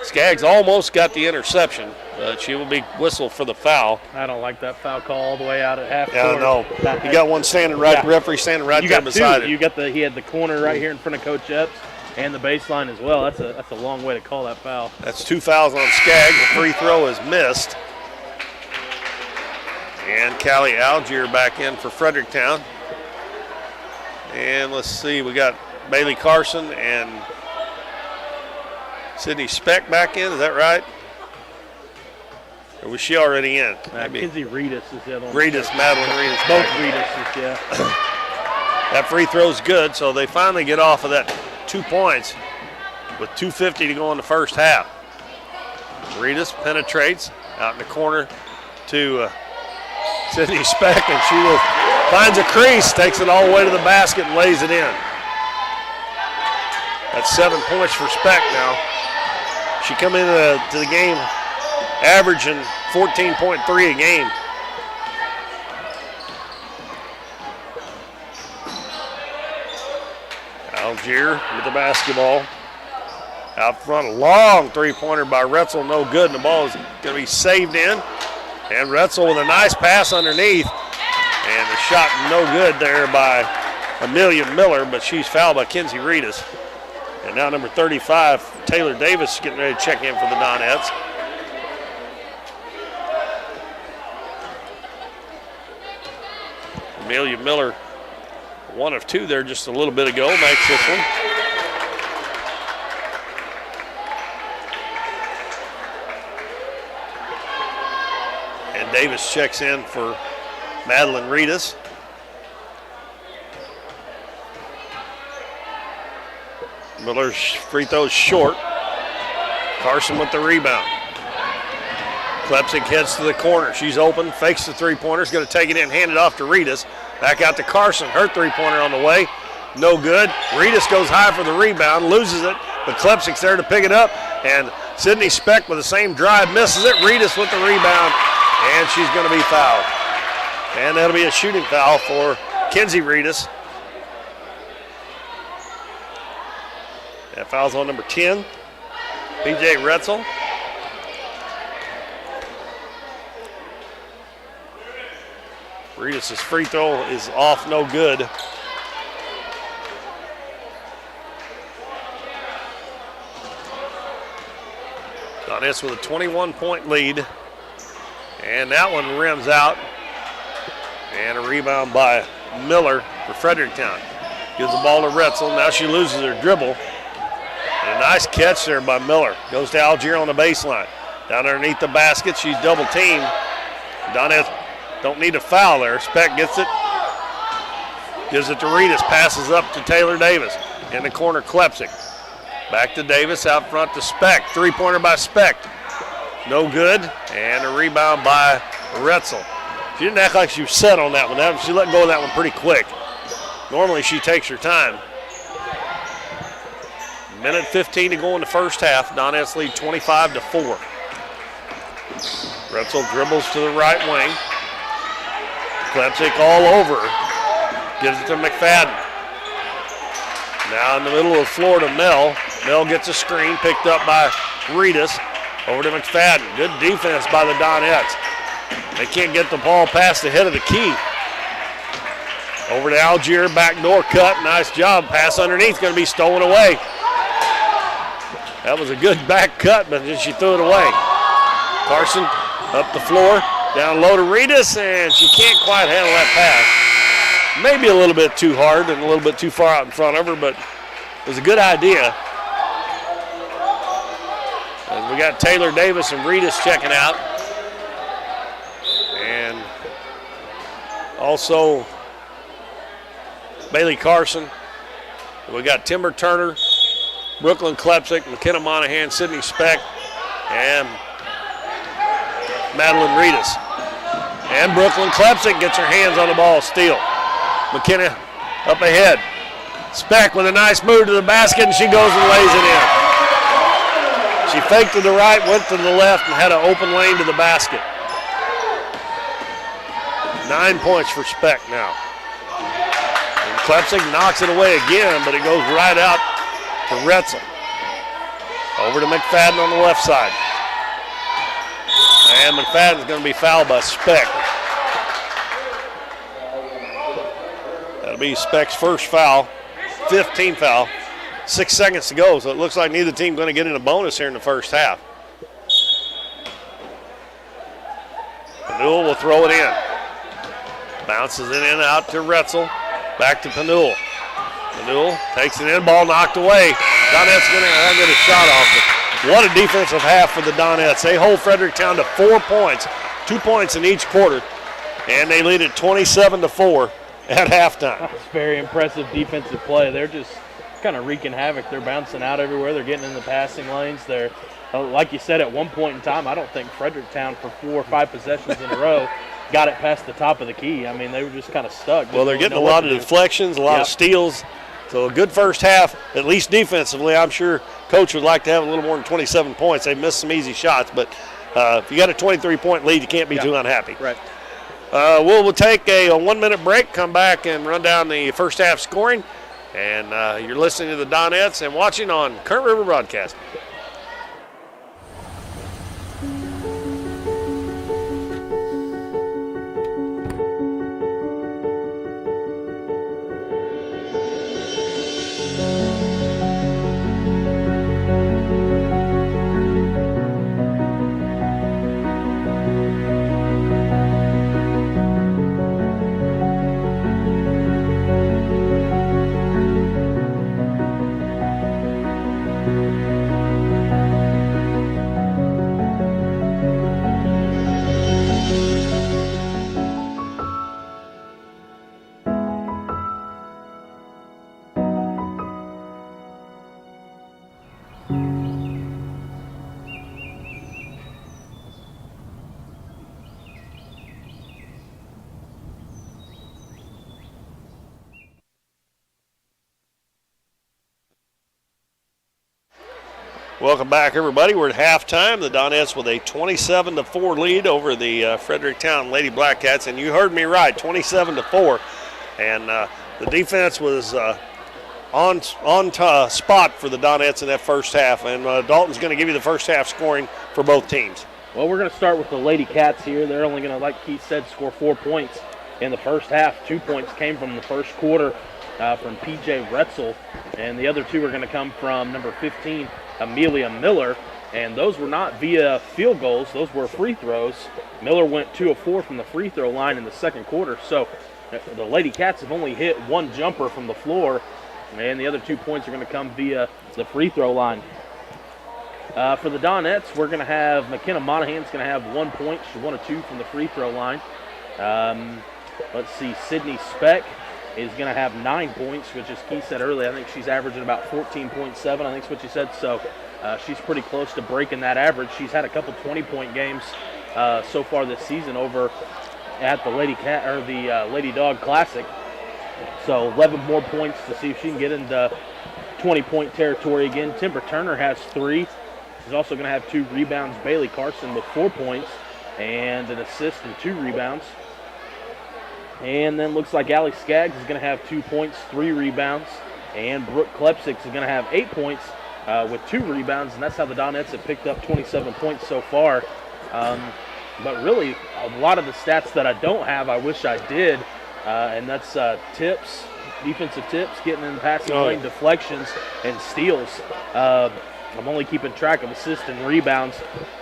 Skaggs almost got the interception, but she will be whistled for the foul. I don't like that foul call all the way out at half court. Yeah, I know. You got one standing right, the referee standing right there beside it. He had the corner right here in front of Coach Epps and the baseline as well. That's a long way to call that foul. That's 2 fouls on Skaggs. The free throw is missed. And Callie Algier back in for Fredericktown. And let's see, we got Bailey Carson and Sydney Speck back in, is that right? Or was she already in? Kinsey Reedus is the other one. Reedus, Madeline Reedus. Both Reeduses, yeah. That free throw's good, so they finally get off of that 2 points with 2:50 to go in the first half. Reedus penetrates out in the corner to Sydney Speck, and she finds a crease, takes it all the way to the basket and lays it in. That's 7 points for Speck now. She come into the game averaging 14.3 a game. Algier with the basketball. Out front, a long three-pointer by Retzel, no good, and the ball is going to be saved in. And Retzel with a nice pass underneath, and the shot no good there by Amelia Miller, but she's fouled by Kinsey Reedus. And now number 35, Taylor Davis, is getting ready to check in for the Donettes. Amelia Miller, one of two there just a little bit ago, makes this one. And Davis checks in for Madeline Reedus. Miller's free throw's short. Carson with the rebound. Klepsik heads to the corner. She's open, fakes the three-pointer, is going to take it in, hand it off to Reedus. Back out to Carson, her three-pointer on the way. No good. Reedus goes high for the rebound, loses it, but Klepsik's there to pick it up, and Sydney Speck with the same drive misses it. Reedus with the rebound, and she's going to be fouled. And that'll be a shooting foul for Kinsey Reedus. That foul's on number 10, P.J. Retzel. Reedus' free throw is off, no good. Donettes with a 21-point lead. And that one rims out. And a rebound by Miller for Fredericktown. Gives the ball to Retzel. Now she loses her dribble. And a nice catch there by Miller. Goes to Algier on the baseline. Down underneath the basket, she's double teamed. Donettes don't need a foul there. Speck gets it. Gives it to Reedus. Passes up to Taylor Davis. In the corner, Klepsik. Back to Davis, out front to Speck. Three-pointer by Speck. No good. And a rebound by Retzel. She didn't act like she was set on that one. She let go of that one pretty quick. Normally she takes her time. Minute 15 to go in the first half. Donettes lead 25-4. Retzel dribbles to the right wing. Klepsik all over her. Gives it to McFadden. Now in the middle of the floor to Mel. Mel gets a screen picked up by Reedus. Over to McFadden. Good defense by the Donettes. They can't get the ball past the head of the key. Over to Algier, backdoor cut. Nice job. Pass underneath, going to be stolen away. That was a good back cut, but then she threw it away. Carson up the floor, down low to Reedus, and she can't quite handle that pass. Maybe a little bit too hard and a little bit too far out in front of her, but it was a good idea. As we got Taylor Davis and Reedus checking out. And also Bailey Carson. We got Timber Turner, Brooklyn Klepsik, McKenna Monahan, Sydney Speck, and Madeline Reedus. And Brooklyn Klepsik gets her hands on the ball, steal. McKenna up ahead. Speck with a nice move to the basket, and she goes and lays it in. She faked to the right, went to the left, and had an open lane to the basket. 9 points for Speck now. And Klepsik knocks it away again, but it goes right out to Retzel. Over to McFadden on the left side. And McFadden's going to be fouled by Speck. That'll be Speck's first foul, 15th foul. 6 seconds to go, so it looks like neither team going to get in a bonus here in the first half. Penuel will throw it in. Bounces it in out to Retzel. Back to Penuel. Penuel takes it in, ball knocked away. Donettes going to get a shot off. what a defensive half for the Donettes. They hold Fredericktown to 4 points, 2 points in each quarter, and they lead it 27-4 at halftime. That's very impressive defensive play. They're just kind of wreaking havoc. They're bouncing out everywhere. They're getting in the passing lanes. They're, like you said, at one point in time, I don't think Fredericktown for 4 or 5 possessions in a row got it past the top of the key. I mean, they were just kind of stuck. Well, they're getting a lot of deflections, a lot of steals. So a good first half, at least defensively. I'm sure Coach would like to have a little more than 27 points. They missed some easy shots, but if you got a 23-point lead, you can't be too unhappy. Right. We'll take a 1-minute break, come back and run down the first half scoring. And you're listening to the Donettes and watching on Current River Broadcasting. Welcome back, everybody. We're at halftime. The Donettes with a 27-4 lead over the Fredericktown Lady Blackcats, and you heard me right, 27-4. And the defense was on spot for the Donettes in that first half, and Dalton's going to give you the first half scoring for both teams. Well, we're going to start with the Ladycats here. They're only going to, like Keith said, score 4 points in the first half. 2 points came from the first quarter from P.J. Retzel, and the other 2 are going to come from number 15, Amelia Miller, and those were not via field goals. Those were free throws. Miller went 2 of 4 from the free throw line in the second quarter, so the Lady Cats have only hit 1 jumper from the floor, and the other 2 points are going to come via the free throw line. For the Donettes, we're going to have McKenna Monahan's going to have 1 point. She's 1 of 2 from the free throw line. Let's see, Sydney Speck is going to have 9 points, which, as Keith said earlier, I think she's averaging about 14.7, I think is what she said. So she's pretty close to breaking that average. She's had a couple 20-point games so far this season over at the Lady Dog Classic. So 11 more points to see if she can get into 20-point territory again. Timber Turner has 3. She's also going to have 2 rebounds. Bailey Carson with 4 points and an assist and 2 rebounds. And then looks like Allie Skaggs is going to have 2 points, 3 rebounds. And Brooke Klepsik is going to have 8 points with 2 rebounds. And that's how the Donettes have picked up 27 points so far. But really, a lot of the stats that I don't have, I wish I did. And that's tips, defensive tips, getting in the passing lane, deflections, and steals. I'm only keeping track of assists and rebounds.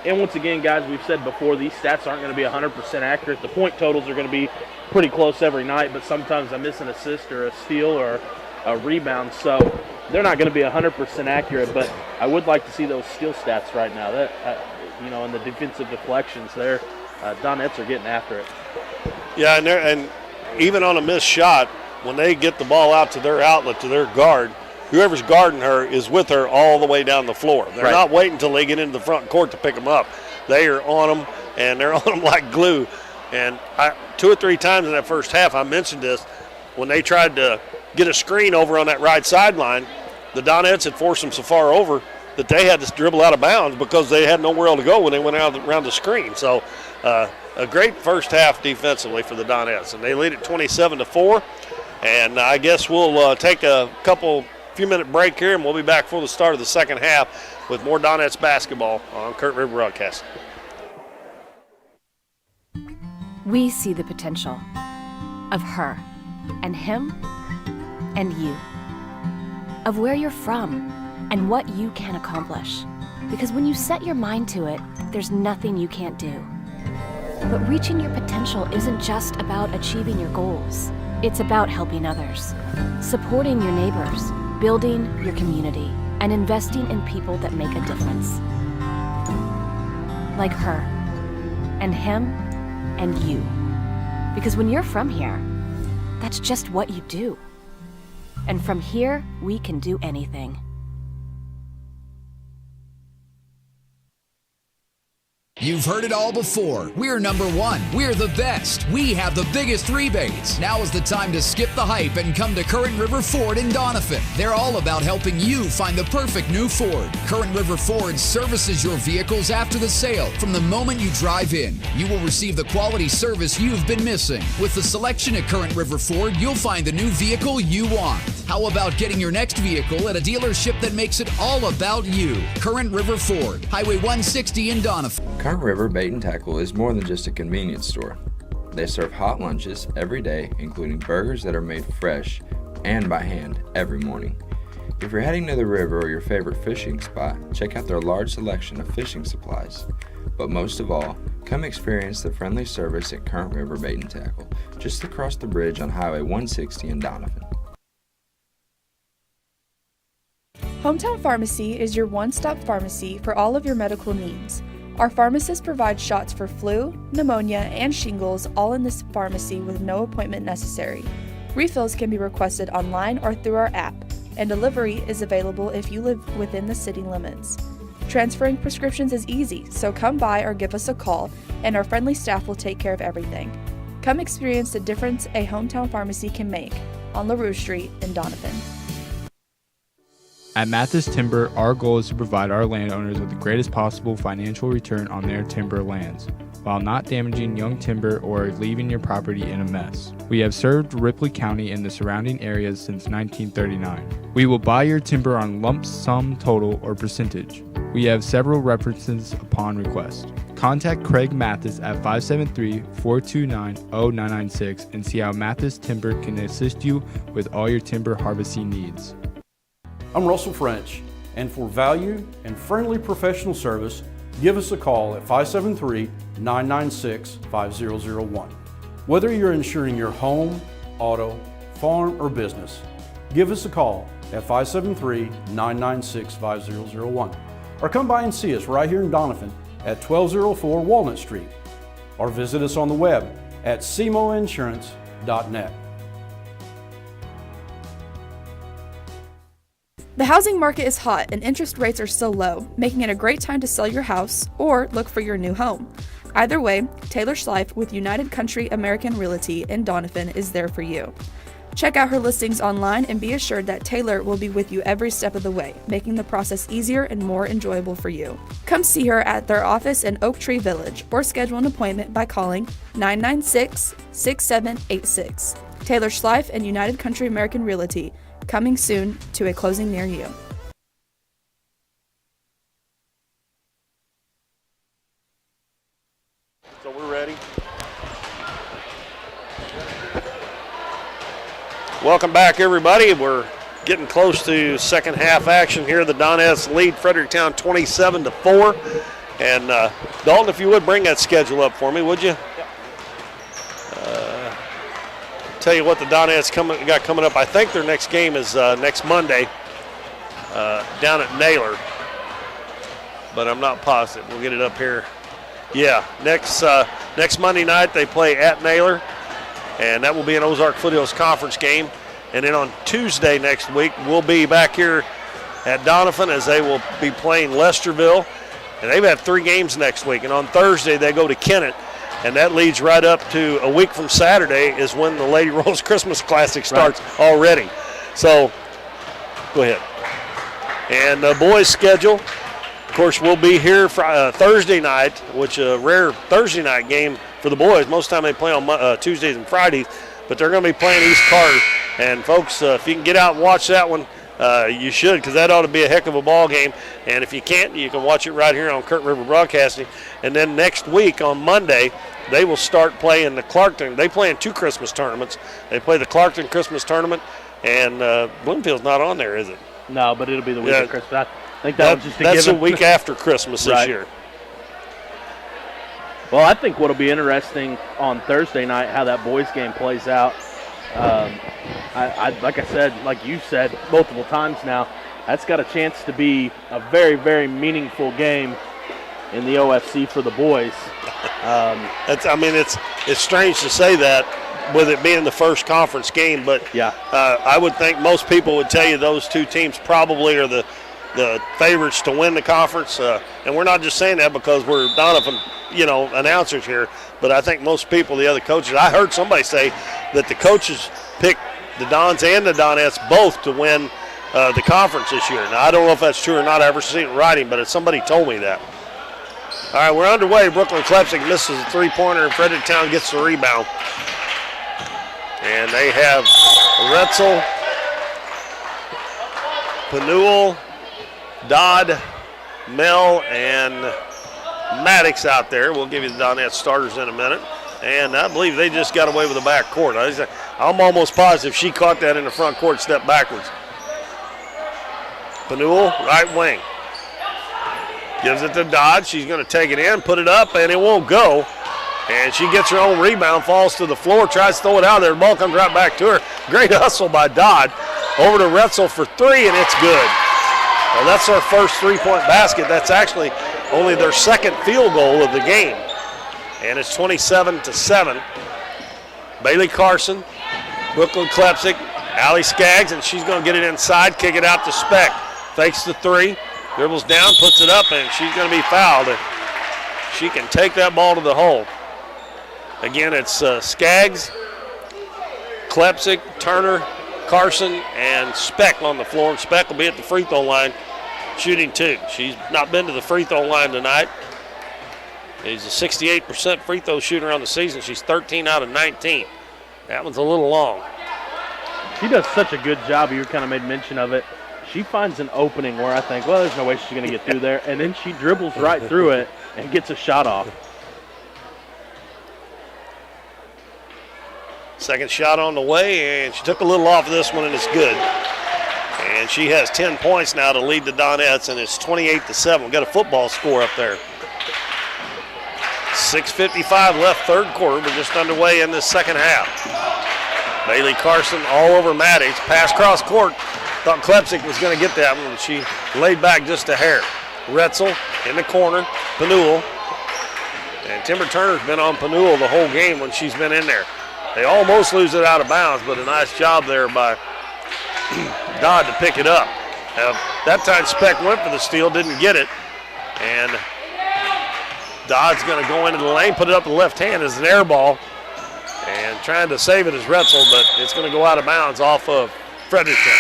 And once again, guys, we've said before, these stats aren't going to be 100% accurate. The point totals are going to be pretty close every night, but sometimes I miss an assist or a steal or a rebound. So they're not going to be 100% accurate, but I would like to see those steal stats right now. That and the defensive deflections there, Donettes are getting after it. Yeah, and even on a missed shot, when they get the ball out to their outlet, to their guard, whoever's guarding her is with her all the way down the floor. They're not waiting until they get into the front court to pick them up. They are on them, and they're on them like glue. And 2 or 3 times in that first half, I mentioned this, when they tried to get a screen over on that right sideline, the Donettes had forced them so far over that they had to dribble out of bounds because they had nowhere else to go when they went out around the screen. So a great first half defensively for the Donettes, and they lead at 27-4. And I guess we'll take a few-minute break here, and we'll be back for the start of the second half with more Donettes basketball on Current River Broadcasting. We see the potential of her and him and you, of where you're from and what you can accomplish. Because when you set your mind to it, there's nothing you can't do. But reaching your potential isn't just about achieving your goals. It's about helping others, supporting your neighbors, building your community, and investing in people that make a difference. Like her, and him, and you. Because when you're from here, that's just what you do. And from here, we can do anything. You've heard it all before. We're number one. We're the best. We have the biggest rebates. Now is the time to skip the hype and come to Current River Ford in Doniphan. They're all about helping you find the perfect new Ford. Current River Ford services your vehicles after the sale. From the moment you drive in, you will receive the quality service you've been missing. With the selection at Current River Ford, you'll find the new vehicle you want. How about getting your next vehicle at a dealership that makes it all about you? Current River Ford, Highway 160 in Doniphan. Current River Bait and Tackle is more than just a convenience store. They serve hot lunches every day, including burgers that are made fresh and by hand every morning. If you're heading to the river or your favorite fishing spot, check out their large selection of fishing supplies. But most of all, come experience the friendly service at Current River Bait and Tackle, just across the bridge on Highway 160 in Doniphan. Hometown Pharmacy is your one-stop pharmacy for all of your medical needs. Our pharmacists provide shots for flu, pneumonia, and shingles all in this pharmacy with no appointment necessary. Refills can be requested online or through our app, and delivery is available if you live within the city limits. Transferring prescriptions is easy, so come by or give us a call, and our friendly staff will take care of everything. Come experience the difference a hometown pharmacy can make on LaRue Street in Doniphan. At Mathis Timber, our goal is to provide our landowners with the greatest possible financial return on their timber lands, while not damaging young timber or leaving your property in a mess. We have served Ripley County and the surrounding areas since 1939. We will buy your timber on lump sum total or percentage. We have several references upon request. Contact Craig Mathis at 573-429-0996 and see how Mathis Timber can assist you with all your timber harvesting needs. I'm Russell French, and for value and friendly professional service, give us a call at 573-996-5001. Whether you're insuring your home, auto, farm, or business, give us a call at 573-996-5001. Or come by and see us right here in Doniphan at 1204 Walnut Street. Or visit us on the web at cmoinsurance.net. The housing market is hot and interest rates are still low, making it a great time to sell your house or look for your new home. Either way, Taylor Schleif with United Country American Realty in Doniphan is there for you. Check out her listings online and be assured that Taylor will be with you every step of the way, making the process easier and more enjoyable for you. Come see her at their office in Oak Tree Village or schedule an appointment by calling 996-6786. Taylor Schleif and United Country American Realty, coming soon to a closing near you. So we're ready. Welcome back, everybody. We're getting close to second half action here. The Donettes lead Fredericktown 27-4. And Dalton, if you would bring that schedule up for me, would you? Tell you what the Donettes got coming up. I think their next game is next Monday down at Naylor, but I'm not positive. We'll get it up here. Yeah, next Monday night they play at Naylor, and that will be an Ozark Foothills Conference game. And then on Tuesday next week, we'll be back here at Doniphan as they will be playing Lesterville. And they've had 3 games next week. And on Thursday, they go to Kennett. And that leads right up to a week from Saturday is when the Lady Rose Christmas Classic starts already. So, go ahead. And the boys' schedule, of course, we'll be here for Thursday night, which is a rare Thursday night game for the boys. Most of the time they play on Tuesdays and Fridays, but they're going to be playing East Carter. And, folks, if you can get out and watch that one, you should, because that ought to be a heck of a ball game. And if you can't, you can watch it right here on Current River Broadcasting. And then next week on Monday, they will start playing the Clarkton. They play in 2 Christmas tournaments. They play the Clarkton Christmas tournament, and Bloomfield's not on there, is it? No, but it'll be the week of Christmas. I think that was just a that's given. a week after Christmas this year. Well, I think what'll be interesting on Thursday night, how that boys game plays out. Like I said, like you said multiple times now, that's got a chance to be a very, very meaningful game in the OFC for the boys. It's strange to say that with it being the first conference game, but yeah, I would think most people would tell you those two teams probably are the favorites to win the conference. And we're not just saying that because we're Doniphan, announcers here, but I think most people, the other coaches, I heard somebody say that the coaches picked the Dons and the Donettes both to win the conference this year. Now, I don't know if that's true or not. I've ever seen it in writing, but somebody told me that. All right, we're underway. Brooklyn Klepsik misses a three-pointer, and Fredericktown gets the rebound. And they have Retzel, Penuel, Dodd, Mel, and Maddox out there. We'll give you the Donette starters in a minute. And I believe they just got away with the back court. I'm almost positive she caught that in the front court, stepped backwards. Penuel, right wing. Gives it to Dodd. She's going to take it in, put it up, and it won't go. And she gets her own rebound, falls to the floor, tries to throw it out there. The ball comes right back to her. Great hustle by Dodd. Over to Retzel for three, and it's good. Well, that's our first three-point basket. That's actually only their second field goal of the game. And it's 27-7. Bailey Carson, Brooklyn Klepsik, Allie Skaggs, and she's going to get it inside, kick it out to Speck. Fakes the three, dribbles down, puts it up, and she's going to be fouled. She can take that ball to the hole. Again, it's Skaggs, Klepsik, Turner, Carson, and Speck on the floor. And Speck will be at the free throw line shooting two. She's not been to the free throw line tonight. She's a 68% free throw shooter on the season. She's 13 out of 19. That one's a little long. She does such a good job. You kind of made mention of it. She finds an opening where I think, well, there's no way she's going to get through there. And then she dribbles right through it and gets a shot off. Second shot on the way, and she took a little off of this one, and it's good. And she has 10 points now to lead the Donettes, and it's 28-7. We've got a football score up there. 6:55 left, third quarter. We're just underway in this second half. Bailey Carson all over Maddox. Pass cross court. Thought Klepsik was going to get that one, but she laid back just a hair. Retzel in the corner. Penuel. And Timber Turner's been on Penuel the whole game when she's been in there. They almost lose it out of bounds, but a nice job there by Dodd to pick it up. That time Speck went for the steal, didn't get it. And Dodd's going to go into the lane, put it up with the left hand as an air ball. And trying to save it is Retzel, but it's going to go out of bounds off of Fredericktown.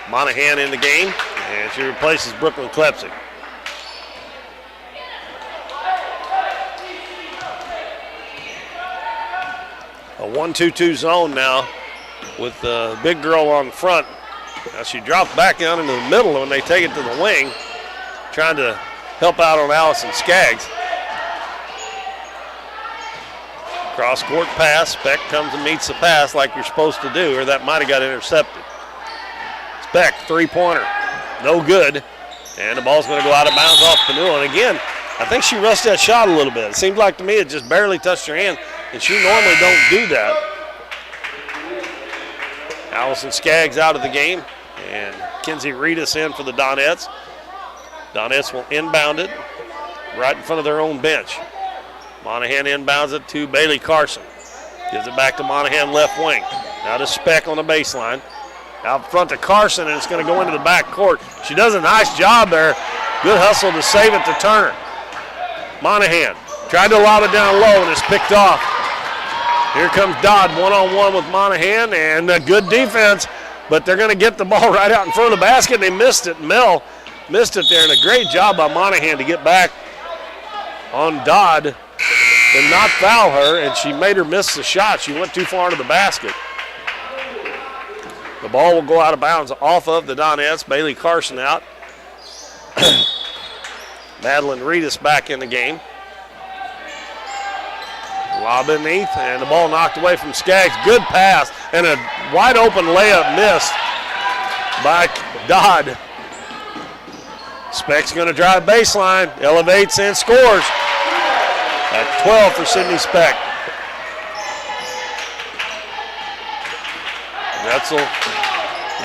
Monahan in the game, and she replaces Brooklyn Klepsik. A 1-2-2 zone now with the big girl on front. Now she drops back down into the middle when they take it to the wing, trying to help out on Allison Skaggs. Cross court pass. Speck comes and meets the pass like you're supposed to do, or that might have got intercepted. Speck, three-pointer, no good. And the ball's going to go out of bounds off Penuel. And again, I think she rushed that shot a little bit. It seemed like to me it just barely touched her hand, and she normally don't do that. Allison Skaggs out of the game, and Kenzie Reedus in for the Donettes. Donettes will inbound it right in front of their own bench. Monahan inbounds it to Bailey Carson. Gives it back to Monahan left wing. Now to Speck on the baseline. Out front to Carson, and it's going to go into the back court. She does a nice job there. Good hustle to save it to Turner. Monahan tried to lob it down low, and it's picked off. Here comes Dodd one-on-one with Monahan, and a good defense, but they're going to get the ball right out in front of the basket. They missed it. Mel missed it there, and a great job by Monahan to get back on Dodd and not foul her, and she made her miss the shot. She went too far into the basket. The ball will go out of bounds off of the Donettes. Bailey Carson out. Madeline Reedus back in the game. Lob beneath, and the ball knocked away from Skaggs. Good pass, and a wide open layup missed by Dodd. Speck's going to drive baseline, elevates and scores. At 12 for Sydney Speck. Retzel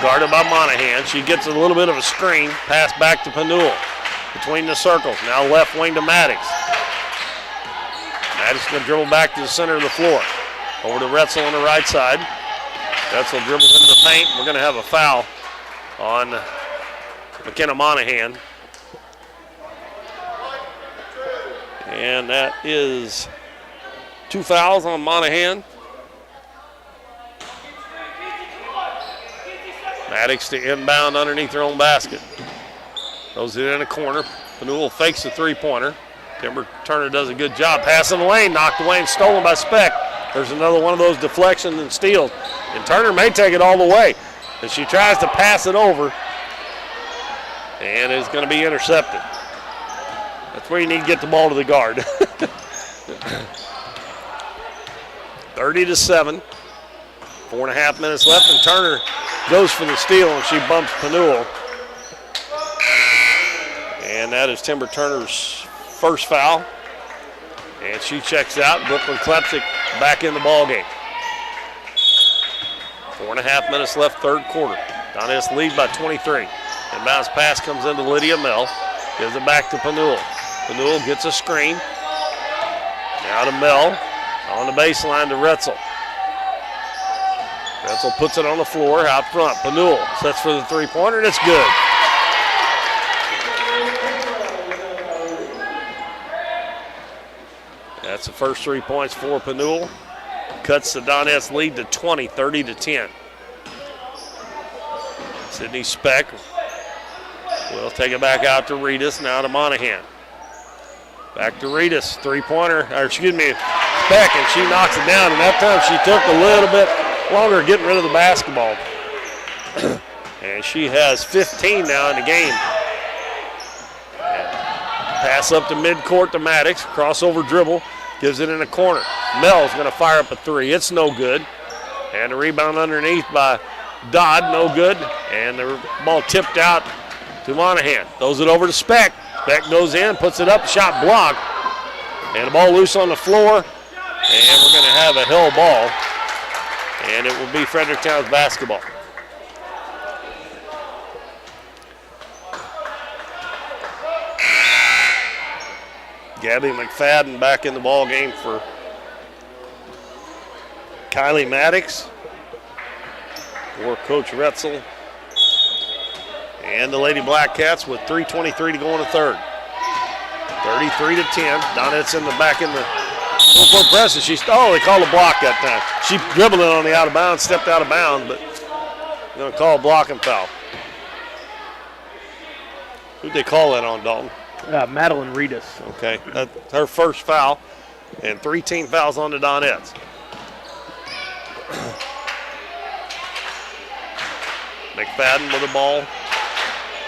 Guarded by Monahan. She gets a little bit of a screen. Pass back to Penuel. Between the circles. Now left wing to Maddox. Maddox going to dribble back to the center of the floor. Over to Retzel on the right side. Retzel dribbles into the paint. We're going to have a foul on McKenna Monahan. And that is 2 fouls on Monahan. Maddox to inbound underneath their own basket. Throws it in a corner. Penuel fakes the three-pointer. Timber Turner does a good job. Passing the lane, knocked away and stolen by Speck. There's another one of those deflections and steals. And Turner may take it all the way. And she tries to pass it over. And it's going to be intercepted. That's where you need to get the ball to the guard. 30-7. 4.5 minutes left, and Turner goes for the steal, and she bumps Penuel. And that is Timber Turner's first foul. And she checks out. Brooklyn Klepsik back in the ball game. 4.5 minutes left, third quarter. Donettes lead by 23. And bounce pass comes into Lydia Mell. Gives it back to Penuel. Penuel gets a screen. Now to Mell. On the baseline to Retzel. Retzel puts it on the floor out front. Penuel sets for the three-pointer, and it's good. That's the first 3 points for Penuel. Cuts the Donettes lead to 20, 30-10. Sydney Speck will take it back out to Reedus, now to Monahan. Back to Reedus, three-pointer, Speck, and she knocks it down, and that time she took a little bit longer getting rid of the basketball. And she has 15 now in the game. And pass up to midcourt to Maddox, crossover dribble, gives it in the corner. Mell's going to fire up a three, it's no good. And a rebound underneath by Dodd, no good. And the ball tipped out to Monahan. Throws it over to Speck. Speck goes in, puts it up, shot blocked. And the ball loose on the floor. And we're going to have a hell ball. And it will be Fredericktown's basketball. Gabby McFadden back in the ball game for Kylie Maddox or Coach Retzel. And the Lady Blackcats with 3:23 to go in the third. 33-10. Donettes in the back in the full court press. They called a block that time. She dribbled it on the out of bounds, stepped out of bounds, but they're going to call a blocking foul. Who'd they call that on, Dalton? Madeline Reedus. Okay, that's her first foul, and 3 team fouls on the Donettes. McFadden with the ball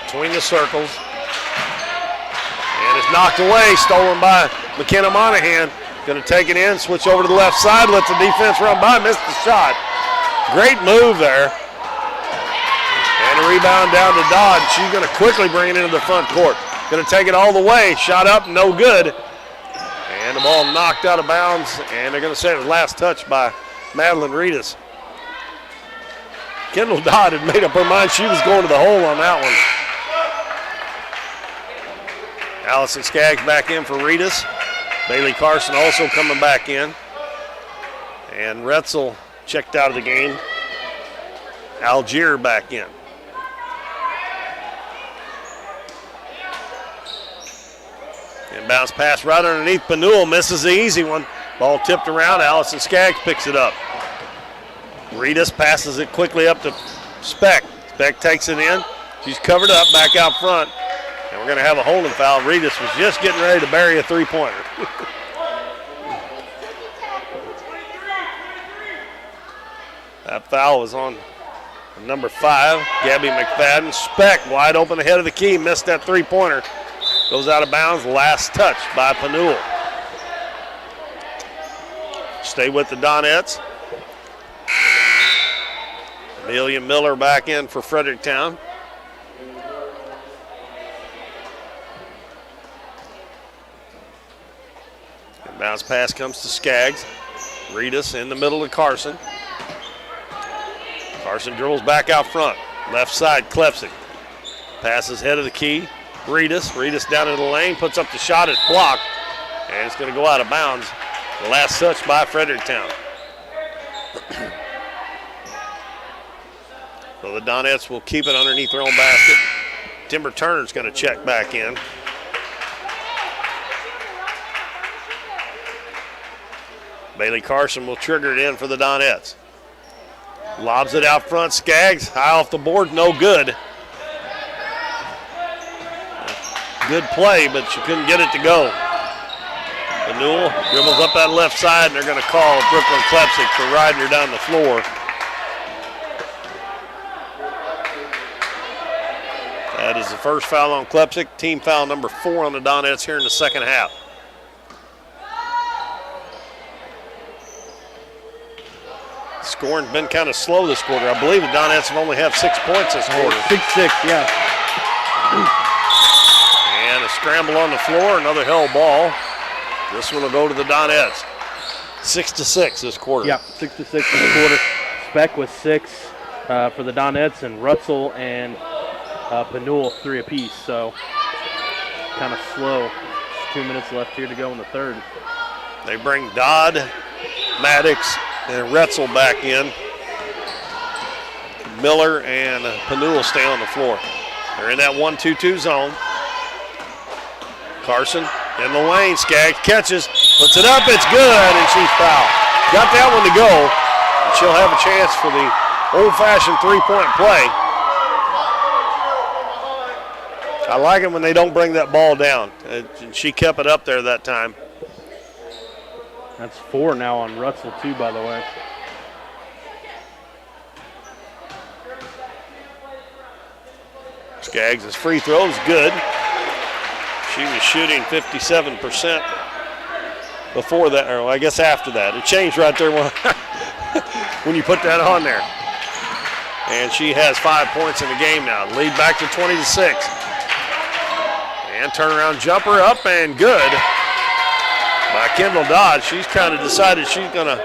between the circles. And it's knocked away, stolen by McKenna Monahan. Going to take it in, switch over to the left side, let the defense run by, missed the shot. Great move there. And a rebound down to Dodd. She's going to quickly bring it into the front court. Going to take it all the way, shot up, no good. And the ball knocked out of bounds, and they're going to say it was last touch by Madeline Reedus. Kendall Dodd had made up her mind she was going to the hole on that one. Allison Skaggs back in for Reedus. Bailey Carson also coming back in. And Retzel checked out of the game. Algier back in. And bounce pass right underneath Penuel, misses the easy one. Ball tipped around, Allison Skaggs picks it up. Reedus passes it quickly up to Speck. Speck takes it in. She's covered up back out front. And we're going to have a holding foul. Reedus was just getting ready to bury a three-pointer. That foul was on number 5, Gabby McFadden. Speck wide open ahead of the key, missed that three-pointer. Goes out of bounds, last touch by Penuel. Stay with the Donettes. Amelia Miller back in for Fredericktown. And bounce pass comes to Skaggs. Reedus in the middle of Carson. Carson dribbles back out front. Left side, Klepsik. Passes head of the key. Reedus down in the lane, puts up the shot, it's blocked, and it's going to go out of bounds. The last touch by Fredericktown. So the Donettes will keep it underneath their own basket. Timber Turner's going to check back in. Bailey Carson will trigger it in for the Donettes. Lobs it out front, Skaggs, high off the board, no good. Good play, but she couldn't get it to go. Penuel dribbles up that left side, and they're going to call Brooklyn Klepsik for riding her down the floor. That is the first foul on Klepsik, team foul number 4 on the Donettes here in the second half. Scoring's been kind of slow this quarter. I believe the Donettes have only had 6 points this quarter. 6-6, yeah. And a scramble on the floor, another held ball. This one will go to the Donettes. 6-6 this quarter. Yeah, 6-6 this quarter. Speck with 6 for the Donettes, and Rutzel and Penuel 3 apiece. So kind of slow. 2 minutes left here to go in the third. They bring Dodd, Maddox, and Retzel back in. Miller and Penuel stay on the floor. They're in that 1-2-2 zone. Carson in the lane. Skaggs catches, puts it up. It's good, and she's fouled. Got that one to go. And she'll have a chance for the old-fashioned three-point play. I like it when they don't bring that ball down. And she kept it up there that time. That's 4 now on Rutzel, too, by the way. Skaggs' free throw is good. She was shooting 57% before that, or I guess after that. It changed right there when you put that on there. And she has 5 points in the game now. Lead back to 20-6. And turnaround jumper up and good by Kendall Dodd. She's kind of decided she's going to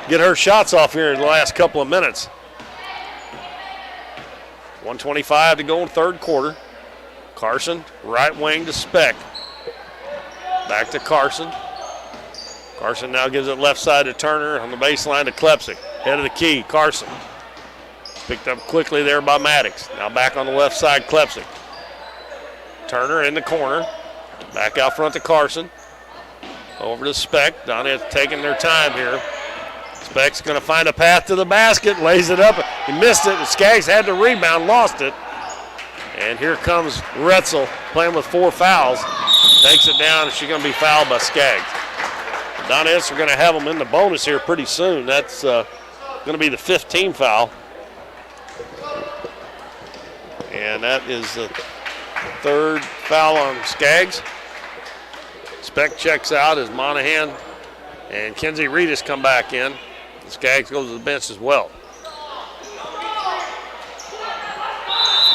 get her shots off here in the last couple of minutes. 1:25 to go in third quarter. Carson, right wing to Speck. Back to Carson. Carson now gives it left side to Turner on the baseline to Klepsik. Head of the key, Carson. Picked up quickly there by Maddox. Now back on the left side, Klepsik. Turner in the corner. Back out front to Carson. Over to Speck. Donettes taking their time here. Speck's going to find a path to the basket, lays it up. He missed it. Skaggs had the rebound, lost it. And here comes Retzel playing with 4 fouls. Takes it down, and she's going to be fouled by Skaggs. Donettes are going to have them in the bonus here pretty soon. That's going to be the 15th foul. And that is the 3rd foul on Skaggs. Speck checks out as Monahan and Kenzie Reedus come back in. Skaggs goes to the bench as well.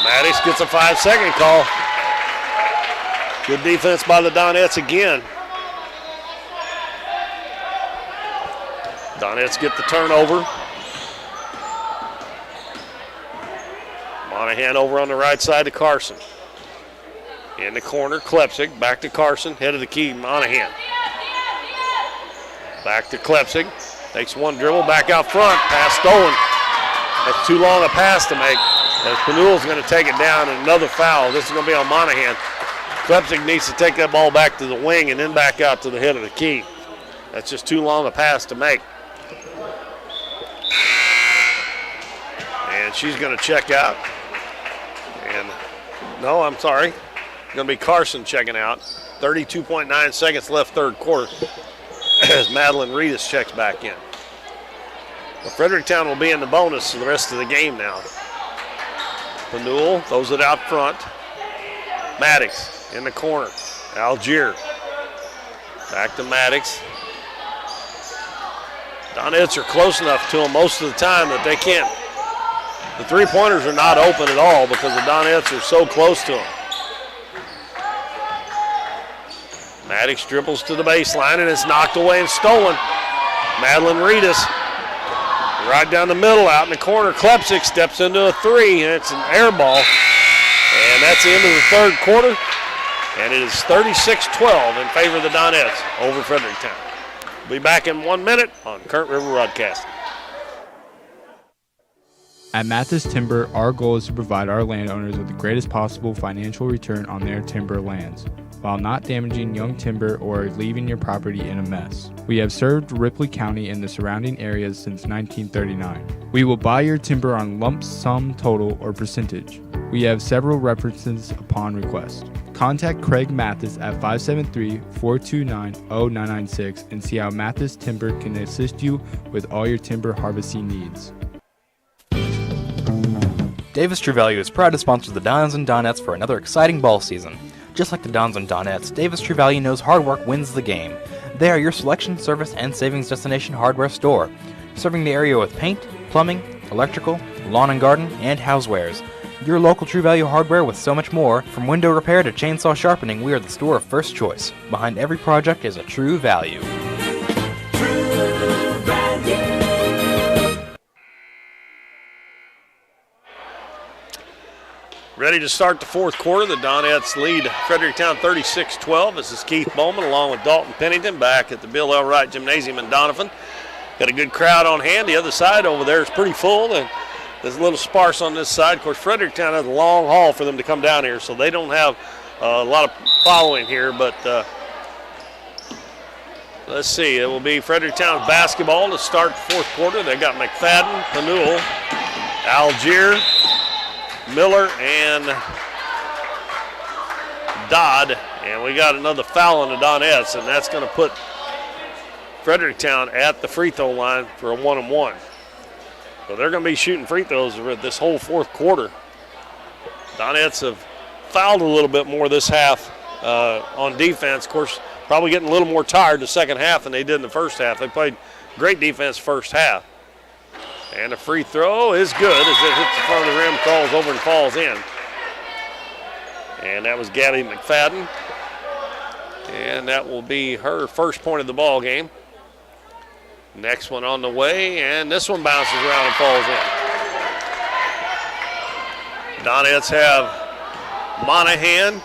Maddox gets a 5-second call. Good defense by the Donettes again. Donettes get the turnover. Monahan over on the right side to Carson. In the corner, Klepsik, back to Carson, head of the key, Monahan. Back to Klepsik, takes one dribble, back out front, pass stolen. That's too long a pass to make, as Penuel's going to take it down, and another foul. This is going to be on Monahan. Klepsik needs to take that ball back to the wing and then back out to the head of the key. That's just too long a pass to make. And she's going to check out. And no, I'm sorry. Going to be Carson checking out. 32.9 seconds left third quarter as Madeline Reedus checks back in. Well, Fredericktown will be in the bonus for the rest of the game now. Penuel throws it out front. Maddox in the corner. Algier. Back to Maddox. Donettes are close enough to him most of the time that they can't. The three-pointers are not open at all because the Donettes are so close to him. Maddox dribbles to the baseline, and it's knocked away and stolen. Madeline Reedus right down the middle, out in the corner. Klepsik steps into a three, and it's an air ball. And that's the end of the third quarter. And it is 36-12 in favor of the Donettes over Fredericktown. We'll be back in 1 minute on Current River Broadcasting. At Mathis Timber, our goal is to provide our landowners with the greatest possible financial return on their timber lands, while not damaging young timber or leaving your property in a mess. We have served Ripley County and the surrounding areas since 1939. We will buy your timber on lump sum total or percentage. We have several references upon request. Contact Craig Mathis at 573-429-0996 and see how Mathis Timber can assist you with all your timber harvesting needs. Davis True Value is proud to sponsor the Dons and Donettes for another exciting ball season. Just like the Dons and Donettes, Davis True Value knows hard work wins the game. They are your selection, service, and savings destination hardware store, serving the area with paint, plumbing, electrical, lawn and garden, and housewares. Your local True Value hardware with so much more. From window repair to chainsaw sharpening, we are the store of first choice. Behind every project is a True Value. Ready to start the fourth quarter. The Donettes lead Fredericktown 36-12. This is Keith Bowman along with Dalton Pennington back at the Bill L. Wright Gymnasium in Doniphan. Got a good crowd on hand. The other side over there is pretty full, and there's a little sparse on this side. Of course, Fredericktown has a long haul for them to come down here, so they don't have a lot of following here. But let's see. It will be Fredericktown's basketball to start the fourth quarter. They got McFadden, Penuel, Algier, Miller, and Dodd. And we got another foul on the Donettes, and that's going to put Fredericktown at the free throw line for a 1-and-1. So they're going to be shooting free throws this whole fourth quarter. Donettes have fouled a little bit more this half on defense. Of course, probably getting a little more tired the second half than they did in the first half. They played great defense first half. And the free throw is good as it hits the front of the rim, crawls over and falls in. And that was Gabby McFadden. And that will be her first point of the ball game. Next one on the way, and this one bounces around and falls in. Donettes have Monahan,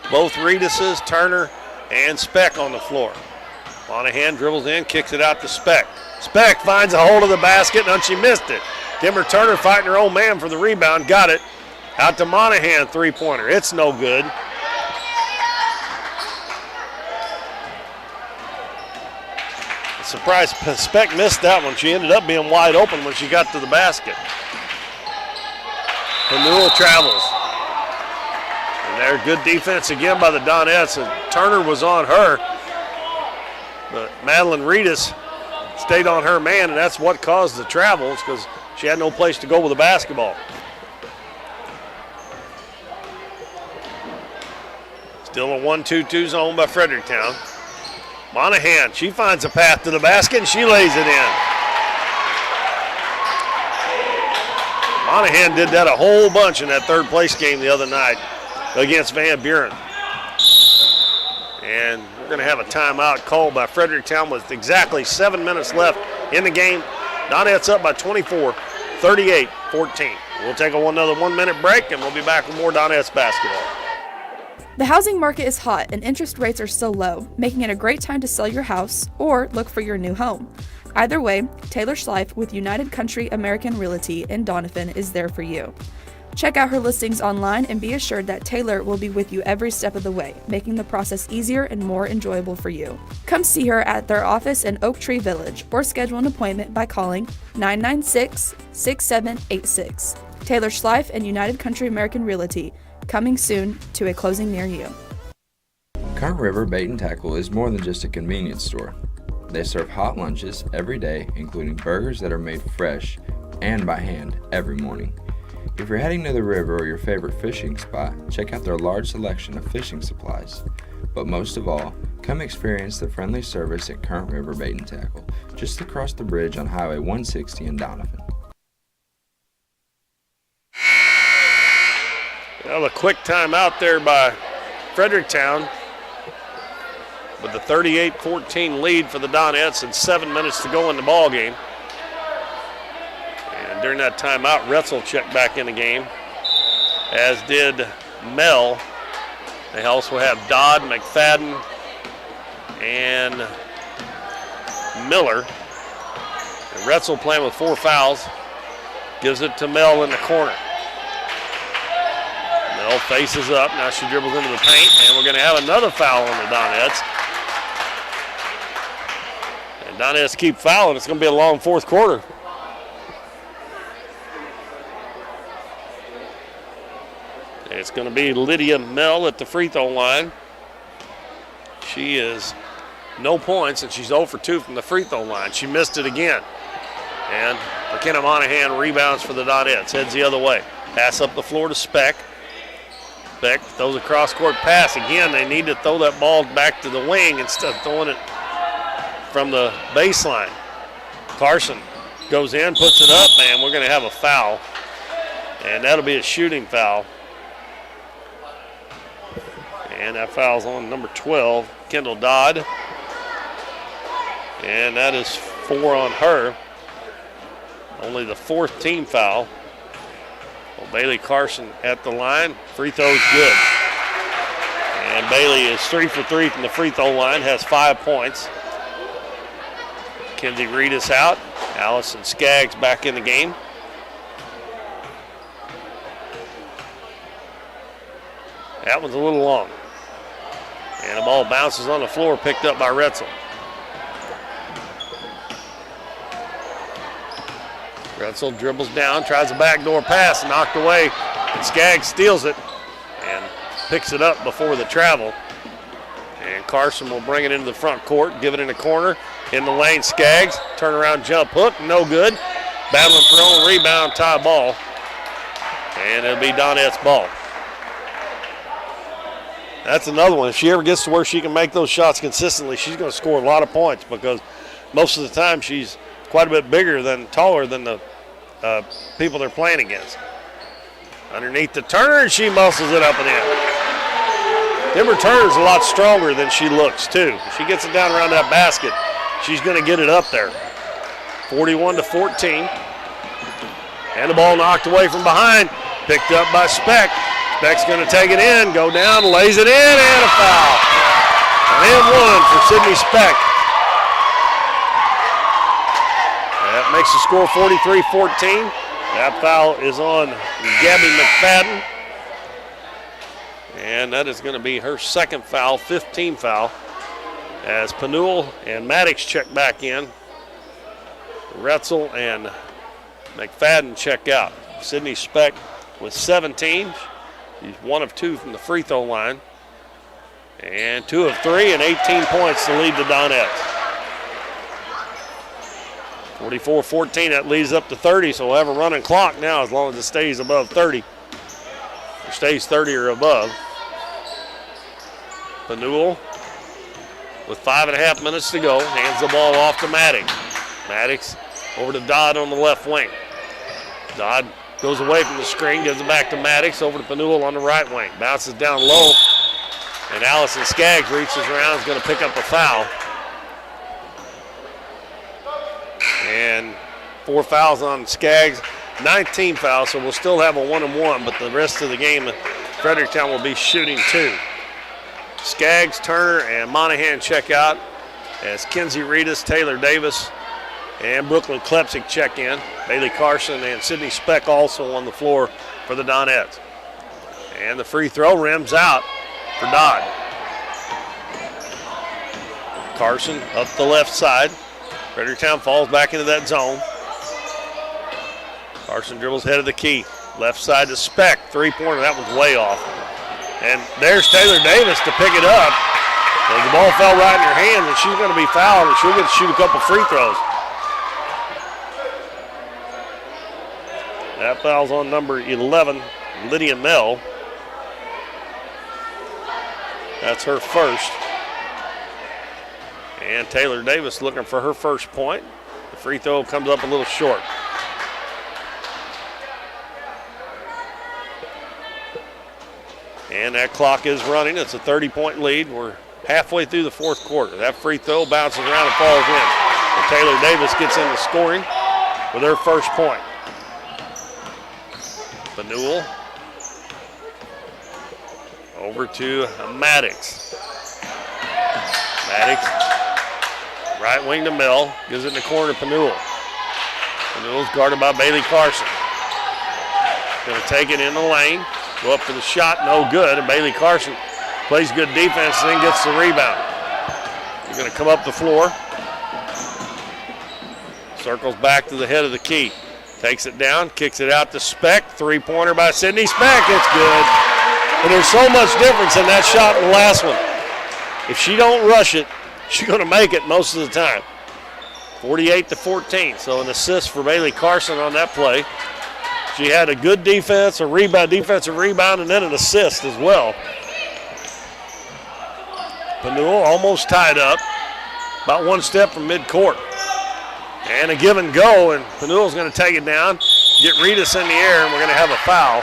both Reeduses, Turner, and Speck on the floor. Monahan dribbles in, kicks it out to Speck. Speck finds a hold of the basket, and she missed it. Timber Turner fighting her own man for the rebound, got it. Out to Monahan, three-pointer. It's no good. Surprised Speck missed that one. She ended up being wide open when she got to the basket. Penuel travels. And there, good defense again by the Donettes. And Turner was on her. But Madeline Reedus stayed on her man, and that's what caused the travels because she had no place to go with the basketball. Still a 1-2-2 zone by Fredericktown. Monahan, she finds a path to the basket, and she lays it in. Monahan did that a whole bunch in that third place game the other night against Van Buren. And we're going to have a timeout called by Fredericktown with exactly 7 minutes left in the game. Donettes up by 24, 38-14. We'll take another 1 minute break, and we'll be back with more Donettes basketball. The housing market is hot and interest rates are still low, making it a great time to sell your house or look for your new home. Either way, Taylor Schleif with United Country American Realty in Doniphan is there for you. Check out her listings online and be assured that Taylor will be with you every step of the way, making the process easier and more enjoyable for you. Come see her at their office in Oak Tree Village or schedule an appointment by calling 996-6786. Taylor Schleif and United Country American Realty, coming soon to a closing near you. Current River Bait and Tackle is more than just a convenience store. They serve hot lunches every day, including burgers that are made fresh and by hand every morning. If you're heading to the river or your favorite fishing spot, check out their large selection of fishing supplies. But most of all, come experience the friendly service at Current River Bait and Tackle, just across the bridge on Highway 160 in Doniphan. Well, a quick timeout there by Fredericktown with a 38-14 lead for the Donettes and 7 minutes to go in the ball game. during that timeout, Retzel checked back in the game, as did Mel. They also have Dodd, McFadden, and Miller. And Retzel playing with 4 fouls. Gives it to Mel in the corner. Mel faces up. Now she dribbles into the paint, and we're going to have another foul on the Donettes. And Donettes keep fouling. It's going to be a long fourth quarter. It's going to be Lydia Mel at the free throw line. She is no points, and she's 0 for 2 from the free throw line. She missed it again. And McKenna Monahan rebounds for the Donettes. Heads the other way. Pass up the floor to Speck. Speck throws a cross-court pass. Again, they need to throw that ball back to the wing instead of throwing it from the baseline. Carson goes in, puts it up, and we're going to have a foul. And that'll be a shooting foul. And that foul's on number 12, Kendall Dodd. And that is 4 on her. Only the 4th team foul. Well, Bailey Carson at the line. Free throw's good. And Bailey is 3 for 3 from the free throw line, has 5 points. Kenzie Reed is out. Allison Skaggs back in the game. That one's a little long. And the ball bounces on the floor, picked up by Retzel. Retzel dribbles down, tries a backdoor pass, knocked away, and Skaggs steals it and picks it up before the travel. And Carson will bring it into the front court, give it in the corner, in the lane, Skaggs, turnaround jump hook, no good. Battling for own rebound, tie ball, and it'll be Donette's ball. That's another one. If she ever gets to where she can make those shots consistently, she's going to score a lot of points because most of the time she's quite a bit taller than the people they're playing against. Underneath the Turner, and she muscles it up and in. Denver Turner's a lot stronger than she looks, too. If she gets it down around that basket, she's going to get it up there. 41-14. And the ball knocked away from behind. Picked up by Speck. Speck's going to take it in, go down, lays it in, and a foul. And one for Sydney Speck. That makes the score 43-14. That foul is on Gabby McFadden. And that is going to be her second foul, 15th foul, as Penuel and Maddox check back in. Retzel and McFadden check out. Sydney Speck with 17. She's 1 of 2 from the free throw line. And 2 of 3 and 18 points to lead the Donettes. 44-14, that leads up to 30, so we'll have a running clock now as long as it stays above 30. Or stays 30 or above. Penuel with 5.5 minutes to go, hands the ball off to Maddox. Maddox over to Dodd on the left wing. Dodd goes away from the screen, gives it back to Maddox, over to Penuel on the right wing. Bounces down low, and Allison Skaggs reaches around, is going to pick up a foul. And 4 fouls on Skaggs, 19 fouls, so we'll still have a 1-and-1, but the rest of the game, Fredericktown will be shooting 2. Skaggs, Turner, and Monahan check out as Kenzie Reedus, Taylor Davis, and Brooklyn Klepsik check in. Bailey Carson and Sydney Speck also on the floor for the Donettes. And the free throw rims out for Dodd. Carson up the left side. Fredericktown falls back into that zone. Carson dribbles head of the key. Left side to Speck. 3-pointer, that one's way off. And there's Taylor Davis to pick it up. And the ball fell right in her hands, and she's going to be fouled, and she'll get to shoot a couple free throws. That foul's on number 11, Lydia Mel. That's her first. And Taylor Davis looking for her first point. The free throw comes up a little short. And that clock is running. It's a 30-point lead. We're halfway through the fourth quarter. That free throw bounces around and falls in. And Taylor Davis gets into scoring with her first point. Penuel. Over to Maddox. Maddox, right wing to Mill, gives it in the corner to Penuel. Penuel's guarded by Bailey Carson. Going to take it in the lane, go up for the shot, no good, and Bailey Carson plays good defense and then gets the rebound. He's going to come up the floor. Circles back to the head of the key. Takes it down, kicks it out to Speck. Three-pointer by Sydney Speck. It's good. And there's so much difference in that shot and the last one. If she don't rush it, she's going to make it most of the time. 48-14. So an assist for Bailey Carson on that play. She had a good defense, a rebound, defensive rebound, and then an assist as well. Penuel almost tied up, about one step from midcourt. And a give and go, and Penuel's going to take it down, get Reedus in the air, and we're going to have a foul.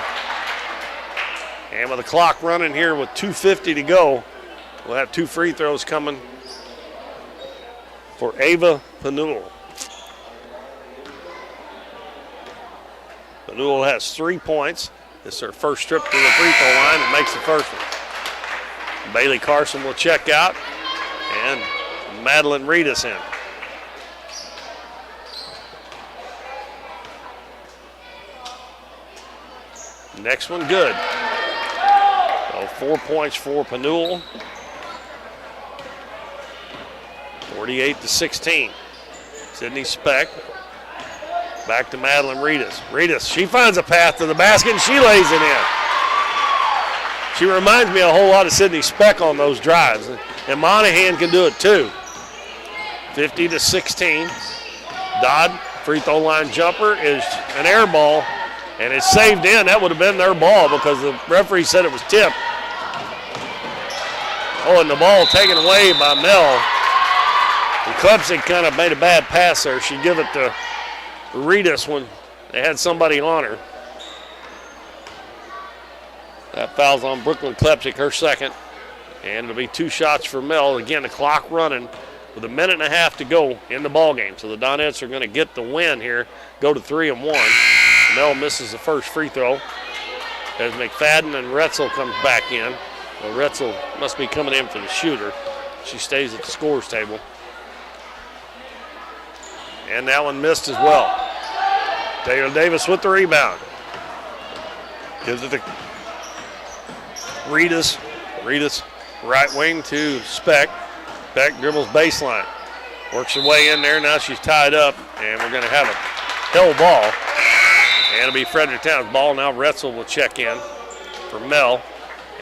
And with the clock running here with 2:50 to go, we'll have two free throws coming for Ava Penuel. Penuel has 3 points. This is her first trip to the free throw line and makes the first one. Bailey Carson will check out, and Madeline Reedus in. Next one good. So 4 points for Penuel. 48-16. Sydney Speck. Back to Madeline Reedus. Reedus, she finds a path to the basket and she lays it in. She reminds me a whole lot of Sydney Speck on those drives. And Monahan can do it too. 50-16. Dodd, free throw line jumper is an air ball. And it's saved in. That would have been their ball because the referee said it was tipped. Oh, and the ball taken away by Mel. And Klebsik kind of made a bad pass there. She'd give it to Reedus when they had somebody on her. That foul's on Brooklyn Klebsik, her second. And it'll be 2 shots for Mel. Again, the clock running with 1.5 minutes to go in the ball game. So the Donettes are going to get the win here, go to 3-1. Mel misses the first free throw as McFadden and Retzel comes back in. Well, Retzel must be coming in for the shooter. She stays at the scorer's table. And that one missed as well. Taylor Davis with the rebound. Gives it to Reedus. Reedus right wing to Speck. Speck dribbles baseline. Works her way in there. Now she's tied up, and we're going to have a hell ball. And it'll be Fredericktown's ball. Now Retzel will check in for Mel.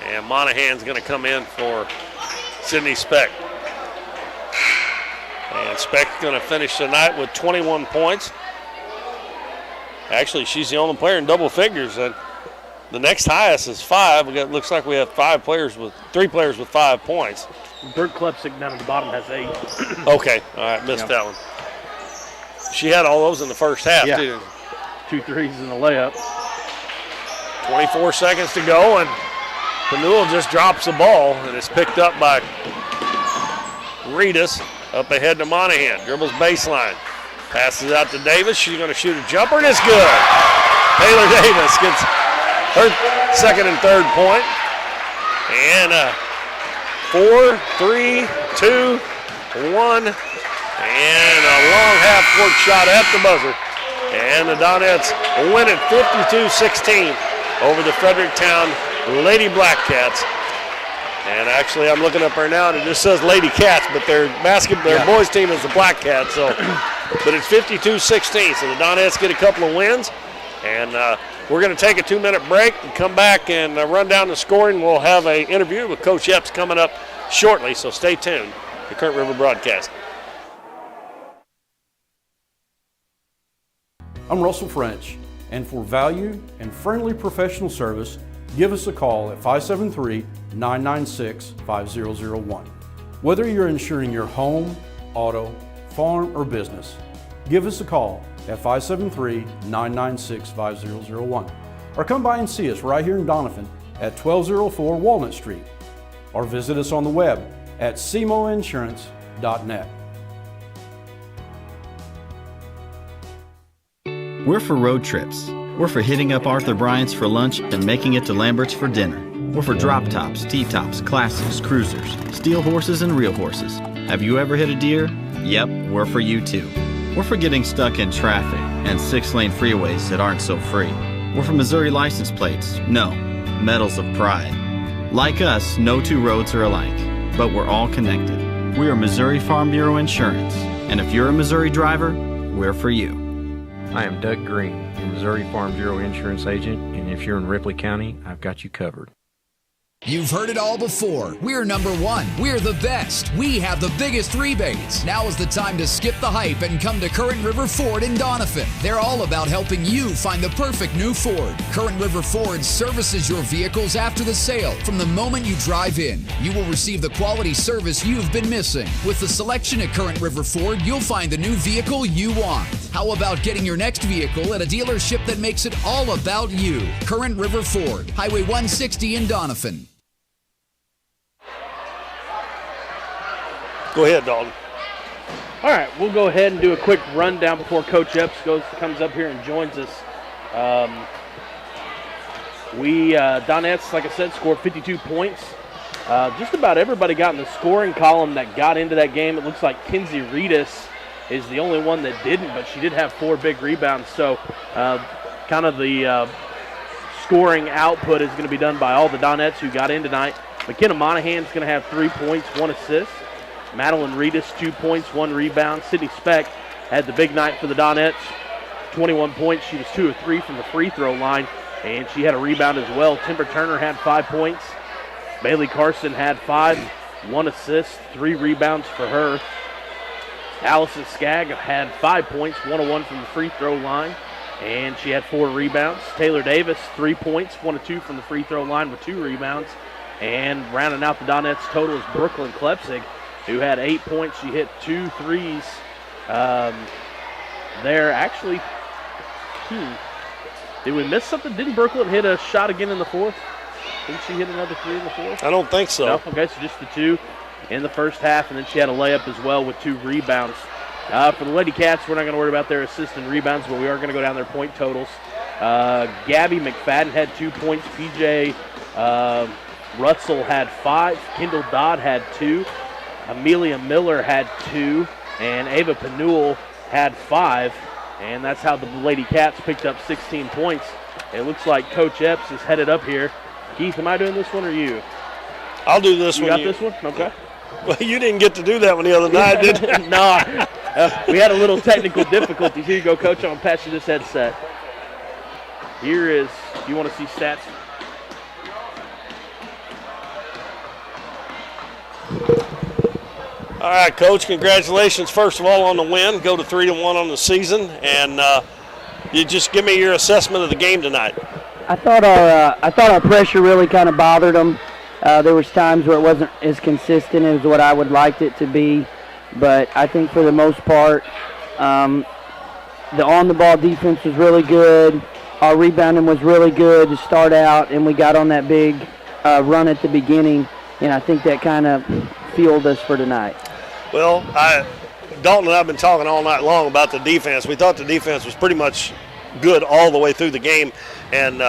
And Monahan's going to come in for Sydney Speck. And Speck's going to finish the night with 21 points. Actually, she's the only player in double figures. And the next highest is 5. Looks like we have 3 players with 5 points. Bert Klepsik down at the bottom has 8. Okay, all right, missed that one. She had all those in the first half, too. 2 threes in the layup. 24 seconds to go, and Penuel just drops the ball, and it's picked up by Reedus. Up ahead to Monahan. Dribbles baseline. Passes out to Davis. She's going to shoot a jumper, and it's good. Taylor Davis gets her second and third point. And 4, 3, 2, 1. And a long half-court shot at the buzzer. And the Donettes win it 52-16 over the Fredericktown Lady Blackcats. And actually, I'm looking up right now, and it just says Ladycats, but their boys team is the Blackcats. So, but it's 52-16. So the Donettes get a couple of wins, and we're going to take a 2-minute break and come back and run down the scoring. We'll have an interview with Coach Epps coming up shortly. So stay tuned to Current River Broadcasting. I'm Russell French, and for value and friendly professional service, give us a call at 573-996-5001. Whether you're insuring your home, auto, farm, or business, give us a call at 573-996-5001. Or come by and see us right here in Doniphan at 1204 Walnut Street. Or visit us on the web at cmoinsurance.net. We're for road trips. We're for hitting up Arthur Bryant's for lunch and making it to Lambert's for dinner. We're for drop tops, T-tops, classics, cruisers, steel horses, and real horses. Have you ever hit a deer? Yep, we're for you too. We're for getting stuck in traffic and 6-lane freeways that aren't so free. We're for Missouri license plates. No, medals of pride. Like us, no two roads are alike, but we're all connected. We are Missouri Farm Bureau Insurance, and if you're a Missouri driver, we're for you. I am Doug Green, your Missouri Farm Bureau Insurance Agent, and if you're in Ripley County, I've got you covered. You've heard it all before. We're number one. We're the best. We have the biggest rebates. Now is the time to skip the hype and come to Current River Ford in Doniphan. They're all about helping you find the perfect new Ford. Current River Ford services your vehicles after the sale. From the moment you drive in, you will receive the quality service you've been missing. With the selection at Current River Ford, you'll find the new vehicle you want. How about getting your next vehicle at a dealership that makes it all about you? Current River Ford, Highway 160 in Doniphan. Go ahead, Dalton. All right, we'll go ahead and do a quick rundown before Coach Epps comes up here and joins us. Donettes, like I said, scored 52 points. Just about everybody got in the scoring column that got into that game. It looks like Kinsey Reedus is the only one that didn't, but she did have 4 big rebounds. So kind of the scoring output is going to be done by all the Donettes who got in tonight. McKenna Monahan's going to have 3 points, 1 assist. Madeline Reedus, 2 points, 1 rebound. Sydney Speck had the big night for the Donettes, 21 points. She was 2 of 3 from the free throw line, and she had a rebound as well. Timber Turner had 5 points. Bailey Carson had 5, 1 assist, 3 rebounds for her. Allison Skagg had 5 points, 1 of 1 from the free throw line, and she had 4 rebounds. Taylor Davis, 3 points, 1 of 2 from the free throw line with 2 rebounds. And rounding out the Donettes total is Brooklyn Klepsig, who had 8 points. She hit 2 threes there. Actually, did we miss something? Didn't Brooklyn hit a shot again in the fourth? Didn't she hit another 3 in the fourth? I don't think so. No? Okay, so just the 2 in the first half, and then she had a layup as well with 2 rebounds. For the Ladycats, we're not going to worry about their assists and rebounds, but we are going to go down their point totals. Gabby McFadden had 2 points. PJ Rutzel had 5. Kendall Dodd had 2. Amelia Miller had 2. And Ava Penuel had 5. And that's how the Ladycats picked up 16 points. It looks like Coach Epps is headed up here. Keith, am I doing this one or you? I'll do this one. You got this one? Okay. Well, you didn't get to do that one the other night, did you? No. We had a little technical difficulties. Here you go, Coach. I'm going to pass you this headset. Here is, you want to see stats? All right, Coach, congratulations, first of all, on the win. Go to 3-1 on the season. And you just give me your assessment of the game tonight. I thought our pressure really kind of bothered them. There was times where it wasn't as consistent as what I would liked it to be. But I think for the most part, the on-the-ball defense was really good. Our rebounding was really good to start out, and we got on that big run at the beginning. And I think that kind of fueled us for tonight. Well, Dalton and I have been talking all night long about the defense. We thought the defense was pretty much good all the way through the game. And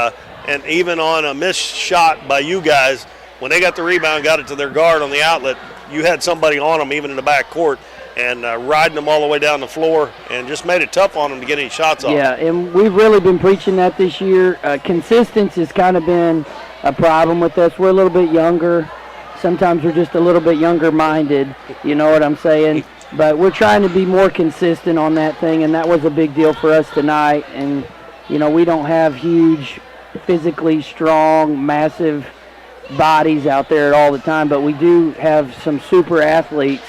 even on a missed shot by you guys, when they got the rebound, got it to their guard on the outlet, you had somebody on them even in the back court and riding them all the way down the floor and just made it tough on them to get any shots off. Yeah, and we've really been preaching that this year. Consistency has kind of been a problem with us. We're a little bit younger. Sometimes we're just a little bit younger-minded, you know what I'm saying? But we're trying to be more consistent on that thing, and that was a big deal for us tonight. And, you know, we don't have huge, physically strong, massive bodies out there all the time, but we do have some super athletes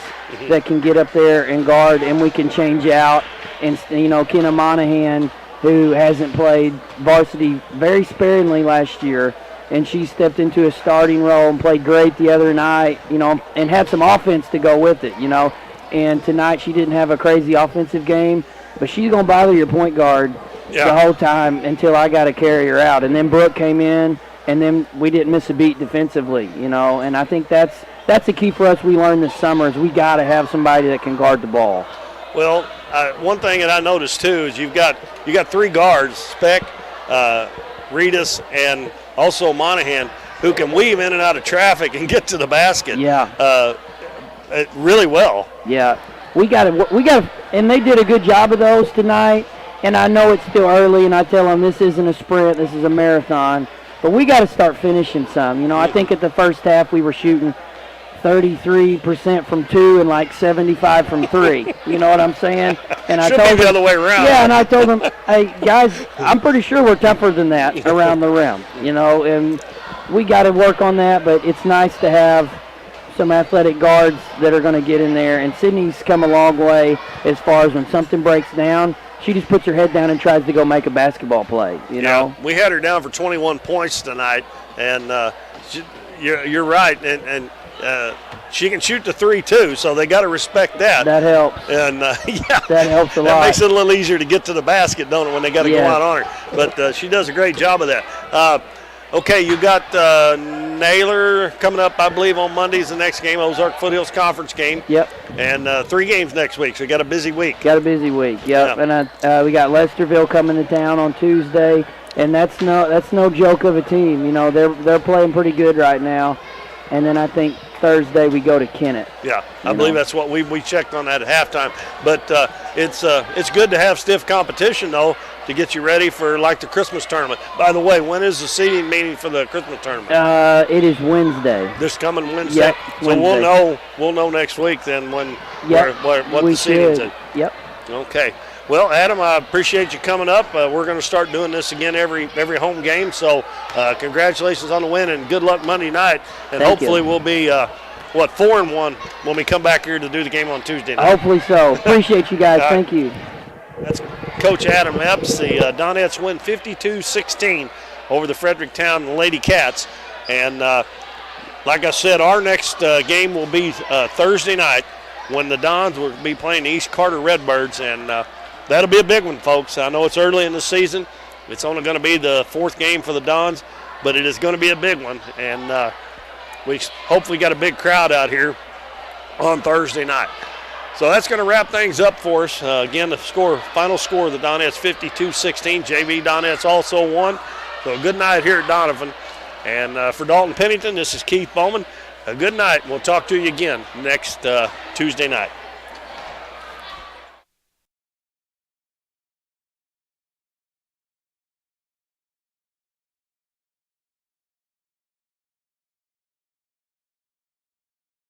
that can get up there and guard, and we can change out. And, you know, Kenna Monahan, who hasn't played varsity very sparingly last year, and she stepped into a starting role and played great the other night, you know, and had some offense to go with it, you know. And tonight she didn't have a crazy offensive game, but she's going to bother your point guard the whole time until I got to carry her out. And then Brooke came in, and then we didn't miss a beat defensively, you know. And I think that's the key for us we learned this summer is we got to have somebody that can guard the ball. Well, one thing that I noticed, too, is you got 3 guards, Speck, Reedus, and also Monahan, who can weave in and out of traffic and get to the basket. Yeah. Really well. Yeah. We got to, and they did a good job of those tonight. And I know it's still early, and I tell them this isn't a sprint, this is a marathon. But we got to start finishing some. You know, I think at the first half we were shooting 33% from 2 and like 75 from 3. You know what I'm saying? And Should I told be the them, other way around. Yeah, and I told them, hey, guys, I'm pretty sure we're tougher than that around the rim. You know, and we got to work on that, but it's nice to have some athletic guards that are going to get in there. And Sydney's come a long way as far as when something breaks down, she just puts her head down and tries to go make a basketball play, you know? We had her down for 21 points tonight, and you're right. And she can shoot the 3 too, so they got to respect that. That helps. And that helps a lot. That makes it a little easier to get to the basket, don't it, when they got to go out on her. But she does a great job of that. Okay, you got Naylor coming up, I believe, on Monday's the next game, Ozark Foothills Conference game. Yep. And 3 games next week, so you got a busy week. Yep. And we got Lesterville coming to town on Tuesday, and that's no joke of a team. You know, they're playing pretty good right now. And then I think Thursday we go to Kennett. Yeah, I believe that's what we checked on that at halftime. But it's good to have stiff competition, though, to get you ready for, like, the Christmas tournament. By the way, when is the seeding meeting for the Christmas tournament? It is Wednesday. This coming Wednesday? Yep, so Wednesday. we'll know next week then what we the seeding's should. in. Yep. Okay. Well, Adam, I appreciate you coming up. We're going to start doing this again every home game. So congratulations on the win, and good luck Monday night. And hopefully we'll be, 4-1 when we come back here to do the game on Tuesday night. Hopefully so. Appreciate you guys. Thank you. That's Coach Adam Epps. The Donettes win 52-16 over the Fredericktown Ladycats. And like I said, our next game will be Thursday night when the Dons will be playing the East Carter Redbirds. And that'll be a big one, folks. I know it's early in the season. It's only going to be the 4th game for the Dons, but it is going to be a big one. And we hopefully got a big crowd out here on Thursday night. So that's going to wrap things up for us. Again, the final score of the Donettes 52-16. JV Donettes also won. So a good night here at Doniphan. And for Dalton Pennington, this is Keith Bowman. A good night. We'll talk to you again next Tuesday night.